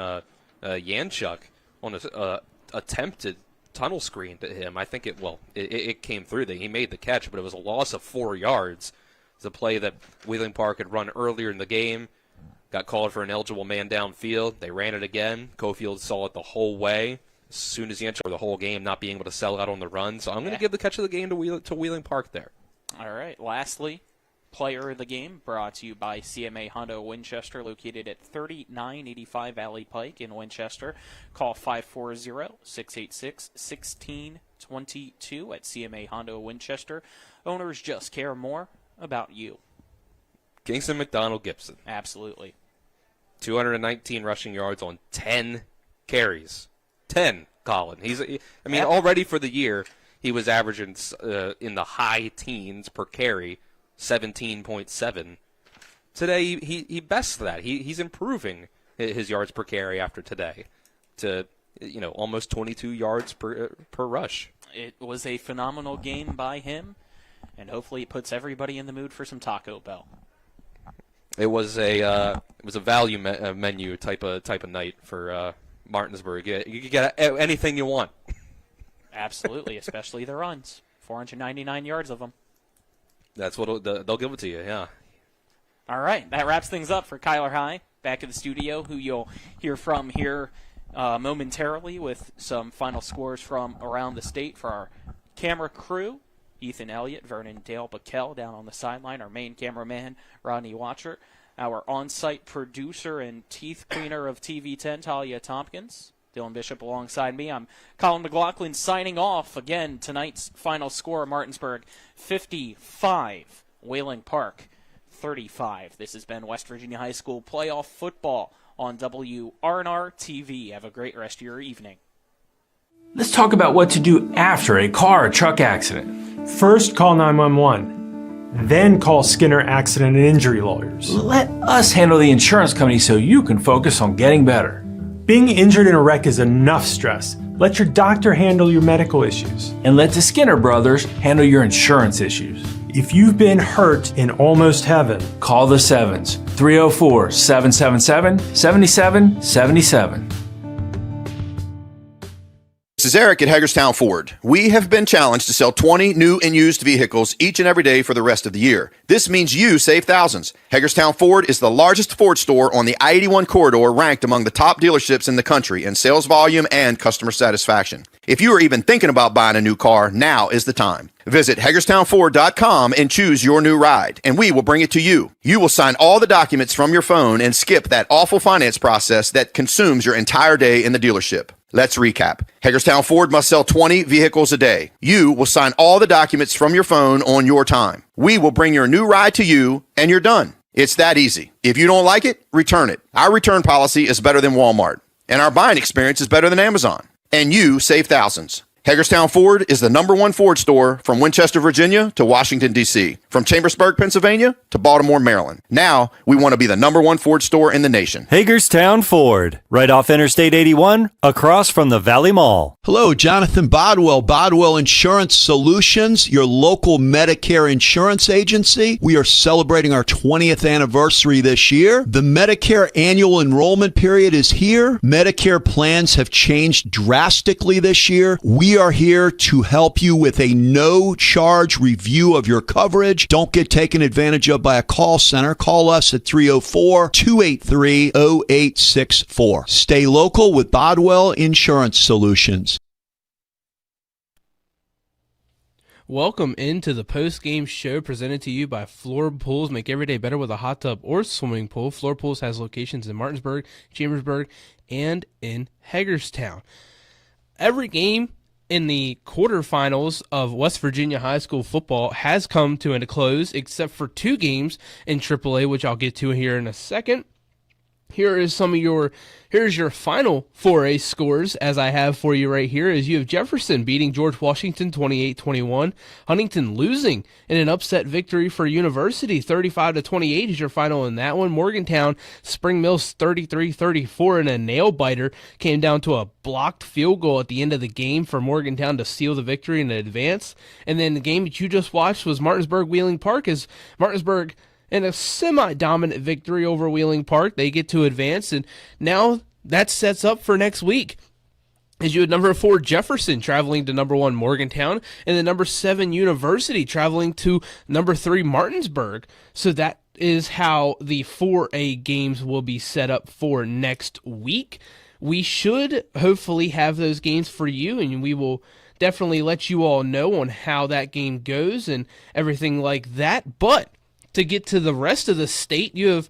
Yanchuk on an attempted tunnel screen to him. I think it came through. He made the catch, but it was a loss of 4 yards. It's a play that Wheeling Park had run earlier in the game. Got called for an eligible man downfield. They ran it again. Cofield saw it the whole way. As soon as he entered the whole game, not being able to sell out on the run. So I'm going to give the catch of the game to Wheeling Park there. All right. Lastly, player of the game brought to you by CMA Honda Winchester, located at 3985 Valley Pike in Winchester. Call 540-686-1622 at CMA Honda Winchester. Owners just care more about you. Kingston McDonald Gibson. Absolutely. 219 rushing yards on 10 carries. 10, Colin. Already for the year, he was averaging in the high teens per carry, 17.7. Today, he bests that. He's improving his yards per carry after today to almost 22 yards per rush. It was a phenomenal game by him, and hopefully it puts everybody in the mood for some Taco Bell. It was a value menu type of night for Martinsburg. You could get anything you want. Absolutely, especially the runs. 499 yards of them. That's what they'll give it to you. Yeah. All right, that wraps things up for Kyler High. Back in the studio, who you'll hear from here momentarily with some final scores from around the state for our camera crew. Ethan Elliott, Vernon Dale Backel down on the sideline, our main cameraman, Rodney Watcher, our on-site producer and teeth cleaner of TV10, Talia Tompkins, Dylan Bishop alongside me. I'm Colin McLaughlin signing off. Again, tonight's final score, Martinsburg 55, Wheeling Park 35. This has been West Virginia High School playoff football on WRNR TV. Have a great rest of your evening. Let's talk about what to do after a car or truck accident. First, call 911. Then call Skinner Accident and Injury Lawyers. Let us handle the insurance company so you can focus on getting better. Being injured in a wreck is enough stress. Let your doctor handle your medical issues. And let the Skinner brothers handle your insurance issues. If you've been hurt in almost heaven, call the Sevens, 304-777-7777. This is Eric at Hagerstown Ford. We have been challenged to sell 20 new and used vehicles each and every day for the rest of the year. This means you save thousands. Hagerstown Ford is the largest Ford store on the I-81 corridor, ranked among the top dealerships in the country in sales volume and customer satisfaction. If you are even thinking about buying a new car, now is the time. Visit HagerstownFord.com and choose your new ride, and we will bring it to you. You will sign all the documents from your phone and skip that awful finance process that consumes your entire day in the dealership. Let's recap. Hagerstown Ford must sell 20 vehicles a day. You will sign all the documents from your phone on your time. We will bring your new ride to you, and you're done. It's that easy. If you don't like it, return it. Our return policy is better than Walmart, and our buying experience is better than Amazon. And you save thousands. Hagerstown Ford is the #1 Ford store from Winchester, Virginia to Washington, D.C., from Chambersburg, Pennsylvania to Baltimore, Maryland. Now, we want to be the #1 Ford store in the nation. Hagerstown Ford, right off Interstate 81, across from the Valley Mall. Hello, Jonathan Bodwell, Bodwell Insurance Solutions, your local Medicare insurance agency. We are celebrating our 20th anniversary this year. The Medicare annual enrollment period is here. Medicare plans have changed drastically this year. We are here to help you with a no-charge review of your coverage coverage. Don't get taken advantage of by a call center. Call us at 304-283-0864. Stay local with Bodwell Insurance Solutions. Welcome into the post-game show presented to you by Floor Pools. Make every day better with a hot tub or swimming pool. Floor Pools has locations in Martinsburg, Chambersburg, and in Hagerstown. Every game in the quarterfinals of West Virginia high school football has come to a close, except for 2 games in AAA, which I'll get to here in a second. Here's your final 4A scores, as I have for you right here, is you have Jefferson beating George Washington 28-21, Huntington losing in an upset victory for University 35-28 is your final in that one. Morgantown, Spring Mills 33-34 in a nail-biter, came down to a blocked field goal at the end of the game for Morgantown to seal the victory and advance. And then the game that you just watched was Martinsburg-Wheeling Park, as Martinsburg, in a semi-dominant victory over Wheeling Park, they get to advance, and now that sets up for next week. As you had number 4 Jefferson traveling to number 1 Morgantown, and the number 7 University traveling to number 3 Martinsburg. So that is how the 4A games will be set up for next week. We should hopefully have those games for you, and we will definitely let you all know on how that game goes and everything like that. But to get to the rest of the state, you have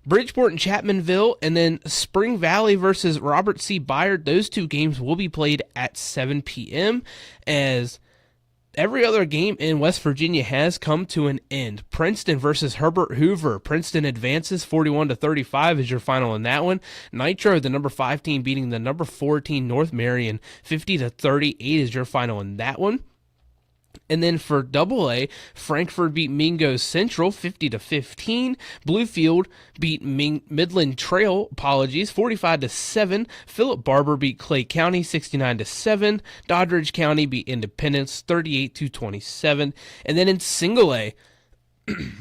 Bridgeport and Chapmanville, and then Spring Valley versus Robert C. Byard. Those 2 games will be played at 7 p.m. as every other game in West Virginia has come to an end. Princeton versus Herbert Hoover. Princeton advances 41-35 is your final in that one. Nitro, the number 5 team, beating the number 14 North Marion 50-38 is your final in that one. And then for AA, Frankfort beat Mingo Central 50-15. Bluefield beat Midland Trail, 45-7. Philip Barber beat Clay County 69-7. Doddridge County beat Independence 38-27. And then in Single A,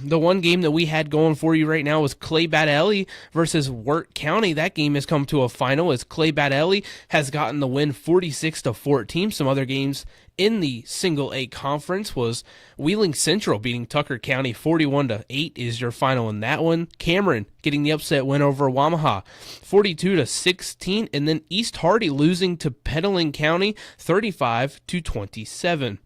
the one game that we had going for you right now was Clay Battelli versus Wirt County. That game has come to a final as Clay Battelli has gotten the win 46-14. Some other games in the Single A conference was Wheeling Central beating Tucker County 41-8 is your final in that one. Cameron getting the upset win over Wamaha 42-16, and then East Hardy losing to Petalling County 35-27.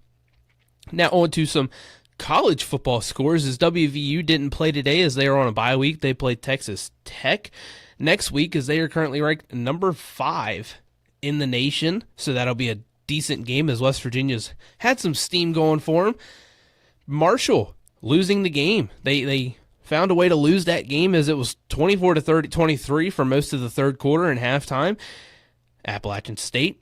Now on to some college football scores, as WVU didn't play today as they are on a bye week. They played Texas Tech next week as they are currently ranked number 5 in the nation, so that'll be a decent game as West Virginia's had some steam going for them. Marshall losing the game. They found a way to lose that game as it was 24-23 for most of the third quarter and halftime. Appalachian State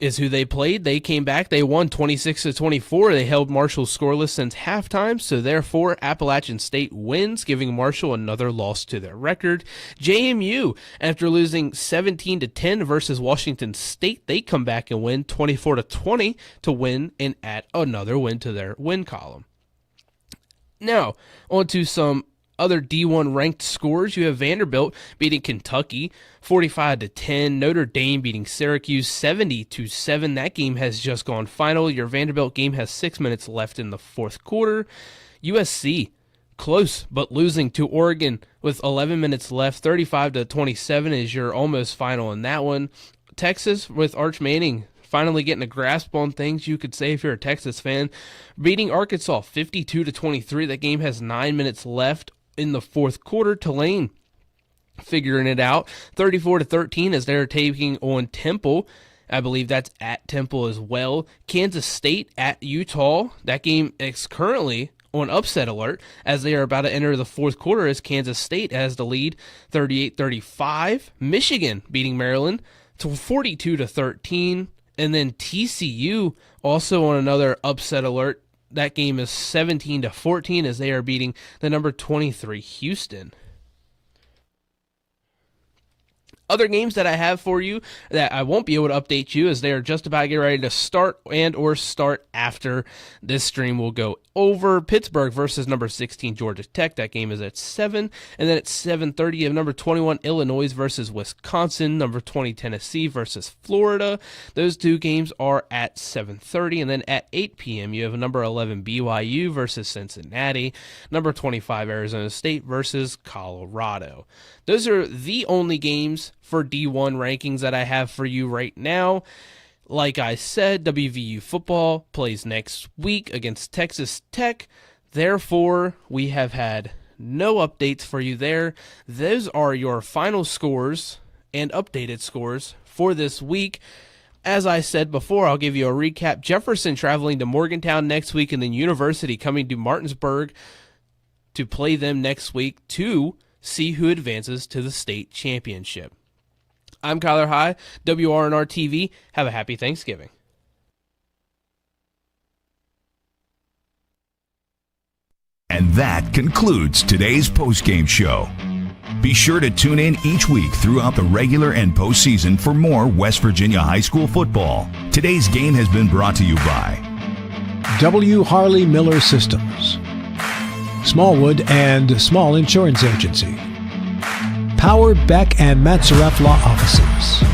is who they played. They came back. They won 26-24. They held Marshall scoreless since halftime, so therefore Appalachian State wins, giving Marshall another loss to their record. JMU, after losing 17-10 versus Washington State, they come back and win 24-20 to win and add another win to their win column. Now, on to some other D1 ranked scores. You have Vanderbilt beating Kentucky 45-10. Notre Dame beating Syracuse 70-7. That game has just gone final. Your Vanderbilt game has 6 minutes left in the fourth quarter. USC close but losing to Oregon with 11 minutes left. 35-27 is your almost final in that one. Texas with Arch Manning finally getting a grasp on things, you could say, if you're a Texas fan, beating Arkansas 52-23. That game has 9 minutes left in the fourth quarter. Tulane figuring it out 34-13 as they're taking on Temple. I believe that's at Temple as well. Kansas State at Utah. That game is currently on upset alert as they are about to enter the fourth quarter as Kansas State has the lead 38-35. Michigan beating Maryland to 42-13. And then TCU also on another upset alert. That game is 17-14 as they are beating the number 23 Houston. Other games that I have for you that I won't be able to update you as they are just about to get ready to start or start after this stream will go over. Pittsburgh versus number 16 Georgia Tech. That game is at 7. And then at 7:30 you have number 21 Illinois versus Wisconsin. Number 20 Tennessee versus Florida. Those two games are at 7:30. And then at 8 p.m. you have number 11 BYU versus Cincinnati. Number 25 Arizona State versus Colorado. Those are the only games for D1 rankings that I have for you right now. Like I said, WVU football plays next week against Texas Tech. Therefore, we have had no updates for you there. Those are your final scores and updated scores for this week. As I said before, I'll give you a recap. Jefferson traveling to Morgantown next week, and then University coming to Martinsburg to play them next week to see who advances to the state championship. I'm Kyler High, WRNR TV. Have a happy Thanksgiving. And that concludes today's postgame show. Be sure to tune in each week throughout the regular and postseason for more West Virginia high school football. Today's game has been brought to you by W. Harley Miller Systems, Smallwood and Small Insurance Agency, Power, Beck, and Matzeroff Law Offices,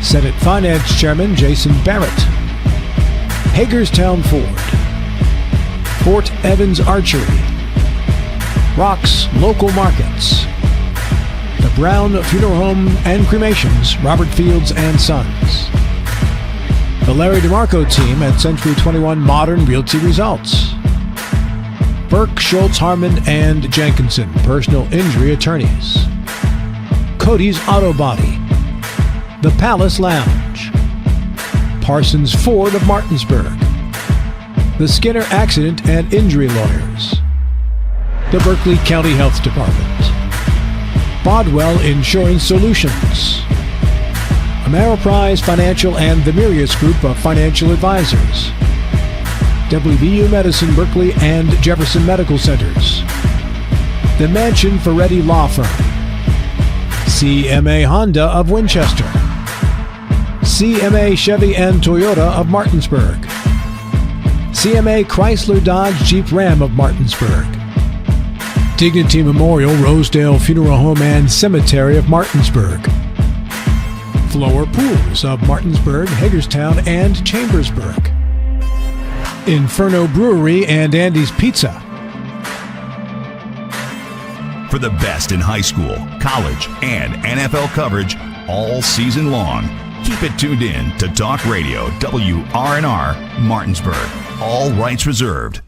Senate Finance Chairman Jason Barrett, Hagerstown Ford, Fort Evans Archery, Rocks Local Markets, the Brown Funeral Home and Cremations, Robert Fields and Sons, the Larry DeMarco team at Century 21 Modern Realty Results, Burke, Schultz, Harmon, and Jenkinson, personal injury attorneys, Cody's Auto Body, the Palace Lounge, Parsons Ford of Martinsburg, the Skinner Accident and Injury Lawyers, the Berkeley County Health Department, Bodwell Insurance Solutions, Ameriprise Financial and the Mirius Group of Financial Advisors, WVU Medicine Berkeley and Jefferson Medical Centers, the Mansion Ferretti Law Firm, CMA Honda of Winchester, CMA Chevy and Toyota of Martinsburg, CMA Chrysler Dodge Jeep Ram of Martinsburg, Dignity Memorial Rosedale Funeral Home and Cemetery of Martinsburg, Flower Pools of Martinsburg, Hagerstown, and Chambersburg, Inferno Brewery and Andy's Pizza. For the best in high school, college, and NFL coverage all season long, keep it tuned in to Talk Radio WRNR Martinsburg. All rights reserved.